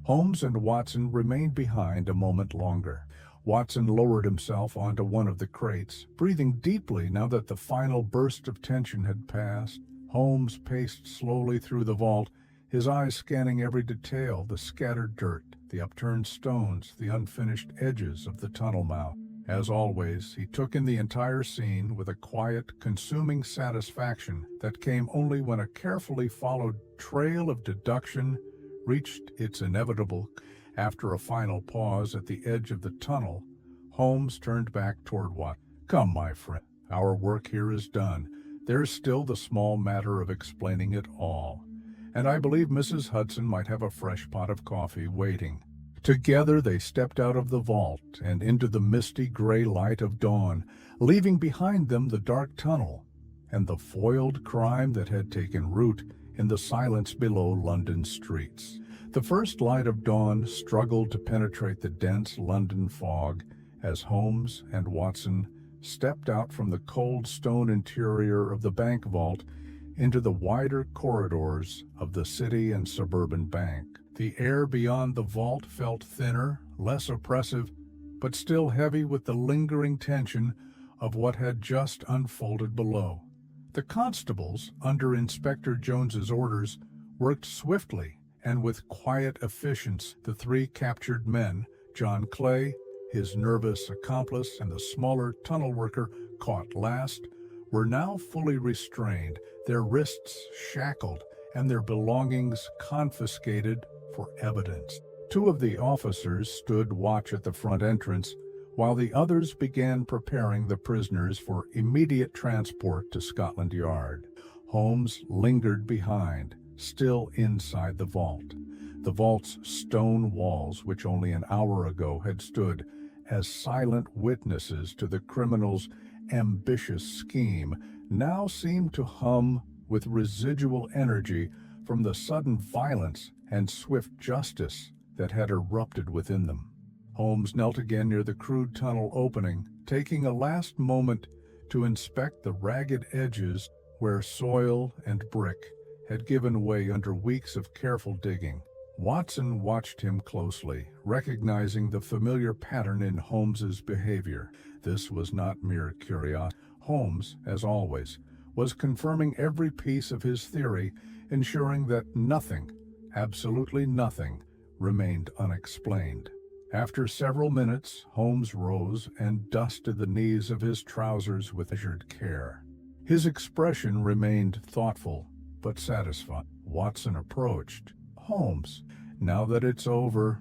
Holmes and Watson remained behind a moment longer. Watson lowered himself onto one of the crates, breathing deeply now that the final burst of tension had passed. Holmes paced slowly through the vault, his eyes scanning every detail, the scattered dirt, the upturned stones, the unfinished edges of the tunnel mouth. As always, he took in the entire scene with a quiet, consuming satisfaction that came only when a carefully followed trail of deduction reached its inevitable. After a final pause at the edge of the tunnel, Holmes turned back toward Watt. "Come, my friend, our work here is done. There's still the small matter of explaining it all, and I believe Mrs. Hudson might have a fresh pot of coffee waiting." Together they stepped out of the vault and into the misty gray light of dawn, leaving behind them the dark tunnel and the foiled crime that had taken root in the silence below London streets. The first light of dawn struggled to penetrate the dense London fog as Holmes and Watson stepped out from the cold stone interior of the bank vault into the wider corridors of the City and Suburban Bank. The air beyond the vault felt thinner, less oppressive, but still heavy with the lingering tension of what had just unfolded below. The constables, under Inspector Jones's orders, worked swiftly and with quiet efficiency. The three captured men, John Clay, his nervous accomplice, and the smaller tunnel worker caught last, were now fully restrained, their wrists shackled, and their belongings confiscated for evidence. Two of the officers stood watch at the front entrance, while the others began preparing the prisoners for immediate transport to Scotland Yard. Holmes lingered behind, still inside the vault. The vault's stone walls, which only an hour ago had stood as silent witnesses to the criminal's ambitious scheme, now seemed to hum with residual energy from the sudden violence and swift justice that had erupted within them. Holmes knelt again near the crude tunnel opening, taking a last moment to inspect the ragged edges where soil and brick had given way under weeks of careful digging. Watson watched him closely, recognizing the familiar pattern in Holmes's behavior. This was not mere curiosity. Holmes, as always, was confirming every piece of his theory, ensuring that nothing, absolutely nothing, remained unexplained. After several minutes, Holmes rose and dusted the knees of his trousers with measured care. His expression remained thoughtful but satisfied. Watson approached. "Holmes, now that it's over,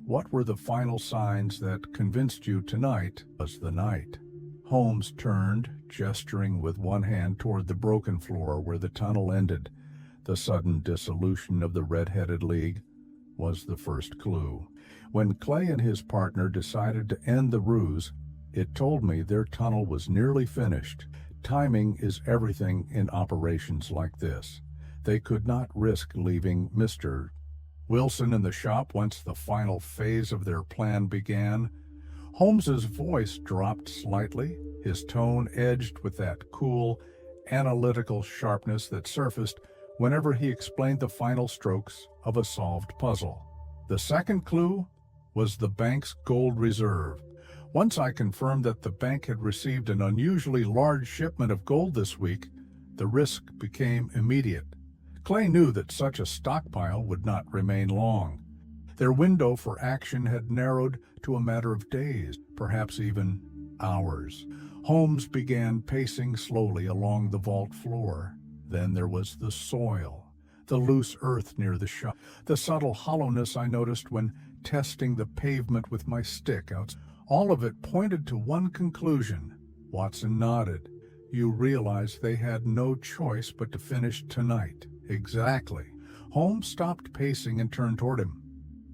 what were the final signs that convinced you tonight was the night?" Holmes turned, gesturing with one hand toward the broken floor where the tunnel ended. The sudden dissolution of the Red-Headed League was the first clue. When Clay and his partner decided to end the ruse, it told me their tunnel was nearly finished. Timing is everything in operations like this. They could not risk leaving Mr. Wilson in the shop once the final phase of their plan began. Holmes's voice dropped slightly, his tone edged with that cool, analytical sharpness that surfaced whenever he explained the final strokes of a solved puzzle. The second clue was the bank's gold reserve. Once I confirmed that the bank had received an unusually large shipment of gold this week, the risk became immediate. Clay knew that such a stockpile would not remain long. Their window for action had narrowed to a matter of days, perhaps even hours. Holmes began pacing slowly along the vault floor. Then there was the soil, the loose earth near the shop, the subtle hollowness I noticed when testing the pavement with my stick out. All of it pointed to one conclusion. Watson nodded. "You realize they had no choice but to finish tonight." "Exactly." Holmes stopped pacing and turned toward him.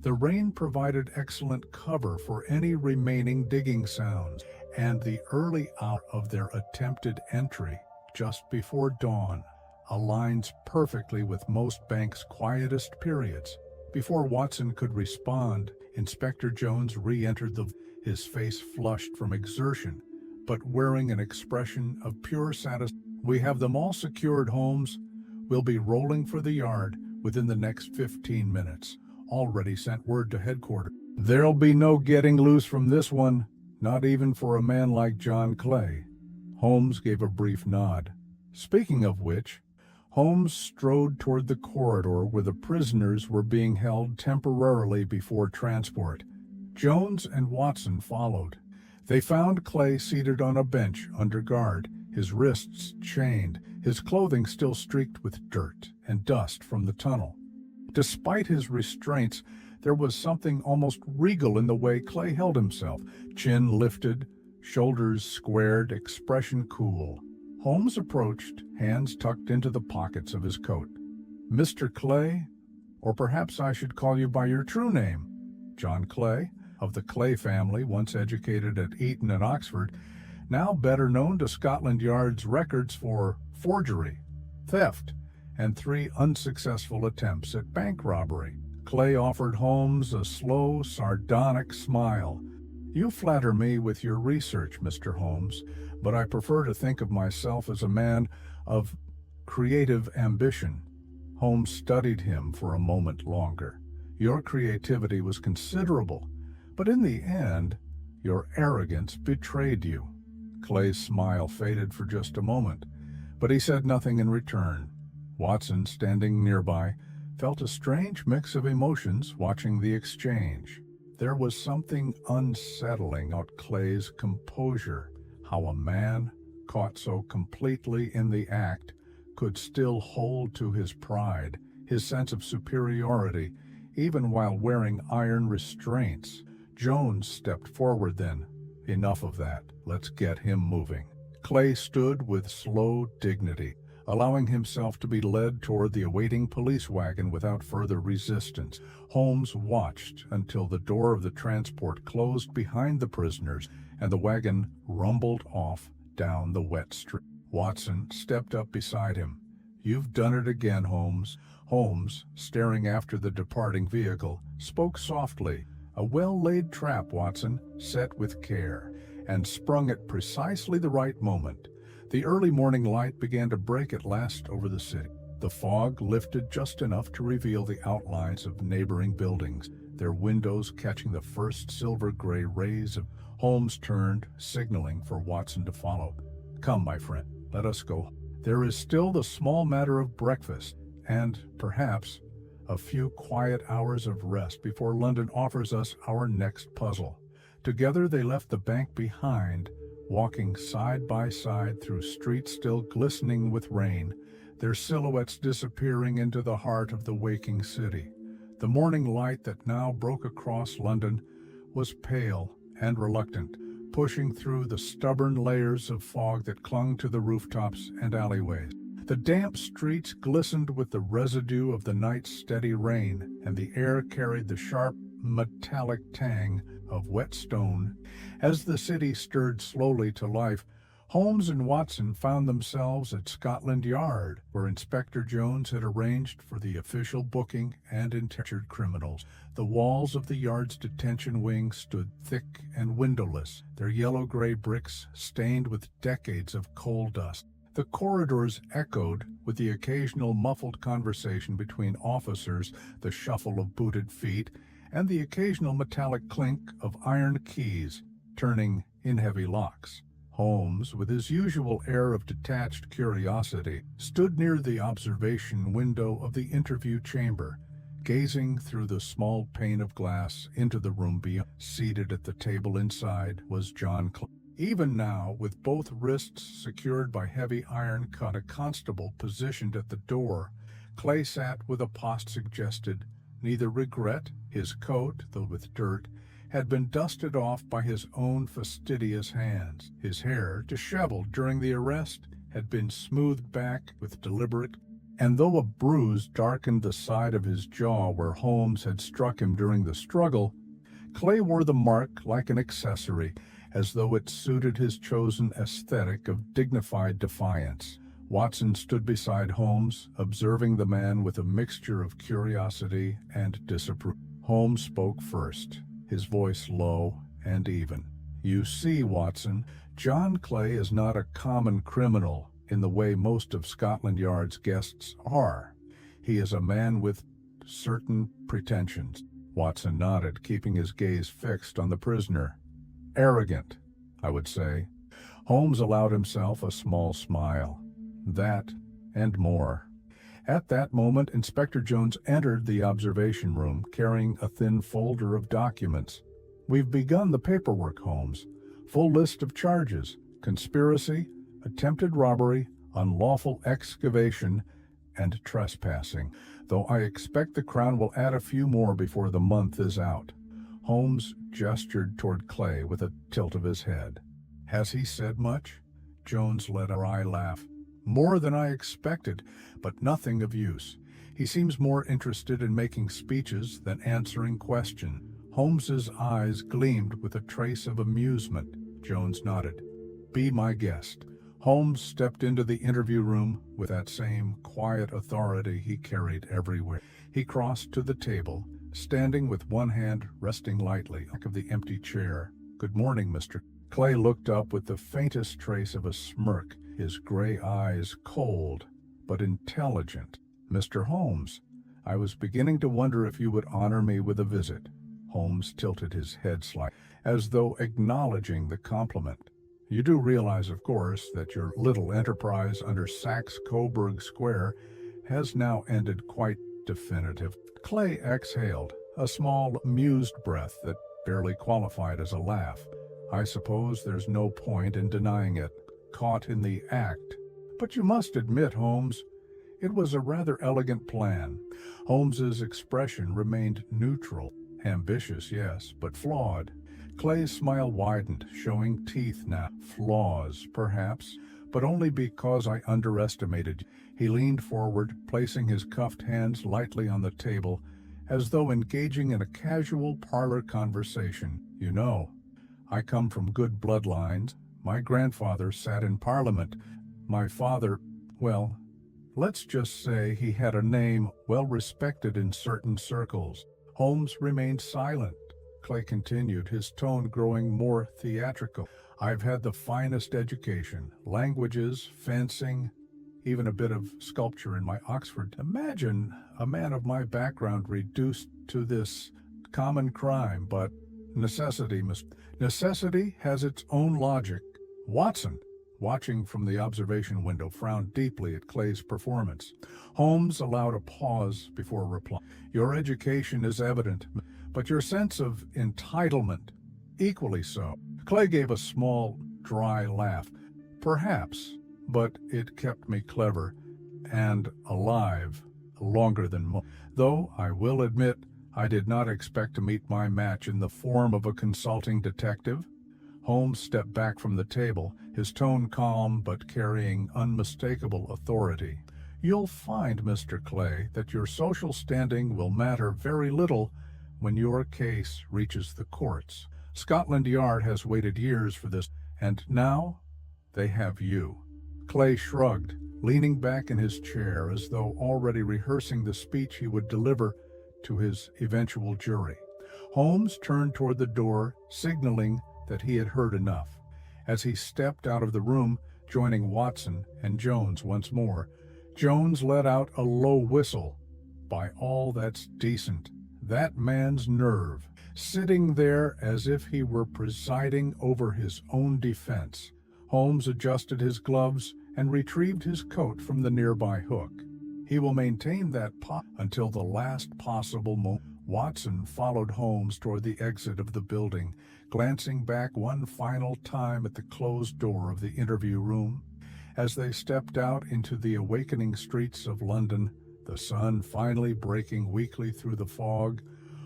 The rain provided excellent cover for any remaining digging sounds, and the early hour of their attempted entry, just before dawn, aligns perfectly with most banks' quietest periods. Before Watson could respond, Inspector Jones re-entered his face flushed from exertion, but wearing an expression of pure satisfaction. "We have them all secured, Holmes. We'll be rolling for the yard within the next 15 minutes. Already sent word to headquarters. There'll be no getting loose from this one, not even for a man like John Clay." Holmes gave a brief nod. Speaking of which, Holmes strode toward the corridor where the prisoners were being held temporarily before transport. Jones and Watson followed. They found Clay seated on a bench under guard, his wrists chained, his clothing still streaked with dirt and dust from the tunnel. Despite his restraints, there was something almost regal in the way Clay held himself, chin lifted, shoulders squared, expression cool. Holmes approached, hands tucked into the pockets of his coat. "Mr. Clay, or perhaps I should call you by your true name." John Clay, of the Clay family, once educated at Eton and Oxford, now better known to Scotland Yard's records for forgery, theft, and 3 unsuccessful attempts at bank robbery. Clay offered Holmes a slow, sardonic smile. "You flatter me with your research, Mr. Holmes, but I prefer to think of myself as a man of creative ambition." Holmes studied him for a moment longer. "Your creativity was considerable, but in the end, your arrogance betrayed you." Clay's smile faded for just a moment, but he said nothing in return. Watson, standing nearby, felt a strange mix of emotions watching the exchange. There was something unsettling about Clay's composure, how a man, caught so completely in the act, could still hold to his pride, his sense of superiority, even while wearing iron restraints. Jones stepped forward then. "Enough of that. Let's get him moving." Clay stood with slow dignity, allowing himself to be led toward the awaiting police wagon without further resistance. Holmes watched until the door of the transport closed behind the prisoners and the wagon rumbled off down the wet street. Watson stepped up beside him. "You've done it again, Holmes." Holmes, staring after the departing vehicle, spoke softly. "A well-laid trap, Watson, set with care, and sprung at precisely the right moment." The early morning light began to break at last over the city. The fog lifted just enough to reveal the outlines of neighboring buildings, their windows catching the first silver-gray rays of. Holmes turned, signaling for Watson to follow. "Come, my friend, let us go. There is still the small matter of breakfast, and, perhaps, a few quiet hours of rest before London offers us our next puzzle." Together they left the bank behind, walking side by side through streets still glistening with rain, their silhouettes disappearing into the heart of the waking city. The morning light that now broke across London was pale and reluctant, pushing through the stubborn layers of fog that clung to the rooftops and alleyways. The damp streets glistened with the residue of the night's steady rain, and the air carried the sharp, metallic tang of wet stone. As the city stirred slowly to life, Holmes and Watson found themselves at Scotland Yard, where Inspector Jones had arranged for the official booking and interrogated criminals. The walls of the yard's detention wing stood thick and windowless, their yellow-gray bricks stained with decades of coal dust. The corridors echoed with the occasional muffled conversation between officers, the shuffle of booted feet, and the occasional metallic clink of iron keys turning in heavy locks. Holmes, with his usual air of detached curiosity, stood near the observation window of the interview chamber, gazing through the small pane of glass into the room beyond. Seated at the table inside was John Clay. Even now, with both wrists secured by heavy iron cut, a constable positioned at the door, Clay sat with a posture suggested neither regret. His coat, though with dirt, had been dusted off by his own fastidious hands. His hair, disheveled during the arrest, had been smoothed back with deliberate, and though a bruise darkened the side of his jaw where Holmes had struck him during the struggle, Clay wore the mark like an accessory, as though it suited his chosen aesthetic of dignified defiance. Watson stood beside Holmes, observing the man with a mixture of curiosity and disapproval. Holmes spoke first, his voice low and even. "You see, Watson, John Clay is not a common criminal in the way most of Scotland Yard's guests are. He is a man with certain pretensions." Watson nodded, keeping his gaze fixed on the prisoner. "Arrogant, I would say." Holmes allowed himself a small smile. "That, and more." At that moment, Inspector Jones entered the observation room, carrying a thin folder of documents. "We've begun the paperwork, Holmes. Full list of charges: conspiracy, attempted robbery, unlawful excavation, and trespassing, though I expect the Crown will add a few more before the month is out. Holmes gestured toward Clay with a tilt of his head. Has he said much? Jones let a wry laugh. More than I expected, but nothing of use. He seems more interested in making speeches than answering questions. Holmes's eyes gleamed with a trace of amusement. Jones nodded. Be my guest. Holmes stepped into the interview room with that same quiet authority he carried everywhere. He crossed to the table, standing with one hand resting lightly on the back of the empty chair. Good morning, Mr. Clay looked up with the faintest trace of a smirk, his gray eyes cold but intelligent. Mr. Holmes, I was beginning to wonder if you would honor me with a visit. Holmes tilted his head slightly, as though acknowledging the compliment. You do realize, of course, that your little enterprise under Saxe-Coburg Square has now ended quite definitive. Clay exhaled, a small, amused breath that barely qualified as a laugh. I suppose there's no point in denying it. Caught in the act. But you must admit, Holmes, it was a rather elegant plan. Holmes's expression remained neutral. Ambitious, yes, but flawed. Clay's smile widened, showing teeth now. Flaws, perhaps, but only because I underestimated you. He leaned forward, placing his cuffed hands lightly on the table, as though engaging in a casual parlor conversation. You know, I come from good bloodlines. My grandfather sat in Parliament. My father, well, let's just say he had a name well respected in certain circles. Holmes remained silent. Clay continued, his tone growing more theatrical. I've had the finest education, languages, fencing, even a bit of sculpture in my Oxford. Imagine a man of my background reduced to this common crime, but necessity has its own logic. Watson, watching from the observation window, frowned deeply at Clay's performance. Holmes allowed a pause before replying. Your education is evident, but your sense of entitlement equally so. Clay gave a small, dry laugh. Perhaps, but it kept me clever and alive longer than most. Though I will admit I did not expect to meet my match in the form of a consulting detective. Holmes stepped back from the table, his tone calm but carrying unmistakable authority. You'll find, Mr. Clay, that your social standing will matter very little when your case reaches the courts. Scotland Yard has waited years for this, and now they have you. Clay shrugged, leaning back in his chair as though already rehearsing the speech he would deliver to his eventual jury. Holmes turned toward the door, signaling that he had heard enough. As he stepped out of the room, joining Watson and Jones once more, Jones let out a low whistle. By all that's decent, that man's nerve, sitting there as if he were presiding over his own defense. Holmes adjusted his gloves and retrieved his coat from the nearby hook. He will maintain that until the last possible moment. Watson followed Holmes toward the exit of the building, glancing back one final time at the closed door of the interview room. As they stepped out into the awakening streets of London, the sun finally breaking weakly through the fog,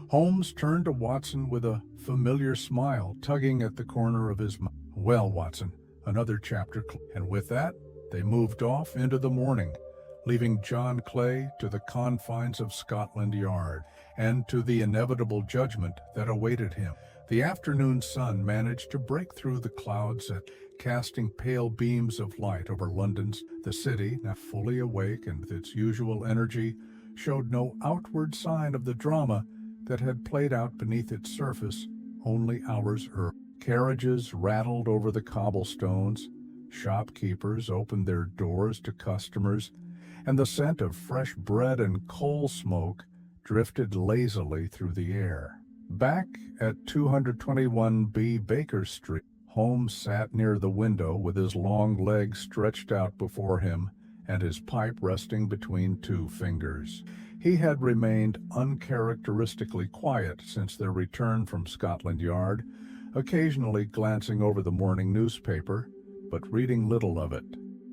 Holmes turned to Watson with a familiar smile tugging at the corner of his mouth. Well, Watson, another chapter. And with that, they moved off into the morning, leaving John Clay to the confines of Scotland Yard and to the inevitable judgment that awaited him. The afternoon sun managed to break through the clouds, casting pale beams of light over London's. The city, now fully awake and with its usual energy, showed no outward sign of the drama that had played out beneath its surface only hours earlier. Carriages rattled over the cobblestones, shopkeepers opened their doors to customers, and the scent of fresh bread and coal smoke drifted lazily through the air. Back at 221B Baker Street, Holmes sat near the window with his long legs stretched out before him and his pipe resting between two fingers. He had remained uncharacteristically quiet since their return from Scotland Yard, occasionally glancing over the morning newspaper, but reading little of it.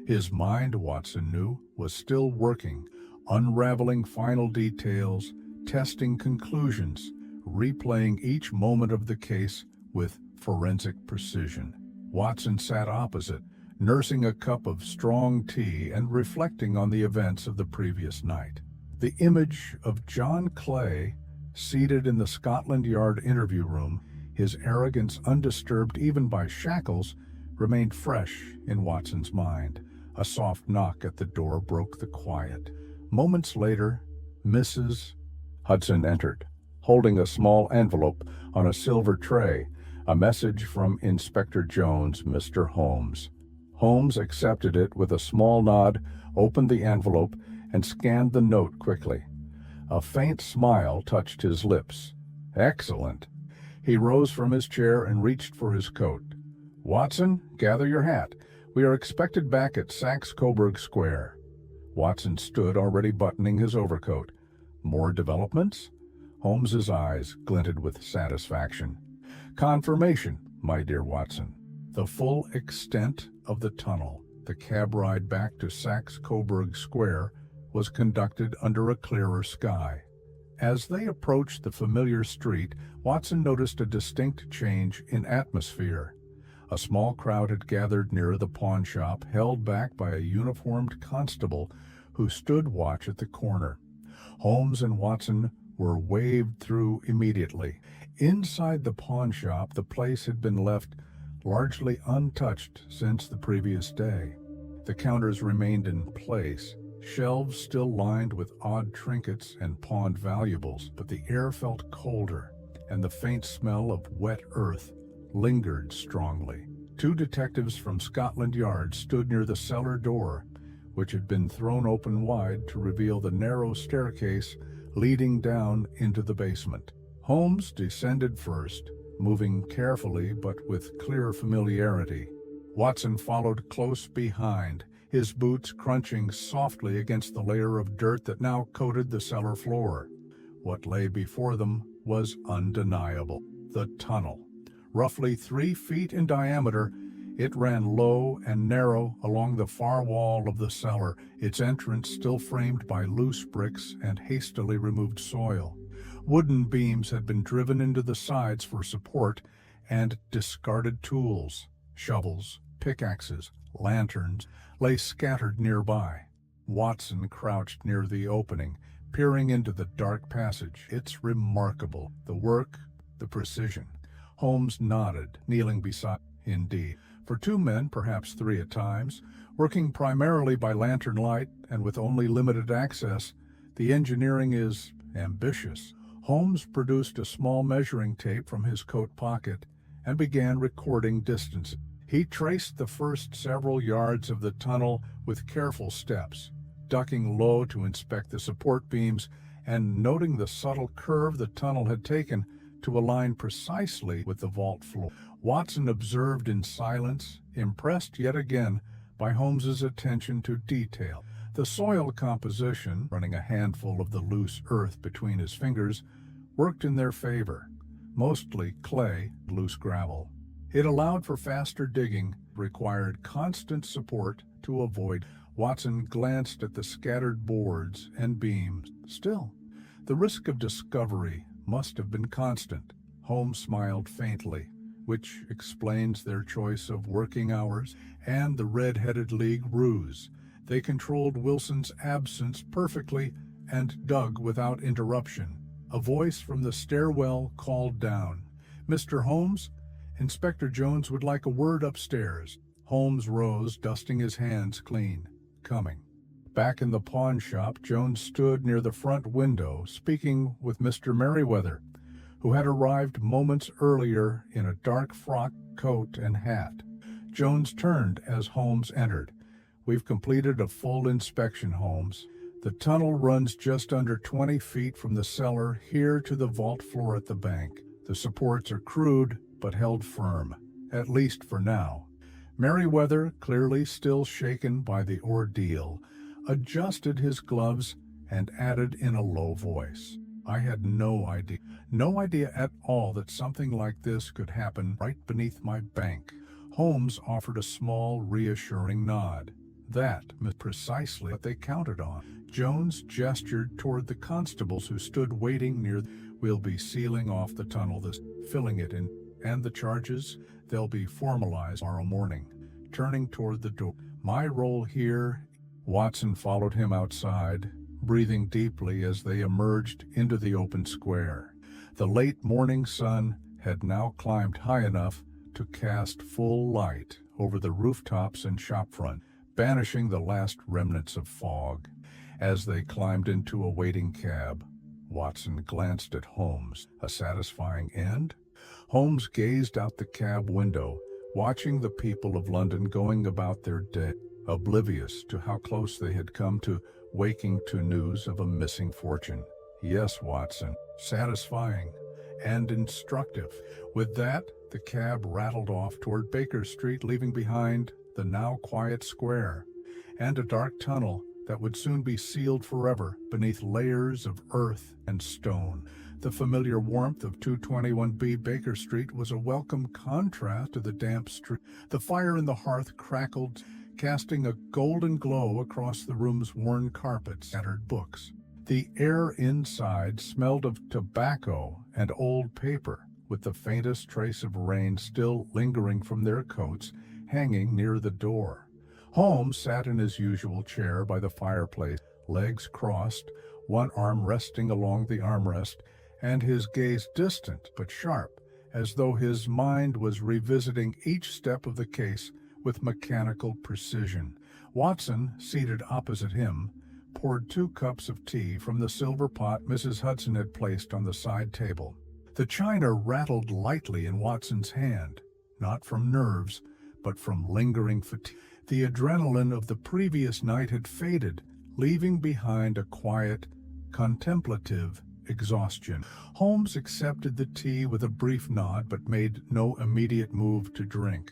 His mind, Watson knew, was still working, unraveling final details, testing conclusions, replaying each moment of the case with forensic precision. Watson sat opposite, nursing a cup of strong tea and reflecting on the events of the previous night. The image of John Clay, seated in the Scotland Yard interview room, his arrogance undisturbed even by shackles, remained fresh in Watson's mind. A soft knock at the door broke the quiet. Moments later, Mrs. Hudson entered, holding a small envelope on a silver tray, a message from Inspector Jones, Mr. Holmes. Holmes accepted it with a small nod, opened the envelope, and scanned the note quickly. A faint smile touched his lips. Excellent. He rose from his chair and reached for his coat. Watson, gather your hat. We are expected back at Saxe-Coburg Square. Watson stood, already buttoning his overcoat. More developments? Holmes's eyes glinted with satisfaction. Confirmation, my dear Watson. The full extent of the tunnel, the cab ride back to Saxe-Coburg Square, was conducted under a clearer sky. As they approached the familiar street, Watson noticed a distinct change in atmosphere. A small crowd had gathered near the pawn shop, held back by a uniformed constable who stood watch at the corner. Holmes and Watson were waved through immediately. Inside the pawn shop, the place had been left largely untouched since the previous day. The counters remained in place, shelves still lined with odd trinkets and pawned valuables, but the air felt colder, and the faint smell of wet earth lingered strongly. Two detectives from Scotland Yard stood near the cellar door, which had been thrown open wide to reveal the narrow staircase leading down into the basement. Holmes descended first, moving carefully but with clear familiarity. Watson followed close behind, his boots crunching softly against the layer of dirt that now coated the cellar floor. What lay before them was undeniable. The tunnel. Roughly 3 feet in diameter, it ran low and narrow along the far wall of the cellar, its entrance still framed by loose bricks and hastily removed soil. Wooden beams had been driven into the sides for support, and discarded tools, shovels, pickaxes, lanterns, lay scattered nearby. Watson crouched near the opening, peering into the dark passage. It's remarkable, the work, the precision. Holmes nodded, kneeling beside. Indeed, for 2 men, perhaps 3 at times, working primarily by lantern light and with only limited access, the engineering is ambitious. Holmes produced a small measuring tape from his coat pocket and began recording distance. He traced the first several yards of the tunnel with careful steps, ducking low to inspect the support beams and noting the subtle curve the tunnel had taken to align precisely with the vault floor. Watson observed in silence, impressed yet again by Holmes's attention to detail. The soil composition, running a handful of the loose earth between his fingers, worked in their favor. Mostly clay, loose gravel. It allowed for faster digging, required constant support to avoid. Watson glanced at the scattered boards and beams. Still, the risk of discovery must have been constant. Holmes smiled faintly, which explains their choice of working hours and the Red-Headed League ruse. They controlled Wilson's absence perfectly and dug without interruption. A voice from the stairwell called down, "Mr. Holmes, Inspector Jones would like a word upstairs." Holmes rose, dusting his hands clean. "Coming." Back in the pawn shop, Jones stood near the front window, speaking with Mr. Merriweather, who had arrived moments earlier in a dark frock coat and hat. Jones turned as Holmes entered. "We've completed a full inspection, Holmes. The tunnel runs just under 20 feet from the cellar here to the vault floor at the bank. The supports are crude, but held firm, at least for now." Merriweather, clearly still shaken by the ordeal, adjusted his gloves and added in a low voice, "I had no idea." No idea at all that something like this could happen right beneath my bank. Holmes offered a small, reassuring nod. That was precisely what they counted on. Jones gestured toward the constables who stood waiting near. We'll be sealing off the tunnel, filling it in, and the charges, they'll be formalized tomorrow morning. Turning toward the door. My role here. Watson followed him outside, breathing deeply as they emerged into the open square. The late morning sun had now climbed high enough to cast full light over the rooftops and shopfront, banishing the last remnants of fog. As they climbed into a waiting cab, Watson glanced at Holmes. A satisfying end? Holmes gazed out the cab window, watching the people of London going about their day, oblivious to how close they had come to waking to news of a missing fortune. Yes, Watson, satisfying and instructive. With that, the cab rattled off toward Baker Street, leaving behind the now quiet square and a dark tunnel that would soon be sealed forever beneath layers of earth and stone. The familiar warmth of 221B Baker Street was a welcome contrast to the damp street. The fire in the hearth crackled, casting a golden glow across the room's worn carpets and scattered books. The air inside smelled of tobacco and old paper, with the faintest trace of rain still lingering from their coats hanging near the door. Holmes sat in his usual chair by the fireplace, legs crossed, one arm resting along the armrest, and his gaze distant but sharp, as though his mind was revisiting each step of the case with mechanical precision. Watson, seated opposite him, poured 2 cups of tea from the silver pot Mrs. Hudson had placed on the side table. The china rattled lightly in Watson's hand, not from nerves, but from lingering fatigue. The adrenaline of the previous night had faded, leaving behind a quiet, contemplative exhaustion. Holmes accepted the tea with a brief nod, but made no immediate move to drink.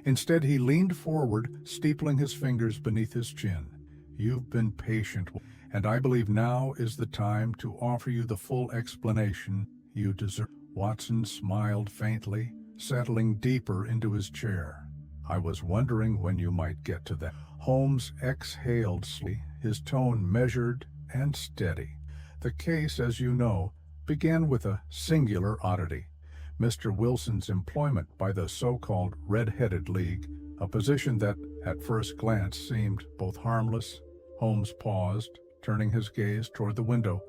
Instead, he leaned forward, steepling his fingers beneath his chin. You've been patient, and I believe now is the time to offer you the full explanation you deserve. Watson smiled faintly, settling deeper into his chair. I was wondering when you might get to that. Holmes exhaled slowly, his tone measured and steady. The case, as you know, began with a singular oddity. Mr. Wilson's employment by the so-called Red-Headed League, a position that, at first glance, seemed both harmless. Holmes paused, turning his gaze toward the window,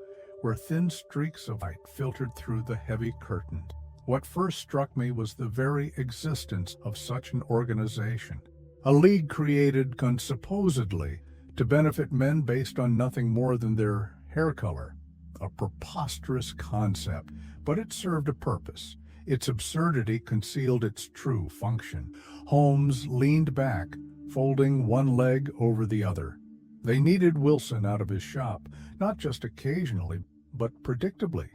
where thin streaks of light filtered through the heavy curtain. What first struck me was the very existence of such an organization. A league created supposedly to benefit men based on nothing more than their hair color. A preposterous concept, but it served a purpose. Its absurdity concealed its true function. Holmes leaned back, folding one leg over the other. They needed Wilson out of his shop, not just occasionally, but predictably,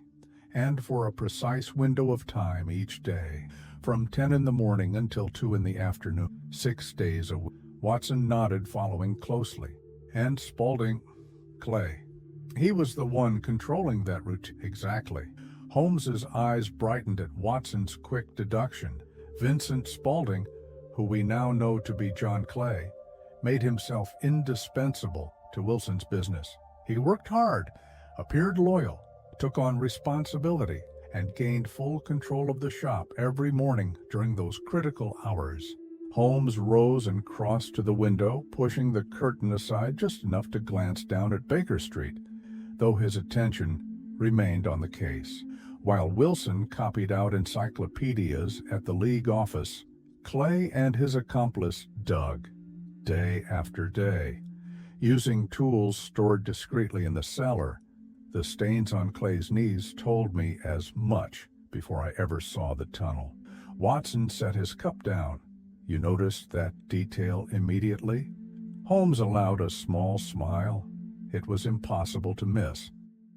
and for a precise window of time each day, from 10 in the morning until 2 in the afternoon, 6 days a week. Watson nodded, following closely. And Spaulding, Clay. He was the one controlling that routine. Exactly. Holmes's eyes brightened at Watson's quick deduction. Vincent Spaulding, who we now know to be John Clay, made himself indispensable to Wilson's business. He worked hard, appeared loyal, took on responsibility, and gained full control of the shop every morning during those critical hours. Holmes rose and crossed to the window, pushing the curtain aside just enough to glance down at Baker Street, though his attention remained on the case. While Wilson copied out encyclopedias at the League office, Clay and his accomplice dug, day after day, using tools stored discreetly in the cellar. The stains on Clay's knees told me as much before I ever saw the tunnel. Watson set his cup down. You noticed that detail immediately? Holmes allowed a small smile. It was impossible to miss.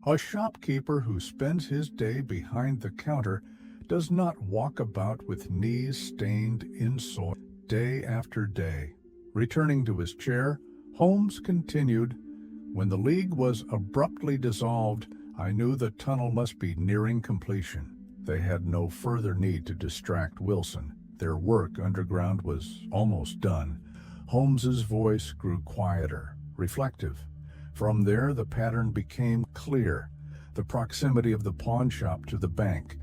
A shopkeeper who spends his day behind the counter does not walk about with knees stained in soil day after day. Returning to his chair, Holmes continued, when the League was abruptly dissolved, I knew the tunnel must be nearing completion. They had no further need to distract Wilson. Their work underground was almost done. Holmes's voice grew quieter, reflective. From there, the pattern became clear. The proximity of the pawn shop to the bank,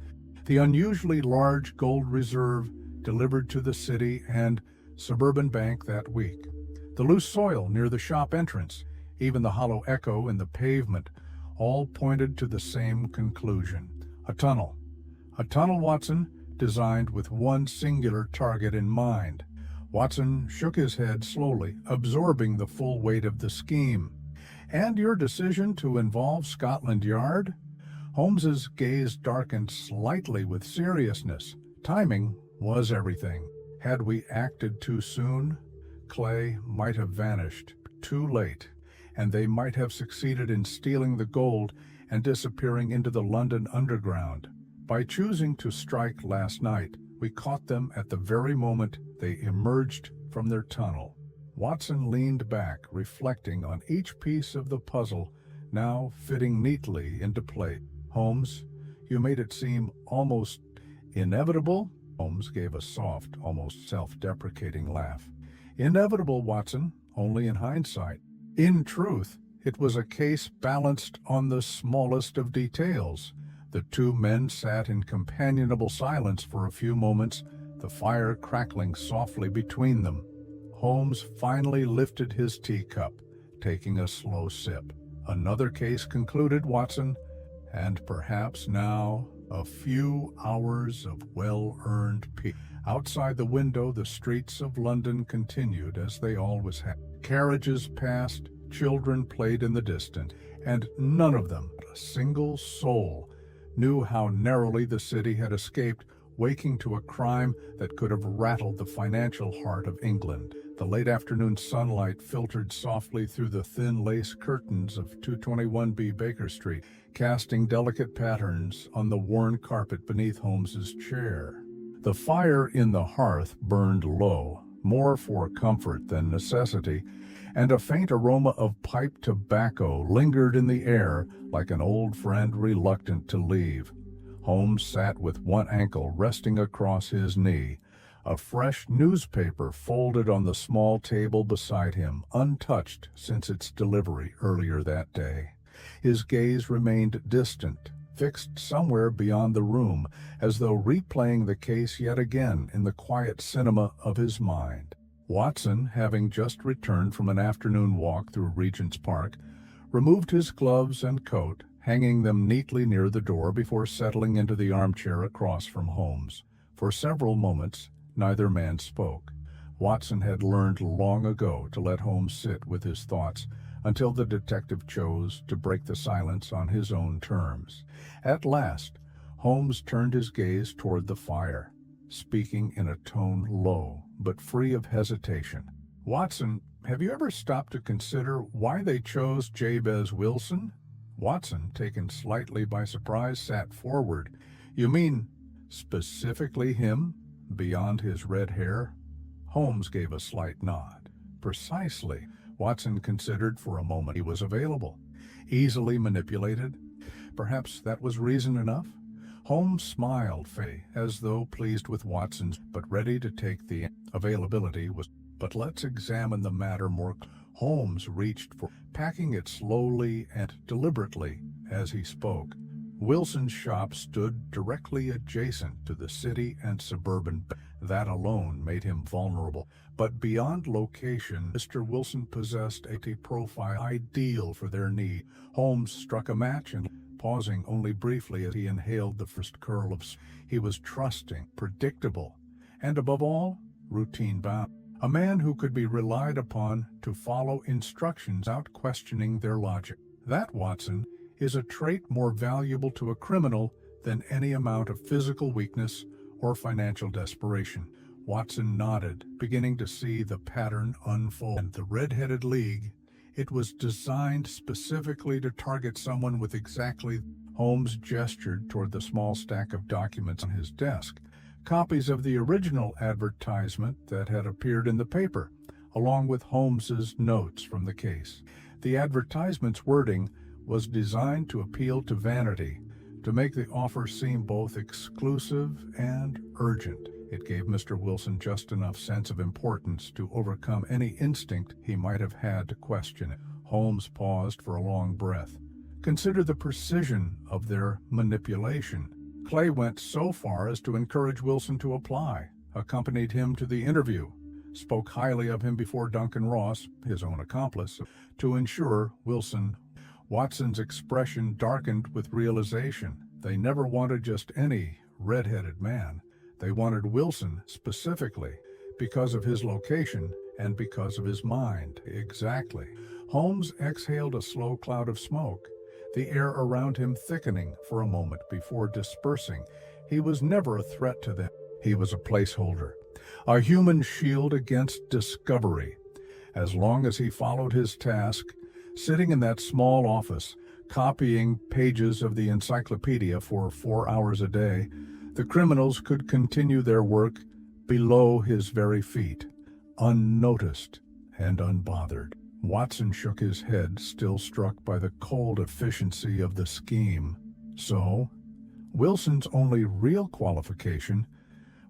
the unusually large gold reserve delivered to the city and suburban bank that week, the loose soil near the shop entrance, even the hollow echo in the pavement, all pointed to the same conclusion. A tunnel. A tunnel, Watson, designed with one singular target in mind. Watson shook his head slowly, absorbing the full weight of the scheme. And your decision to involve Scotland Yard? Holmes's gaze darkened slightly with seriousness. Timing was everything. Had we acted too soon, Clay might have vanished too late, and they might have succeeded in stealing the gold and disappearing into the London Underground. By choosing to strike last night, we caught them at the very moment they emerged from their tunnel. Watson leaned back, reflecting on each piece of the puzzle, now fitting neatly into place. Holmes, you made it seem almost inevitable? Holmes gave a soft, almost self-deprecating laugh. Inevitable, Watson, only in hindsight. In truth, it was a case balanced on the smallest of details. The two men sat in companionable silence for a few moments, the fire crackling softly between them. Holmes finally lifted his teacup, taking a slow sip. Another case concluded, Watson, and perhaps now a few hours of well-earned peace. Outside the window, the streets of London continued as they always had. Carriages passed, children played in the distance, and none of them, a single soul, knew how narrowly the city had escaped waking to a crime that could have rattled the financial heart of England. The late afternoon sunlight filtered softly through the thin lace curtains of 221B Baker Street, casting delicate patterns on the worn carpet beneath Holmes's chair. The fire in the hearth burned low, more for comfort than necessity, and a faint aroma of pipe tobacco lingered in the air like an old friend reluctant to leave. Holmes sat with one ankle resting across his knee, a fresh newspaper folded on the small table beside him, untouched since its delivery earlier that day. His gaze remained distant, fixed somewhere beyond the room, as though replaying the case yet again in the quiet cinema of his mind. Watson, having just returned from an afternoon walk through Regent's Park, removed his gloves and coat, hanging them neatly near the door before settling into the armchair across from Holmes. For several moments, neither man spoke. Watson had learned long ago to let Holmes sit with his thoughts until the detective chose to break the silence on his own terms. At last, Holmes turned his gaze toward the fire, speaking in a tone low but free of hesitation. Watson, have you ever stopped to consider why they chose Jabez Wilson? Watson, taken slightly by surprise, sat forward. You mean specifically him, beyond his red hair? Holmes gave a slight nod. Precisely. Watson considered for a moment. He was available, easily manipulated. Perhaps that was reason enough. Holmes smiled as though pleased with Watson's, but ready to take the availability was. But let's examine the matter more. Holmes reached for, packing it slowly and deliberately as he spoke. Wilson's shop stood directly adjacent to the city and suburban. That alone made him vulnerable. But beyond location, Mr. Wilson possessed a profile ideal for their need. Holmes struck a match and, pausing only briefly as he inhaled the first curl of smoke. He was trusting, predictable, and above all, routine-bound. A man who could be relied upon to follow instructions without questioning their logic. That, Watson, is a trait more valuable to a criminal than any amount of physical weakness or financial desperation. Watson nodded, beginning to see the pattern unfold. And the Red-Headed League, it was designed specifically to target someone with exactly. Holmes gestured toward the small stack of documents on his desk, copies of the original advertisement that had appeared in the paper, along with Holmes's notes from the case. The advertisement's wording was designed to appeal to vanity, to make the offer seem both exclusive and urgent. It gave Mr. Wilson just enough sense of importance to overcome any instinct he might have had to question it. Holmes paused for a long breath. Consider the precision of their manipulation. Clay went so far as to encourage Wilson to apply, accompanied him to the interview, spoke highly of him before Duncan Ross, his own accomplice, to ensure Wilson. Watson's expression darkened with realization. They never wanted just any red-headed man. They wanted Wilson specifically, because of his location and because of his mind. Exactly. Holmes exhaled a slow cloud of smoke, the air around him thickening for a moment before dispersing. He was never a threat to them. He was a placeholder, a human shield against discovery. As long as he followed his task, sitting in that small office, copying pages of the encyclopedia for 4 hours a day, the criminals could continue their work below his very feet, unnoticed and unbothered. Watson shook his head, still struck by the cold efficiency of the scheme. So, Wilson's only real qualification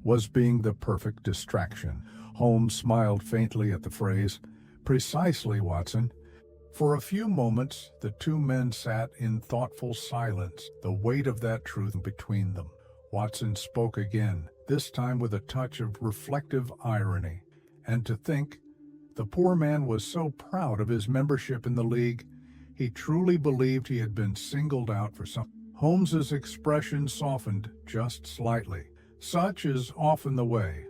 was being the perfect distraction. Holmes smiled faintly at the phrase. Precisely, Watson. For a few moments, the two men sat in thoughtful silence, the weight of that truth between them. Watson spoke again, this time with a touch of reflective irony. And to think, the poor man was so proud of his membership in the League, he truly believed he had been singled out for something. Holmes's expression softened just slightly. Such is often the way.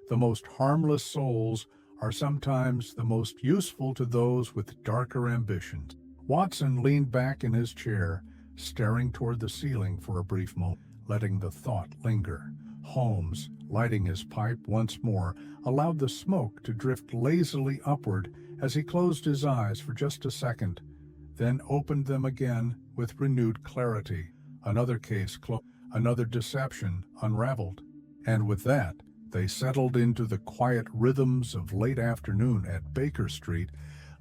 The most harmless souls are sometimes the most useful to those with darker ambitions. Watson leaned back in his chair, staring toward the ceiling for a brief moment, letting the thought linger. Holmes, lighting his pipe once more, allowed the smoke to drift lazily upward as he closed his eyes for just a second, then opened them again with renewed clarity. Another case closed, another deception unraveled. And with that, they settled into the quiet rhythms of late afternoon at Baker Street,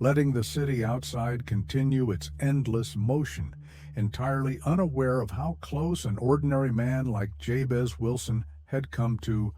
letting the city outside continue its endless motion, entirely unaware of how close an ordinary man like Jabez Wilson had come to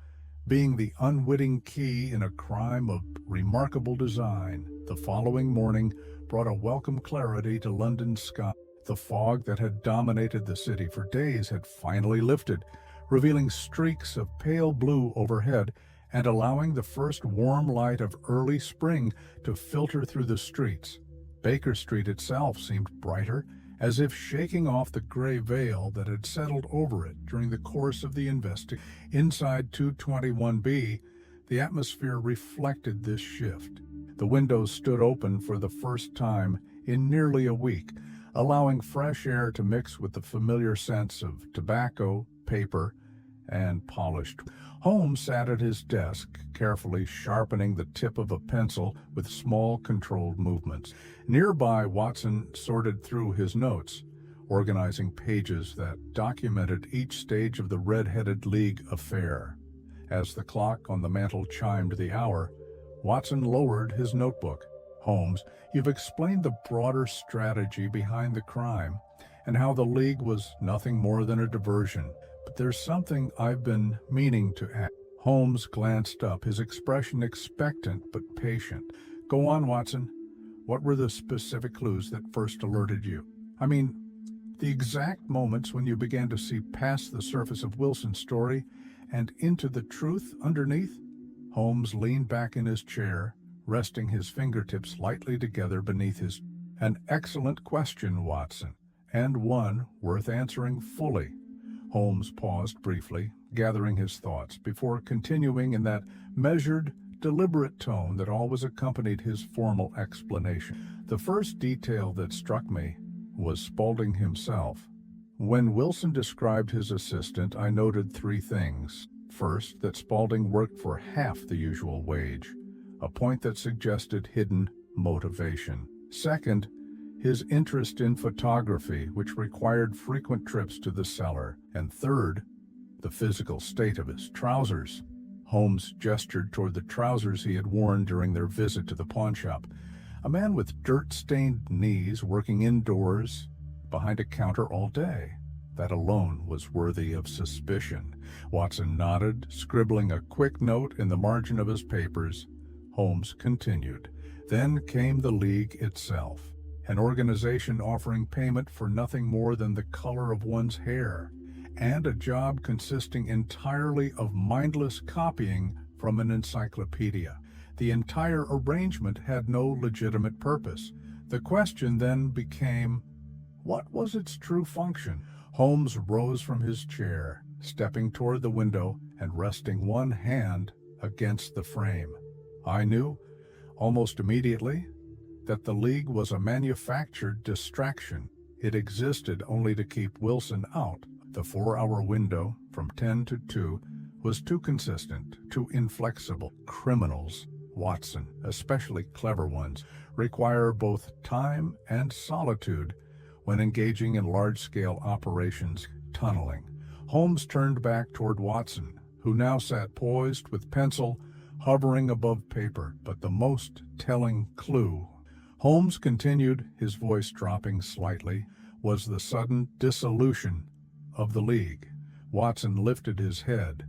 being the unwitting key in a crime of remarkable design. The following morning brought a welcome clarity to London's sky. The fog that had dominated the city for days had finally lifted, revealing streaks of pale blue overhead and allowing the first warm light of early spring to filter through the streets. Baker Street itself seemed brighter, as if shaking off the gray veil that had settled over it during the course of the investigation. Inside 221B, the atmosphere reflected this shift. The windows stood open for the first time in nearly a week, allowing fresh air to mix with the familiar scents of tobacco, paper, and polished. Holmes sat at his desk, carefully sharpening the tip of a pencil with small, controlled movements. Nearby, Watson sorted through his notes, organizing pages that documented each stage of the Red-Headed League affair. As the clock on the mantel chimed the hour, Watson lowered his notebook. Holmes, you've explained the broader strategy behind the crime and how the League was nothing more than a diversion. But there's something I've been meaning to add. Holmes glanced up, his expression expectant but patient. Go on, Watson. What were the specific clues that first alerted you? I mean, the exact moments when you began to see past the surface of Wilson's story and into the truth underneath? Holmes leaned back in his chair, resting his fingertips lightly together beneath his. An excellent question, Watson, and one worth answering fully. Holmes paused briefly, gathering his thoughts, before continuing in that measured, deliberate tone that always accompanied his formal explanation. The first detail that struck me was Spaulding himself. When Wilson described his assistant, I noted three things. First, that Spaulding worked for half the usual wage, a point that suggested hidden motivation. Second, his interest in photography, which required frequent trips to the cellar. And third, the physical state of his trousers. Holmes gestured toward the trousers he had worn during their visit to the pawnshop. A man with dirt-stained knees working indoors behind a counter all day. That alone was worthy of suspicion. Watson nodded, scribbling a quick note in the margin of his papers. Holmes continued. Then came the League itself, an organization offering payment for nothing more than the color of one's hair, and a job consisting entirely of mindless copying from an encyclopedia. The entire arrangement had no legitimate purpose. The question then became, what was its true function? Holmes rose from his chair, stepping toward the window and resting one hand against the frame. I knew, almost immediately, that the League was a manufactured distraction. It existed only to keep Wilson out. The 4-hour window, from 10 to 2, was too consistent, too inflexible. Criminals, Watson, especially clever ones, require both time and solitude when engaging in large-scale operations. Tunneling. Holmes turned back toward Watson, who now sat poised with pencil hovering above paper. But the most telling clue, Holmes continued, his voice dropping slightly, was the sudden dissolution of the League. Watson lifted his head.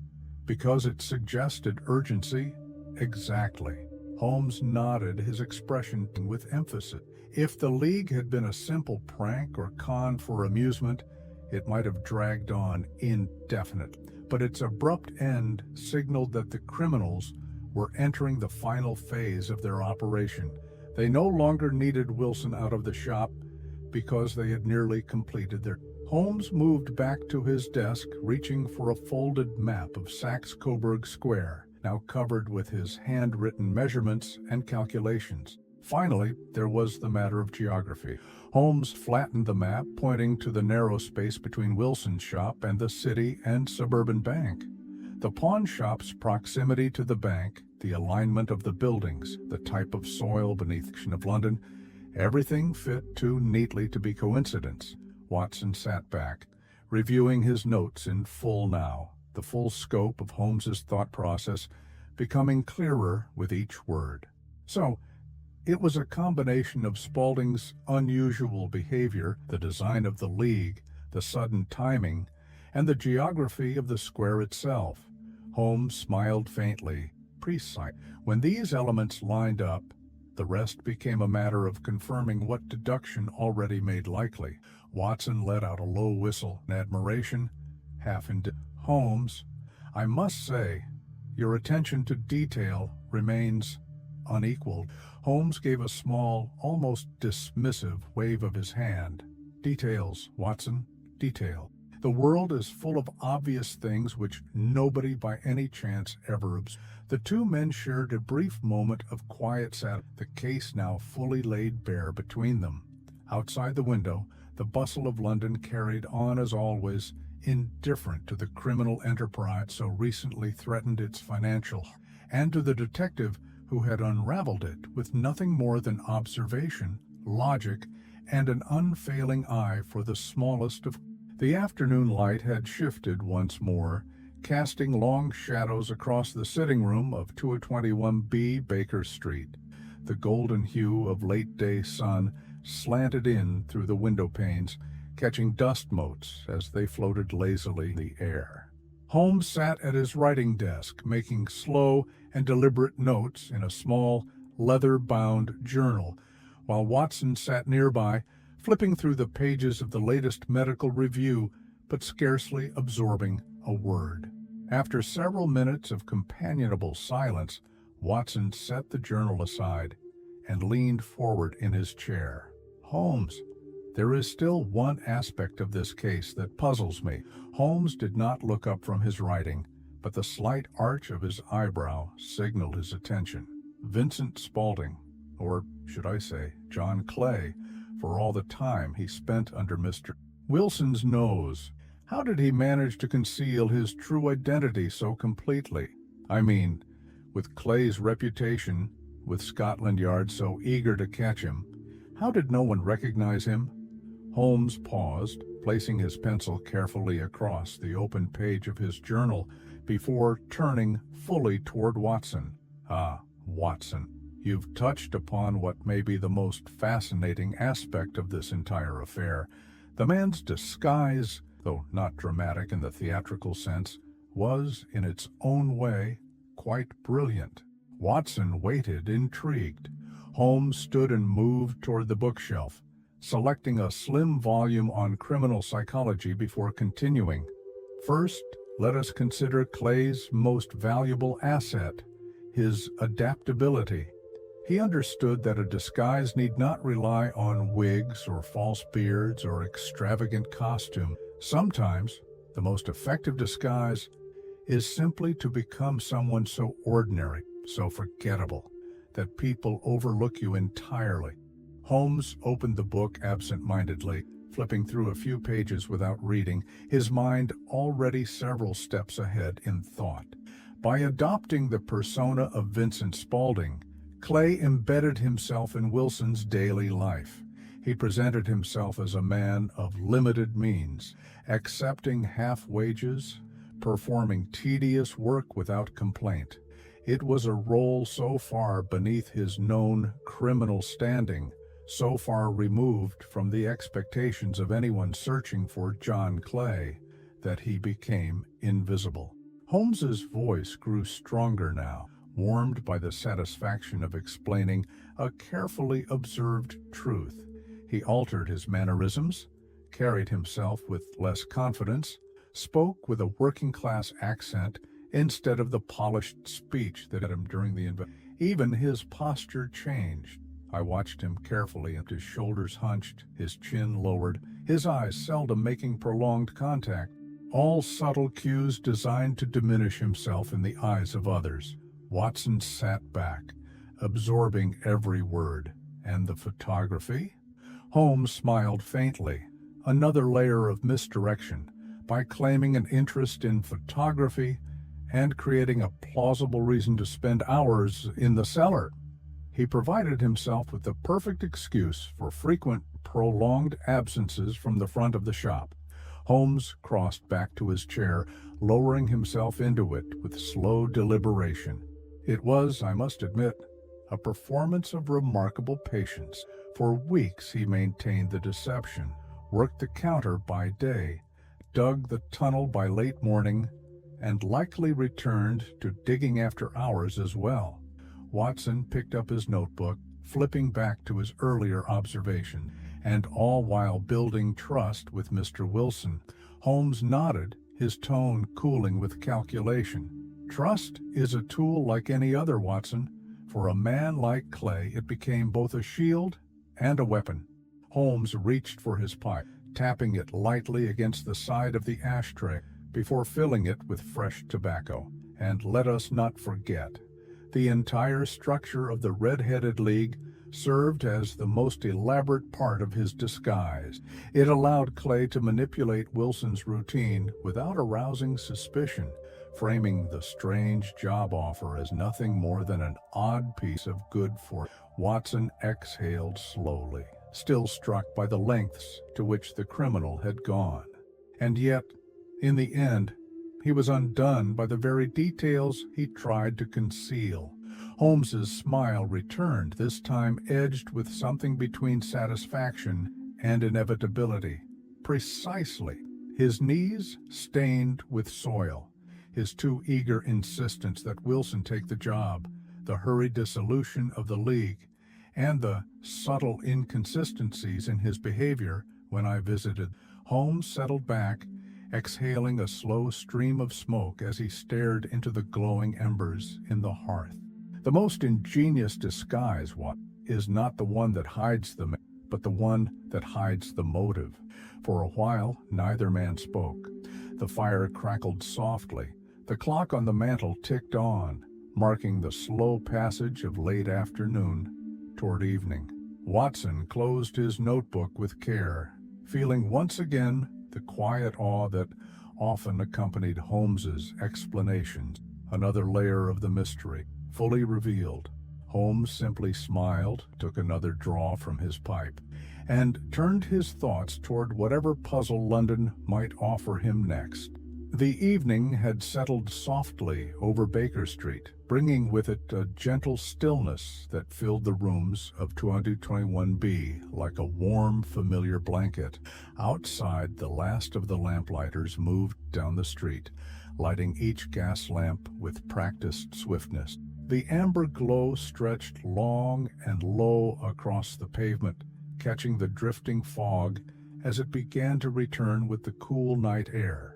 Because it suggested urgency? Exactly. Holmes nodded, his expression with emphasis. If the League had been a simple prank or con for amusement, it might have dragged on indefinitely. But its abrupt end signaled that the criminals were entering the final phase of their operation. They no longer needed Wilson out of the shop because they had nearly completed their... Holmes moved back to his desk, reaching for a folded map of Saxe-Coburg Square, now covered with his handwritten measurements and calculations. Finally, there was the matter of geography. Holmes flattened the map, pointing to the narrow space between Wilson's shop and the city and suburban bank. The pawn shop's proximity to the bank, the alignment of the buildings, the type of soil beneath of London, everything fit too neatly to be coincidence. Watson sat back, reviewing his notes in full now, the full scope of Holmes's thought process becoming clearer with each word. So, it was a combination of Spaulding's unusual behavior, the design of the League, the sudden timing, and the geography of the square itself. Holmes smiled faintly. Precise. When these elements lined up, the rest became a matter of confirming what deduction already made likely. Watson let out a low whistle in admiration, half in Holmes, I must say, your attention to detail remains unequaled. Holmes gave a small, almost dismissive wave of his hand. Details, Watson, detail. The world is full of obvious things which nobody by any chance ever observes. The two men shared a brief moment of quiet sadness, the case now fully laid bare between them. Outside the window, the bustle of London carried on as always, indifferent to the criminal enterprise so recently threatened its financial, and to the detective who had unraveled it with nothing more than observation, logic, and an unfailing eye for the smallest of... The afternoon light had shifted once more, casting long shadows across the sitting room of 221B Baker Street. The golden hue of late-day sun slanted in through the window panes, catching dust motes as they floated lazily in the air. Holmes sat at his writing desk, making slow and deliberate notes in a small, leather-bound journal, while Watson sat nearby, flipping through the pages of the latest medical review, but scarcely absorbing a word. After several minutes of companionable silence, Watson set the journal aside and leaned forward in his chair. Holmes, there is still one aspect of this case that puzzles me. Holmes did not look up from his writing, but the slight arch of his eyebrow signaled his attention. Vincent Spaulding, or should I say John Clay, for all the time he spent under Mr. Wilson's nose. How did he manage to conceal his true identity so completely? I mean, with Clay's reputation, with Scotland Yard so eager to catch him, how did no one recognize him? Holmes paused, placing his pencil carefully across the open page of his journal before turning fully toward Watson. Ah, Watson, you've touched upon what may be the most fascinating aspect of this entire affair, The man's disguise, though not dramatic in the theatrical sense, was, in its own way, quite brilliant. Watson waited, intrigued. Holmes stood and moved toward the bookshelf, selecting a slim volume on criminal psychology before continuing. First, let us consider Clay's most valuable asset, his adaptability. He understood that a disguise need not rely on wigs or false beards or extravagant costume. Sometimes, the most effective disguise is simply to become someone so ordinary, so forgettable, that people overlook you entirely. Holmes opened the book absent-mindedly, flipping through a few pages without reading, his mind already several steps ahead in thought. By adopting the persona of Vincent Spaulding, Clay embedded himself in Wilson's daily life. He presented himself as a man of limited means, accepting half wages, performing tedious work without complaint. It was a role so far beneath his known criminal standing, so far removed from the expectations of anyone searching for John Clay, that he became invisible. Holmes's voice grew stronger now, warmed by the satisfaction of explaining a carefully observed truth. He altered his mannerisms, carried himself with less confidence, spoke with a working-class accent instead of the polished speech that had him during the invasion. Even his posture changed. I watched him carefully, and his shoulders hunched, his chin lowered, his eyes seldom making prolonged contact, all subtle cues designed to diminish himself in the eyes of others. Watson sat back, absorbing every word. And the photography? Holmes smiled faintly. Another layer of misdirection. By claiming an interest in photography and creating a plausible reason to spend hours in the cellar, he provided himself with the perfect excuse for frequent, prolonged absences from the front of the shop. Holmes crossed back to his chair, lowering himself into it with slow deliberation. It was, I must admit, a performance of remarkable patience. For weeks he maintained the deception, worked the counter by day, dug the tunnel by late morning, and likely returned to digging after hours as well. Watson picked up his notebook, flipping back to his earlier observation, and all while building trust with Mr. Wilson. Holmes nodded, his tone cooling with calculation. Trust is a tool like any other, Watson. For a man like Clay, it became both a shield and a weapon. Holmes reached for his pipe, tapping it lightly against the side of the ashtray before filling it with fresh tobacco. And let us not forget, the entire structure of the Red-Headed League served as the most elaborate part of his disguise. It allowed Clay to manipulate Wilson's routine without arousing suspicion, framing the strange job offer as nothing more than an odd piece of good fortune. Watson exhaled slowly, still struck by the lengths to which the criminal had gone. And yet, in the end, he was undone by the very details he tried to conceal. Holmes's smile returned, this time edged with something between satisfaction and inevitability. Precisely. His knees stained with soil, his too eager insistence that Wilson take the job, the hurried dissolution of the League, and the subtle inconsistencies in his behavior when I visited. Holmes settled back, exhaling a slow stream of smoke as he stared into the glowing embers in the hearth. The most ingenious disguise, is not the one that hides the man, but the one that hides the motive. For a while, neither man spoke. The fire crackled softly. The clock on the mantel ticked on, marking the slow passage of late afternoon toward evening. Watson closed his notebook with care, feeling once again the quiet awe that often accompanied Holmes's explanations. Another layer of the mystery, fully revealed. Holmes simply smiled, took another draw from his pipe, and turned his thoughts toward whatever puzzle London might offer him next. The evening had settled softly over Baker Street, bringing with it a gentle stillness that filled the rooms of 221B like a warm, familiar blanket. Outside, the last of the lamplighters moved down the street, lighting each gas lamp with practiced swiftness. The amber glow stretched long and low across the pavement, catching the drifting fog as it began to return with the cool night air.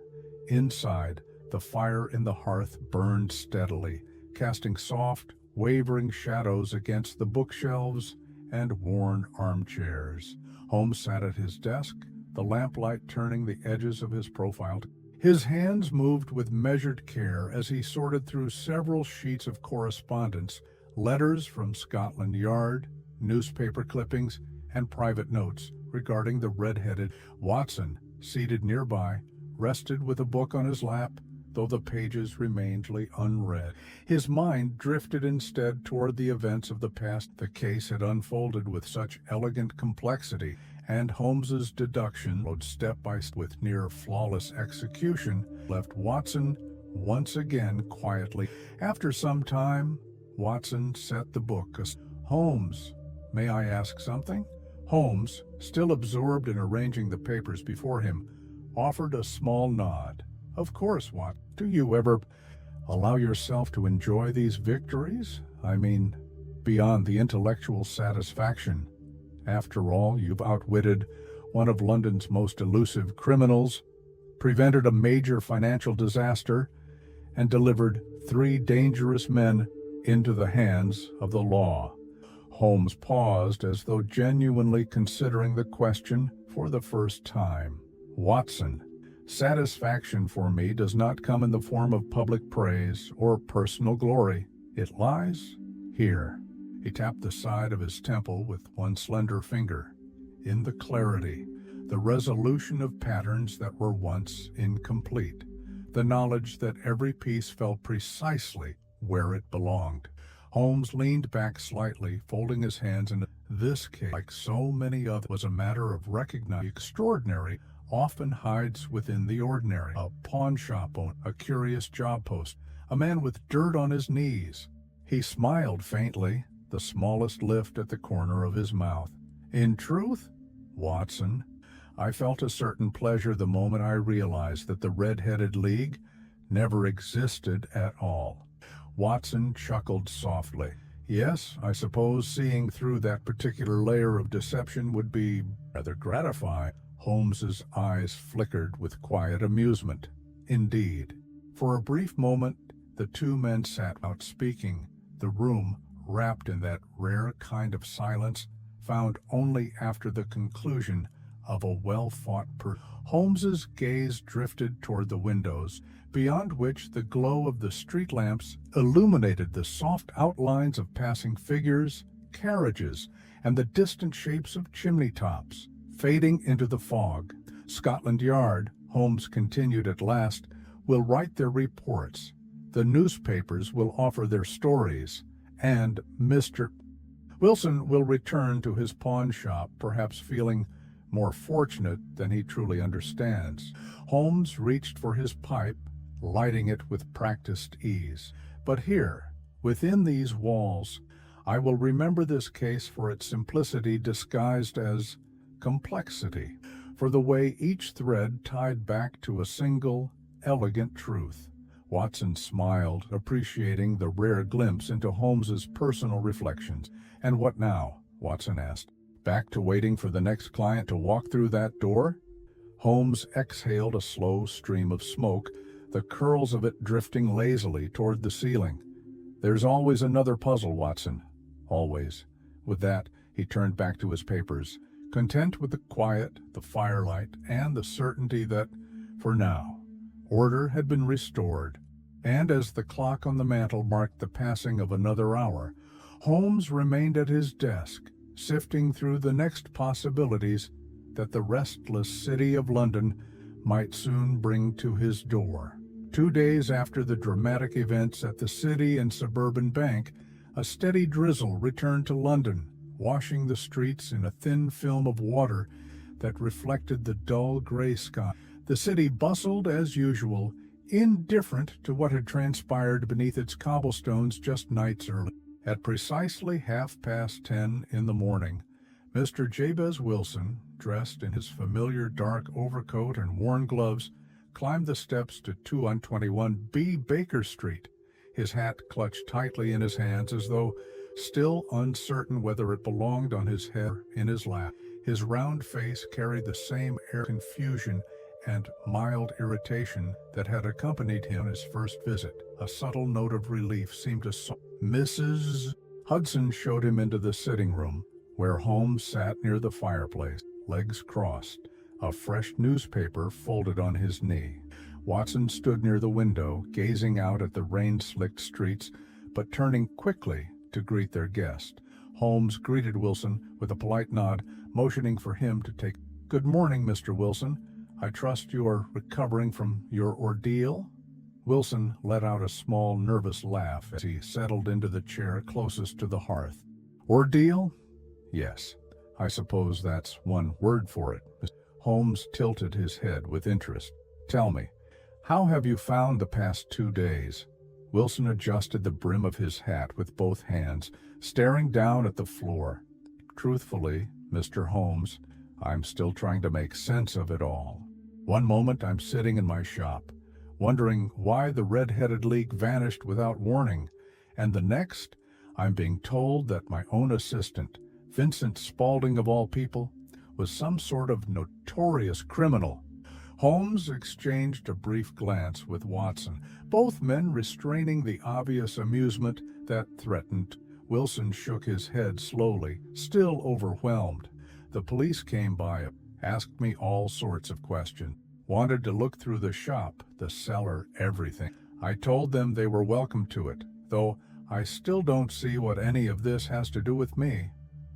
Inside, the fire in the hearth burned steadily, casting soft, wavering shadows against the bookshelves and worn armchairs. Holmes sat at his desk, the lamplight turning the edges of his profile. His hands moved with measured care as he sorted through several sheets of correspondence, letters from Scotland Yard, newspaper clippings, and private notes regarding the red-headed Watson, seated nearby, rested with a book on his lap, though the pages remained unread. His mind drifted instead toward the events of the past. The case had unfolded with such elegant complexity, and Holmes's deduction, step by step with near flawless execution, left Watson once again quietly. After some time, Watson set the book aside. "Holmes, may I ask something?" Holmes, still absorbed in arranging the papers before him, offered a small nod. "Of course, Wat. Do you ever allow yourself to enjoy these victories? I mean, beyond the intellectual satisfaction. After all, you've outwitted one of London's most elusive criminals, prevented a major financial disaster, and delivered 3 dangerous men into the hands of the law." Holmes paused as though genuinely considering the question for the first time. "Watson, satisfaction for me does not come in the form of public praise or personal glory. It lies here." He tapped the side of his temple with one slender finger. "In the clarity, the resolution of patterns that were once incomplete, the knowledge that every piece fell precisely where it belonged." Holmes leaned back slightly, folding his hands in this case, like so many others, was a matter of recognizing extraordinary often hides within the ordinary. A pawn shop owner, a curious job post, a man with dirt on his knees. He smiled faintly, the smallest lift at the corner of his mouth. "In truth, Watson, I felt a certain pleasure the moment I realized that the Red-Headed League never existed at all." Watson chuckled softly. "Yes, I suppose seeing through that particular layer of deception would be rather gratifying." Holmes's eyes flickered with quiet amusement. "Indeed." For a brief moment, the two men sat without speaking, the room wrapped in that rare kind of silence found only after the conclusion of a well-fought Holmes's gaze drifted toward the windows, beyond which the glow of the street lamps illuminated the soft outlines of passing figures, carriages, and the distant shapes of chimney tops, fading into the fog. "Scotland Yard," Holmes continued at last, "will write their reports. The newspapers will offer their stories, and Mr. Wilson will return to his pawn shop, perhaps feeling more fortunate than he truly understands." Holmes reached for his pipe, lighting it with practiced ease. "But here, within these walls, I will remember this case for its simplicity disguised as complexity, for the way each thread tied back to a single, elegant truth." Watson smiled, appreciating the rare glimpse into Holmes's personal reflections. "And what now?" Watson asked. "Back to waiting for the next client to walk through that door?" Holmes exhaled a slow stream of smoke, the curls of it drifting lazily toward the ceiling. "There's always another puzzle, Watson. Always." With that, he turned back to his papers, content with the quiet, the firelight, and the certainty that, for now, order had been restored. And as the clock on the mantel marked the passing of another hour, Holmes remained at his desk, sifting through the next possibilities that the restless city of London might soon bring to his door. 2 days after the dramatic events at the City and Suburban Bank, a steady drizzle returned to London, washing the streets in a thin film of water that reflected the dull gray sky. The city bustled as usual, indifferent to what had transpired beneath its cobblestones just nights early. At precisely 10:30 in the morning, Mr. Jabez Wilson, dressed in his familiar dark overcoat and worn gloves, climbed the steps to 221B Baker Street, his hat clutched tightly in his hands as though still uncertain whether it belonged on his head or in his lap. His round face carried the same air of confusion and mild irritation that had accompanied him on his first visit. A subtle note of relief seemed to Mrs. Hudson showed him into the sitting room, where Holmes sat near the fireplace, legs crossed, a fresh newspaper folded on his knee. Watson stood near the window, gazing out at the rain-slicked streets, but turning quickly to greet their guest. Holmes greeted Wilson with a polite nod, motioning for him to take. "Good morning, Mr. Wilson. I trust you are recovering from your ordeal?" Wilson let out a small, nervous laugh as he settled into the chair closest to the hearth. "Ordeal? Yes, I suppose that's one word for it." Holmes tilted his head with interest. "Tell me, how have you found the past 2 days?" Wilson adjusted the brim of his hat with both hands, staring down at the floor. "Truthfully, Mr. Holmes, I'm still trying to make sense of it all. One moment I'm sitting in my shop, wondering why the Red-Headed League vanished without warning, and the next I'm being told that my own assistant, Vincent Spaulding of all people, was some sort of notorious criminal." Holmes exchanged a brief glance with Watson, both men restraining the obvious amusement that threatened. Wilson shook his head slowly, still overwhelmed. "The police came by, asked me all sorts of questions, wanted to look through the shop, the cellar, everything. I told them they were welcome to it, though I still don't see what any of this has to do with me."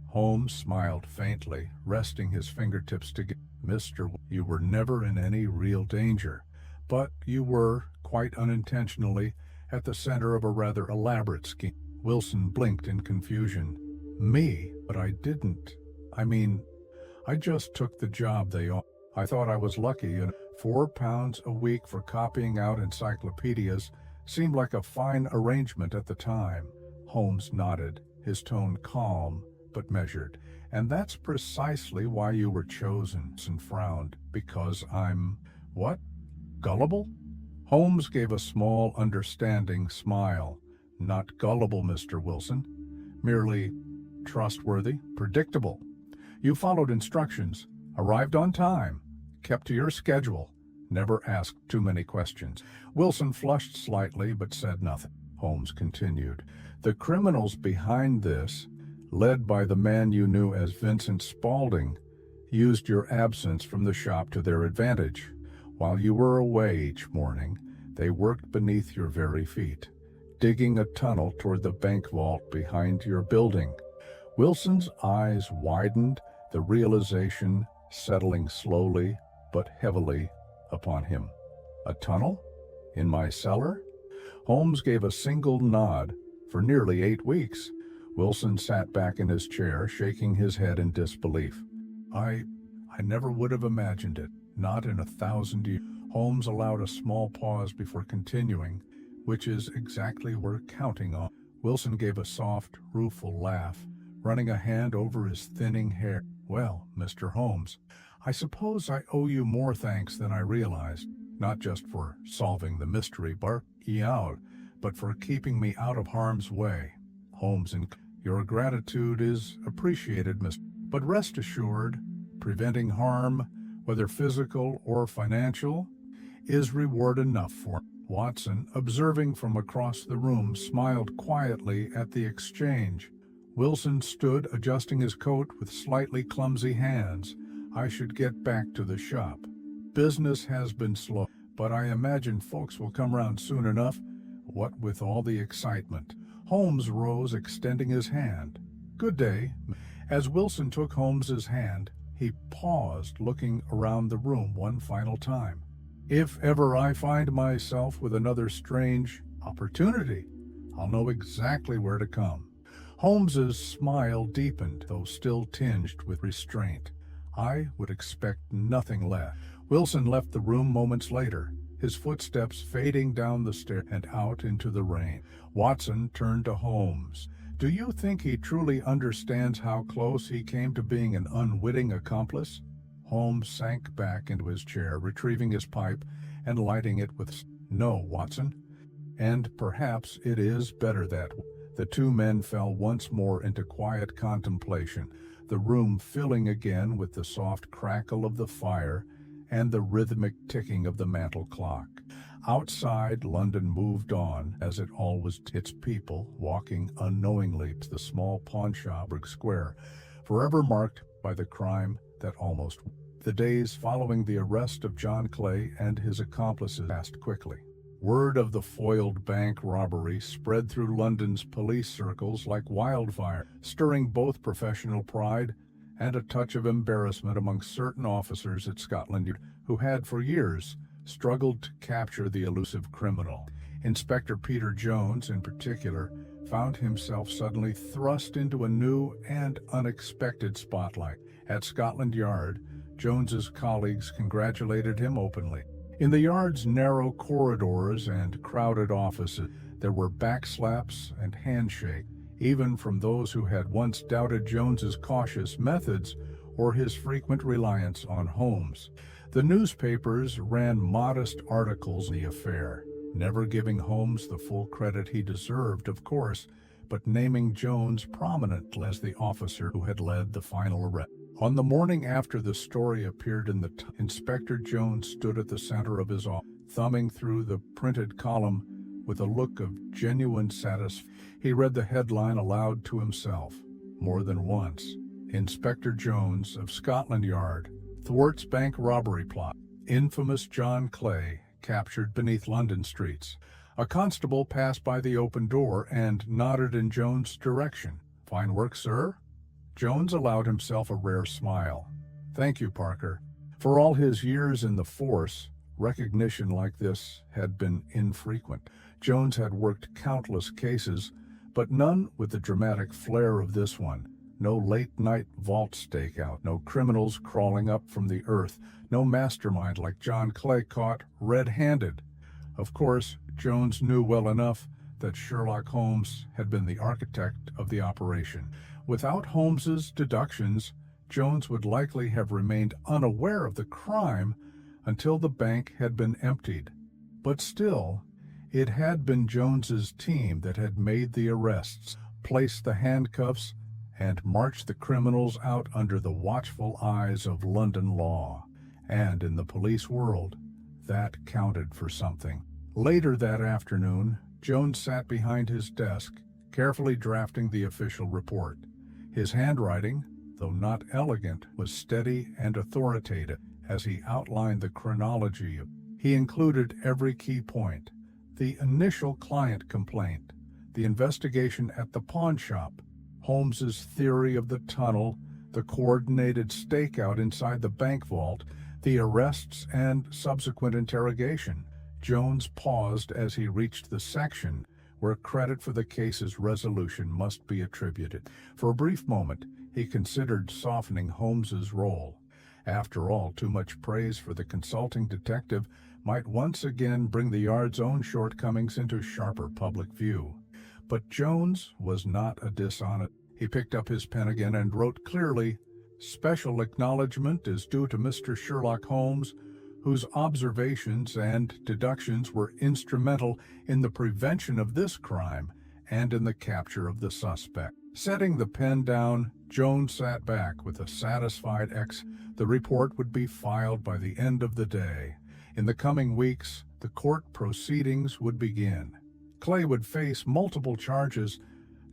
Holmes smiled faintly, resting his fingertips together. "Mr. You were never in any real danger, but you were, quite unintentionally, at the center of a rather elaborate scheme." Wilson blinked in confusion. "Me? But I didn't. I just took the job they offered. I thought I was lucky, and £4 a week for copying out encyclopedias seemed like a fine arrangement at the time." Holmes nodded, his tone calm but measured. "And that's precisely why you were chosen," and frowned. "Because I'm, what, gullible?" Holmes gave a small, understanding smile. "Not gullible, Mr. Wilson. Merely trustworthy, predictable. You followed instructions, arrived on time, kept to your schedule, never asked too many questions." Wilson flushed slightly but said nothing. Holmes continued. "The criminals behind this, led by the man you knew as Vincent Spaulding, used your absence from the shop to their advantage. While you were away each morning, they worked beneath your very feet, digging a tunnel toward the bank vault behind your building." Wilson's eyes widened, the realization settling slowly but heavily upon him. "A tunnel? In my cellar?" Holmes gave a single nod. "For nearly 8 weeks. Wilson sat back in his chair, shaking his head in disbelief. I never would have imagined it, not in 1,000 years." Holmes allowed a small pause before continuing, "which is exactly what we're counting on." Wilson gave a soft, rueful laugh, running a hand over his thinning hair. "Well, Mr. Holmes, I suppose I owe you more thanks than I realized, not just for solving the mystery, but for keeping me out of harm's way." Holmes, "Your gratitude is appreciated, Mr. But rest assured, preventing harm, whether physical or financial, is reward enough for." Watson, observing from across the room, smiled quietly at the exchange. Wilson stood adjusting his coat with slightly clumsy hands. "I should get back to the shop. Business has been slow, but I imagine folks will come round soon enough, what with all the excitement." Holmes rose, extending his hand. "Good day." As Wilson took Holmes's hand, he paused, looking around the room one final time. "If ever I find myself with another strange opportunity, I'll know exactly where to come." Holmes's smile deepened, though still tinged with restraint. "I would expect nothing less." Wilson left the room moments later, his footsteps fading down the stair and out into the rain. Watson turned to Holmes. "Do you think he truly understands how close he came to being an unwitting accomplice?" Holmes sank back into his chair, retrieving his pipe and lighting it with, "No, Watson. And perhaps it is better that way." The two men fell once more into quiet contemplation, the room filling again with the soft crackle of the fire and the rhythmic ticking of the mantel clock. Outside, London moved on, as it always did, its people walking unknowingly to the small pawnshop square, forever marked by the crime that almost. The days following the arrest of John Clay and his accomplices passed quickly. Word of the foiled bank robbery spread through London's police circles like wildfire, stirring both professional pride and a touch of embarrassment among certain officers at Scotland Yard who had for years struggled to capture the elusive criminal. Inspector Peter Jones, in particular, found himself suddenly thrust into a new and unexpected spotlight. At Scotland Yard, Jones's colleagues congratulated him openly. In the yard's narrow corridors and crowded offices, there were backslaps and handshakes, even from those who had once doubted Jones's cautious methods or his frequent reliance on Holmes. The newspapers ran modest articles on the affair, never giving Holmes the full credit he deserved, of course, but naming Jones prominently as the officer who had led the final arrest. On the morning after the story appeared in the Inspector Jones stood at the center of his office, thumbing through the printed column with a look of genuine satisfaction. He read the headline aloud to himself more than once. "Inspector Jones of Scotland Yard thwarts bank robbery plot. Infamous John Clay captured beneath London streets." A constable passed by the open door and nodded in Jones' direction. "Fine work, sir." Jones allowed himself a rare smile. "Thank you, Parker." For all his years in the force, recognition like this had been infrequent. Jones had worked countless cases, but none with the dramatic flair of this one. No late-night vault stakeout, no criminals crawling up from the earth, no mastermind like John Clay caught red-handed. Of course, Jones knew well enough that Sherlock Holmes had been the architect of the operation. Without Holmes's deductions, Jones would likely have remained unaware of the crime until the bank had been emptied. But still, it had been Jones's team that had made the arrests, placed the handcuffs, and marched the criminals out under the watchful eyes of London law. And in the police world, that counted for something. Later that afternoon, Jones sat behind his desk, carefully drafting the official report. His handwriting, though not elegant, was steady and authoritative as he outlined the chronology. He included every key point: the initial client complaint, the investigation at the pawnshop, Holmes's theory of the tunnel, the coordinated stakeout inside the bank vault, the arrests and subsequent interrogation. Jones paused as he reached the section where credit for the case's resolution must be attributed. For a brief moment, he considered softening Holmes's role. After all, too much praise for the consulting detective might once again bring the yard's own shortcomings into sharper public view. But Jones was not a dishonest. He picked up his pen again and wrote clearly, "Special acknowledgment is due to Mr. Sherlock Holmes, whose observations and deductions were instrumental in the prevention of this crime and in the capture of the suspect." Setting the pen down, Jones sat back with a satisfied ex. The report would be filed by the end of the day. In the coming weeks, the court proceedings would begin. Clay would face multiple charges,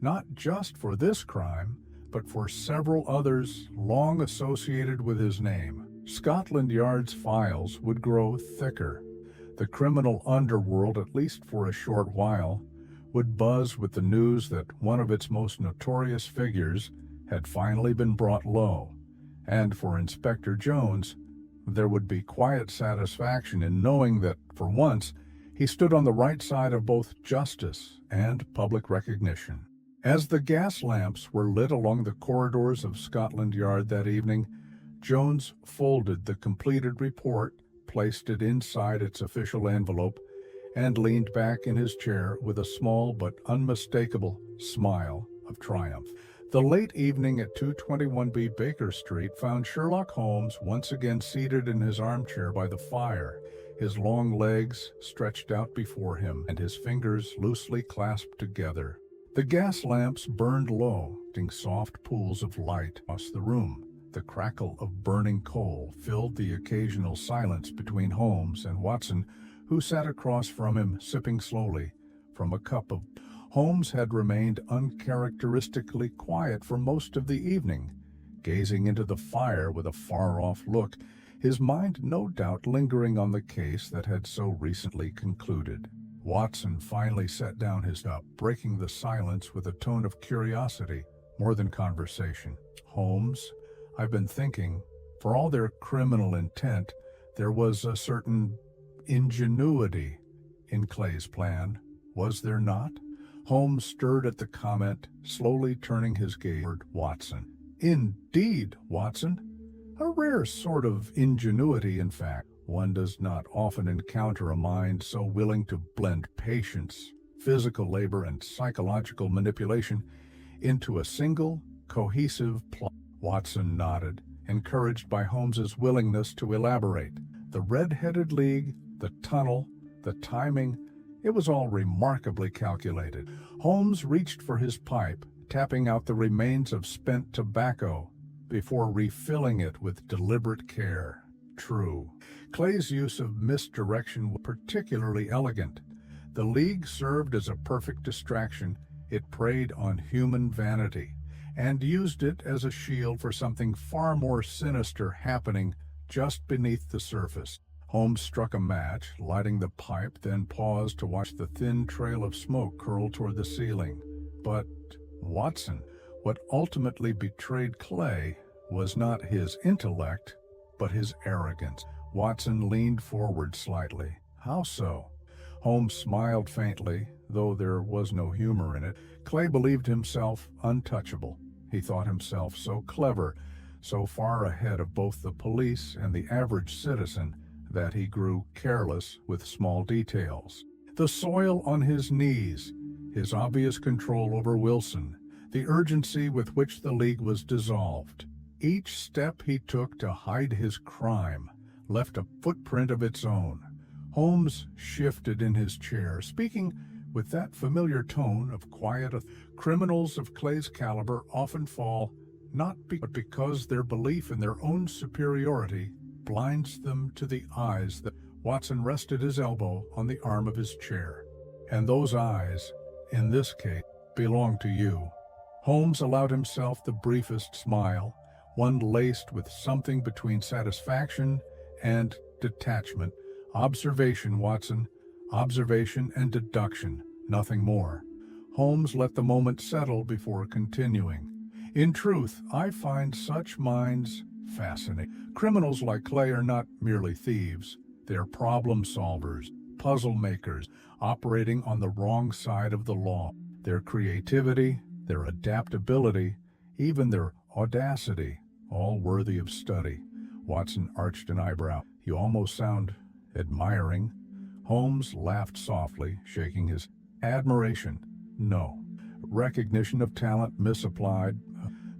not just for this crime, but for several others long associated with his name. Scotland Yard's files would grow thicker. The criminal underworld, at least for a short while, would buzz with the news that one of its most notorious figures had finally been brought low. And for Inspector Jones, there would be quiet satisfaction in knowing that, for once, he stood on the right side of both justice and public recognition. As the gas lamps were lit along the corridors of Scotland Yard that evening, Jones folded the completed report, placed it inside its official envelope, and leaned back in his chair with a small but unmistakable smile of triumph. The late evening at 221B Baker Street found Sherlock Holmes once again seated in his armchair by the fire, his long legs stretched out before him and his fingers loosely clasped together. The gas lamps burned low, letting soft pools of light across the room. The crackle of burning coal filled the occasional silence between Holmes and Watson, who sat across from him, sipping slowly from a cup of. Holmes had remained uncharacteristically quiet for most of the evening, gazing into the fire with a far-off look, his mind no doubt lingering on the case that had so recently concluded. Watson finally set down his cup, breaking the silence with a tone of curiosity more than conversation. "Holmes, I've been thinking, for all their criminal intent, there was a certain ingenuity in Clay's plan, was there not?" Holmes stirred at the comment, slowly turning his gaze toward Watson. "Indeed, Watson. A rare sort of ingenuity, in fact. One does not often encounter a mind so willing to blend patience, physical labor, and psychological manipulation into a single, cohesive plot." Watson nodded, encouraged by Holmes's willingness to elaborate. The red-headed league, the tunnel, the timing, it was all remarkably calculated. Holmes reached for his pipe, tapping out the remains of spent tobacco before refilling it with deliberate care. True, Clay's use of misdirection was particularly elegant. The League served as a perfect distraction. It preyed on human vanity and used it as a shield for something far more sinister happening just beneath the surface. Holmes struck a match, lighting the pipe, then paused to watch the thin trail of smoke curl toward the ceiling. But Watson, what ultimately betrayed Clay was not his intellect, but his arrogance. Watson leaned forward slightly. "How so?" Holmes smiled faintly, though there was no humor in it. Clay believed himself untouchable. He thought himself so clever, so far ahead of both the police and the average citizen, that he grew careless with small details. The soil on his knees, his obvious control over Wilson, the urgency with which the League was dissolved. Each step he took to hide his crime left a footprint of its own. Holmes shifted in his chair, speaking with that familiar tone of quiet authority. Criminals of Clay's caliber often fall not but because their belief in their own superiority blinds them to the eyes that. Watson rested his elbow on the arm of his chair. "And those eyes, in this case, belong to you." Holmes allowed himself the briefest smile, one laced with something between satisfaction and detachment. "Observation, Watson. Observation and deduction, nothing more." Holmes let the moment settle before continuing. "In truth, I find such minds fascinating. Criminals like Clay are not merely thieves. They are problem solvers, puzzle makers, operating on the wrong side of the law. Their creativity, their adaptability, even their audacity, all worthy of study." Watson arched an eyebrow. "You almost sound admiring." Holmes laughed softly, shaking his admiration. "No. Recognition of talent misapplied."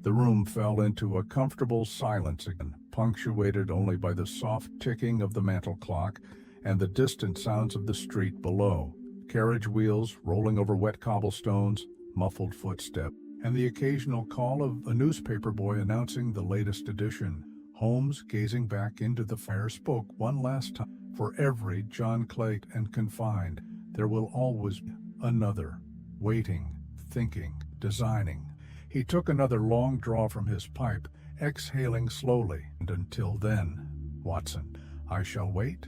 The room fell into a comfortable silence again, punctuated only by the soft ticking of the mantel clock and the distant sounds of the street below. Carriage wheels rolling over wet cobblestones, muffled footsteps, and the occasional call of a newspaper boy announcing the latest edition. Holmes, gazing back into the fire, spoke one last time. "For every John Clay and confined, there will always be another, waiting, thinking, designing." He took another long draw from his pipe, exhaling slowly. "And until then, Watson, I shall wait."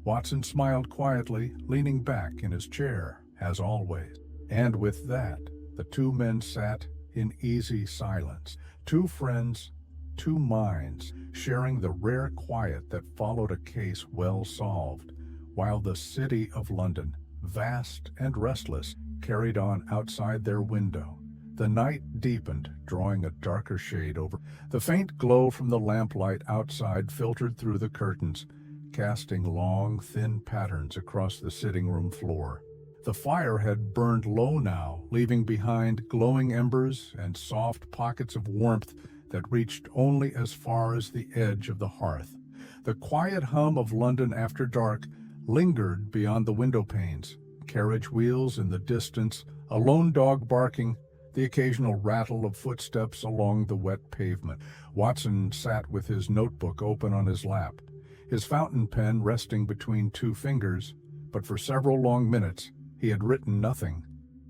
Watson smiled quietly, leaning back in his chair, as always. And with that, the two men sat in easy silence, two friends, two minds, sharing the rare quiet that followed a case well solved, while the city of London, vast and restless, carried on outside their window. The night deepened, drawing a darker shade over. The faint glow from the lamplight outside filtered through the curtains, casting long, thin patterns across the sitting room floor. The fire had burned low now, leaving behind glowing embers and soft pockets of warmth that reached only as far as the edge of the hearth. The quiet hum of London after dark lingered beyond the window panes, carriage wheels in the distance, a lone dog barking, the occasional rattle of footsteps along the wet pavement. Watson sat with his notebook open on his lap, his fountain pen resting between two fingers, but for several long minutes he had written nothing.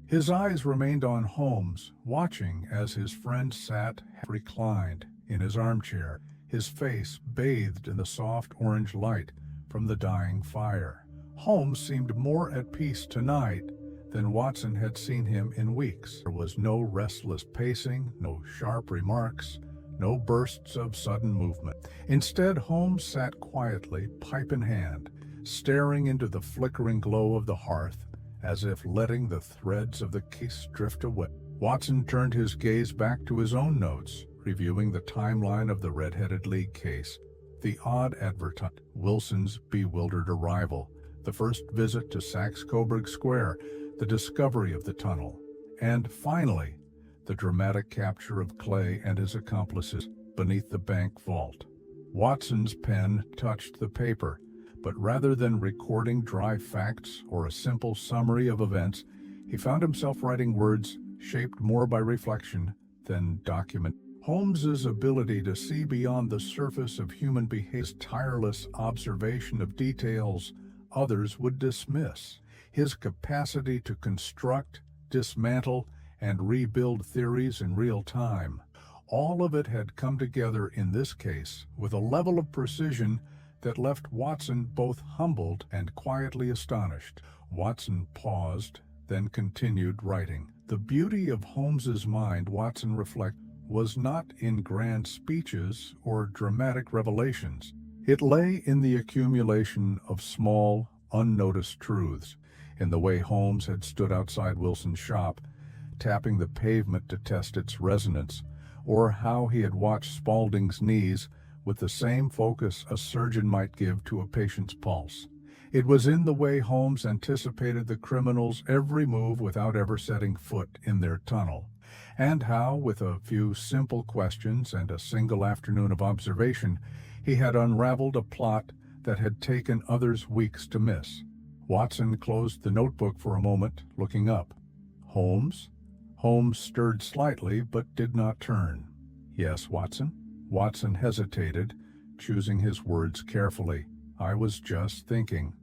His eyes remained on Holmes, watching as his friend sat reclined in his armchair, his face bathed in the soft orange light from the dying fire. Holmes seemed more at peace tonight than Watson had seen him in weeks. There was no restless pacing, no sharp remarks, no bursts of sudden movement. Instead, Holmes sat quietly, pipe in hand, staring into the flickering glow of the hearth, as if letting the threads of the case drift away. Watson turned his gaze back to his own notes, reviewing the timeline of the Red-Headed League case, the odd advertisement, Wilson's bewildered arrival, the first visit to Saxe-Coburg Square, the discovery of the tunnel, and finally, the dramatic capture of Clay and his accomplices beneath the bank vault. Watson's pen touched the paper, but rather than recording dry facts or a simple summary of events, he found himself writing words shaped more by reflection than document. Holmes's ability to see beyond the surface of human behavior, his tireless observation of details others would dismiss, his capacity to construct, dismantle, and rebuild theories in real time. All of it had come together in this case with a level of precision that left Watson both humbled and quietly astonished. Watson paused, then continued writing. The beauty of Holmes's mind, Watson reflected, was not in grand speeches or dramatic revelations. It lay in the accumulation of small, unnoticed truths, in the way Holmes had stood outside Wilson's shop, tapping the pavement to test its resonance, or how he had watched Spaulding's knees with the same focus a surgeon might give to a patient's pulse. It was in the way Holmes anticipated the criminal's every move without ever setting foot in their tunnel, and how, with a few simple questions and a single afternoon of observation, he had unraveled a plot that had taken others weeks to miss. Watson closed the notebook for a moment, looking up. Holmes? Holmes stirred slightly, but did not turn. Yes, Watson? Watson hesitated, choosing his words carefully. I was just thinking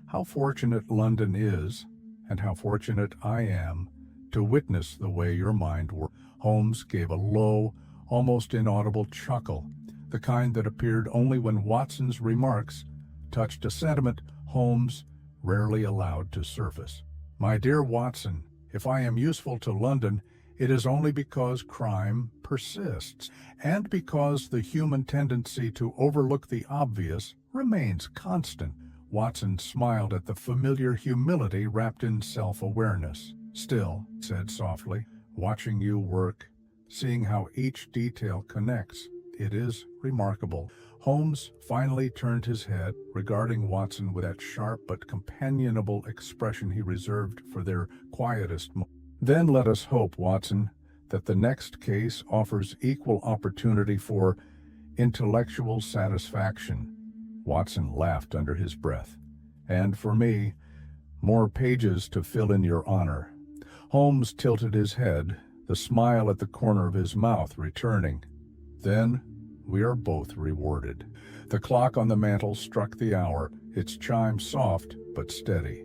how fortunate London is, and how fortunate I am, to witness the way your mind works. Holmes gave a low, almost inaudible chuckle, the kind that appeared only when Watson's remarks touched a sentiment Holmes rarely allowed to surface. My dear Watson, if I am useful to London, it is only because crime persists, and because the human tendency to overlook the obvious remains constant. Watson smiled at the familiar humility wrapped in self-awareness. Still, he said softly, watching you work, seeing how each detail connects, it is remarkable. Holmes finally turned his head, regarding Watson with that sharp but companionable expression he reserved for their quietest moments. Then let us hope, Watson, that the next case offers equal opportunity for intellectual satisfaction. Watson laughed under his breath. And for me, more pages to fill in your honor. Holmes tilted his head, the smile at the corner of his mouth returning. Then we are both rewarded. The clock on the mantel struck the hour, its chime soft but steady.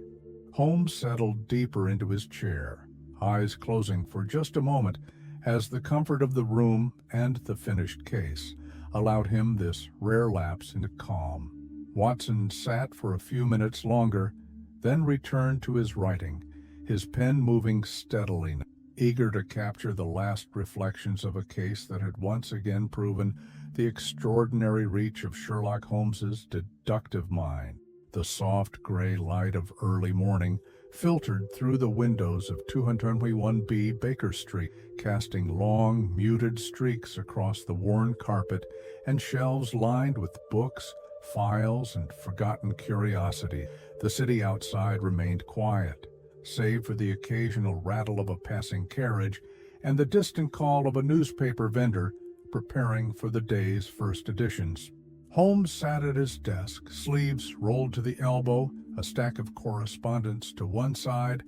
Holmes settled deeper into his chair, eyes closing for just a moment as the comfort of the room and the finished case allowed him this rare lapse into calm. Watson sat for a few minutes longer, then returned to his writing, his pen moving steadily, eager to capture the last reflections of a case that had once again proven the extraordinary reach of Sherlock Holmes's deductive mind. The soft gray light of early morning filtered through the windows of 221B Baker Street, casting long, muted streaks across the worn carpet and shelves lined with books, files, and forgotten curiosity. The city outside remained quiet, save for the occasional rattle of a passing carriage and the distant call of a newspaper vendor preparing for the day's first editions. Holmes sat at his desk, sleeves rolled to the elbow, a stack of correspondence to one side,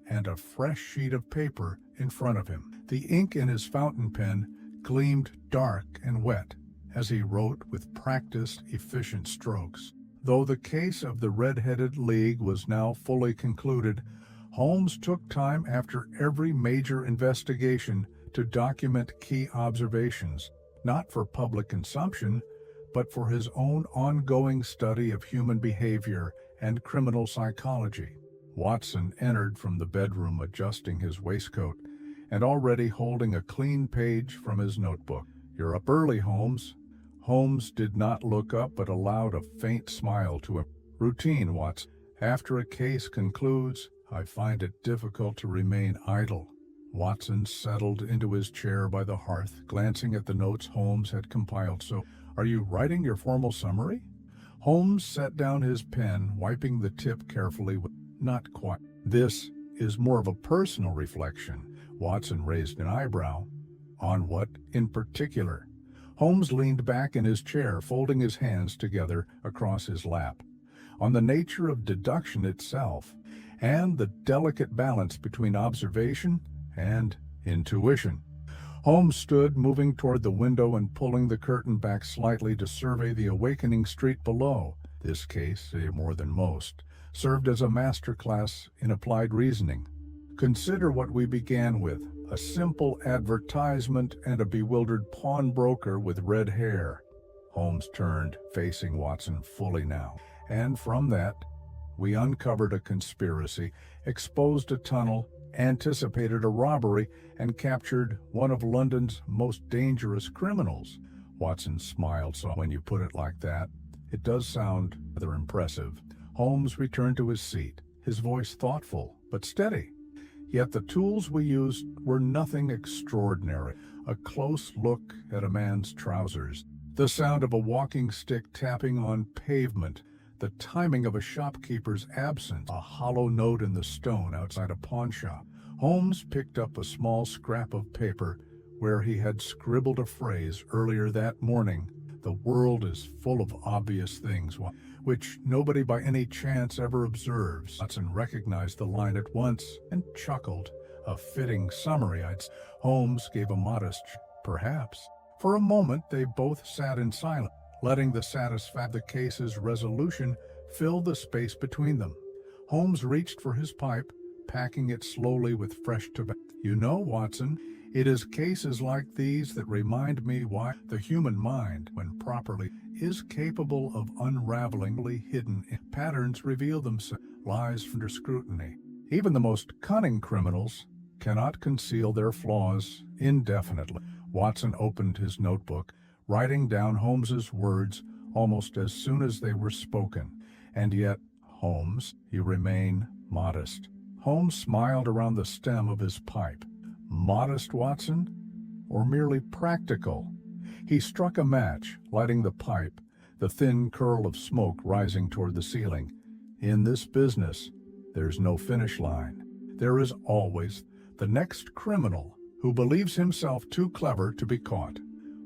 and a fresh sheet of paper in front of him. The ink in his fountain pen gleamed dark and wet as he wrote with practiced, efficient strokes. Though the case of the Red-Headed League was now fully concluded, Holmes took time after every major investigation to document key observations, not for public consumption, but for his own ongoing study of human behavior and criminal psychology. Watson entered from the bedroom adjusting his waistcoat and already holding a clean page from his notebook. "You're up early, Holmes." Holmes did not look up but allowed a faint smile to him. "Routine, Watson. After a case concludes, I find it difficult to remain idle." Watson settled into his chair by the hearth, glancing at the notes Holmes had compiled. "So, are you writing your formal summary?" Holmes set down his pen, wiping the tip carefully. "Not quite. This is more of a personal reflection." Watson raised an eyebrow. "On what in particular?" Holmes leaned back in his chair, folding his hands together across his lap. "On the nature of deduction itself, and the delicate balance between observation and intuition." Holmes stood, moving toward the window and pulling the curtain back slightly to survey the awakening street below. This case, more than most, served as a masterclass in applied reasoning. Consider what we began with: a simple advertisement and a bewildered pawnbroker with red hair. Holmes turned, facing Watson fully now. "And from that, we uncovered a conspiracy, exposed a tunnel, anticipated a robbery, and captured one of London's most dangerous criminals." Watson smiled. "So when you put it like that, it does sound rather impressive." Holmes returned to his seat, his voice thoughtful but steady. "Yet the tools we used were nothing extraordinary. A close look at a man's trousers, the sound of a walking stick tapping on pavement, the timing of a shopkeeper's absence, a hollow note in the stone outside a pawnshop." Holmes picked up a small scrap of paper where he had scribbled a phrase earlier that morning: "The world is full of obvious things, which nobody by any chance ever observes." Watson recognized the line at once and chuckled. "A fitting summary, I'd say." Holmes gave a modest "perhaps." For a moment they both sat in silence, letting the satisfaction of the case's resolution fill the space between them. Holmes reached for his pipe, packing it slowly with fresh tobacco. "You know, Watson, it is cases like these that remind me why the human mind, when properly, is capable of unraveling hidden patterns reveal themselves, lies under scrutiny. Even the most cunning criminals cannot conceal their flaws indefinitely." Watson opened his notebook, writing down Holmes's words almost as soon as they were spoken. "And yet, Holmes, you remain modest." Holmes smiled around the stem of his pipe. "Modest, Watson? Or merely practical?" He struck a match, lighting the pipe, the thin curl of smoke rising toward the ceiling. "In this business, there's no finish line. There is always the next criminal who believes himself too clever to be caught."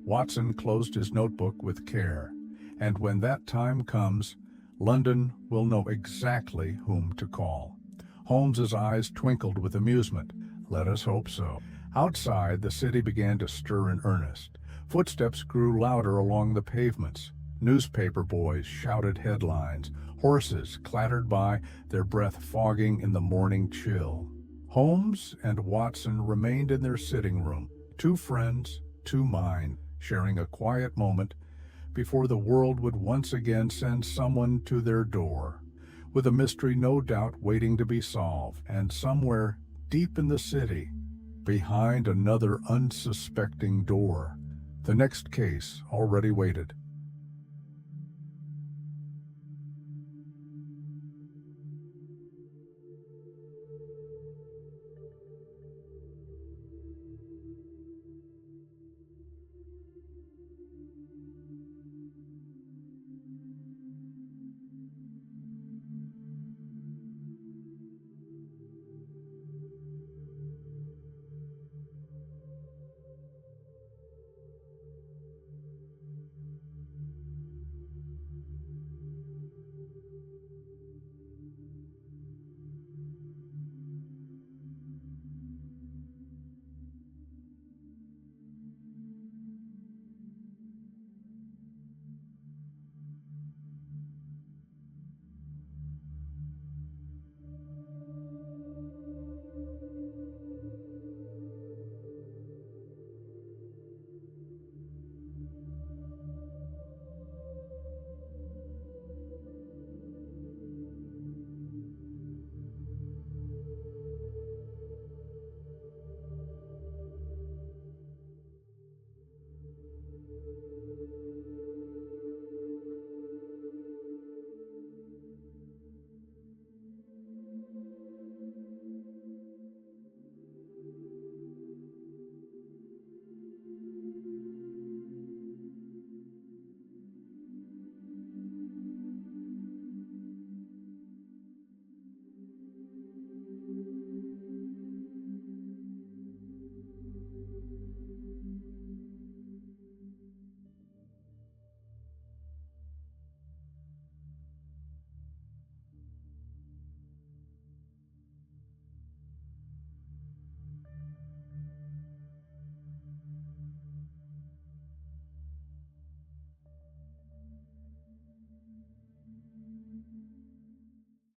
Watson closed his notebook with care. "And when that time comes, London will know exactly whom to call." Holmes's eyes twinkled with amusement. "Let us hope so." Outside, the city began to stir in earnest. Footsteps grew louder along the pavements. Newspaper boys shouted headlines. Horses clattered by, their breath fogging in the morning chill. Holmes and Watson remained in their sitting room, two friends, two minds, sharing a quiet moment before the world would once again send someone to their door, with a mystery no doubt waiting to be solved. And somewhere deep in the city, behind another unsuspecting door, the next case already waited.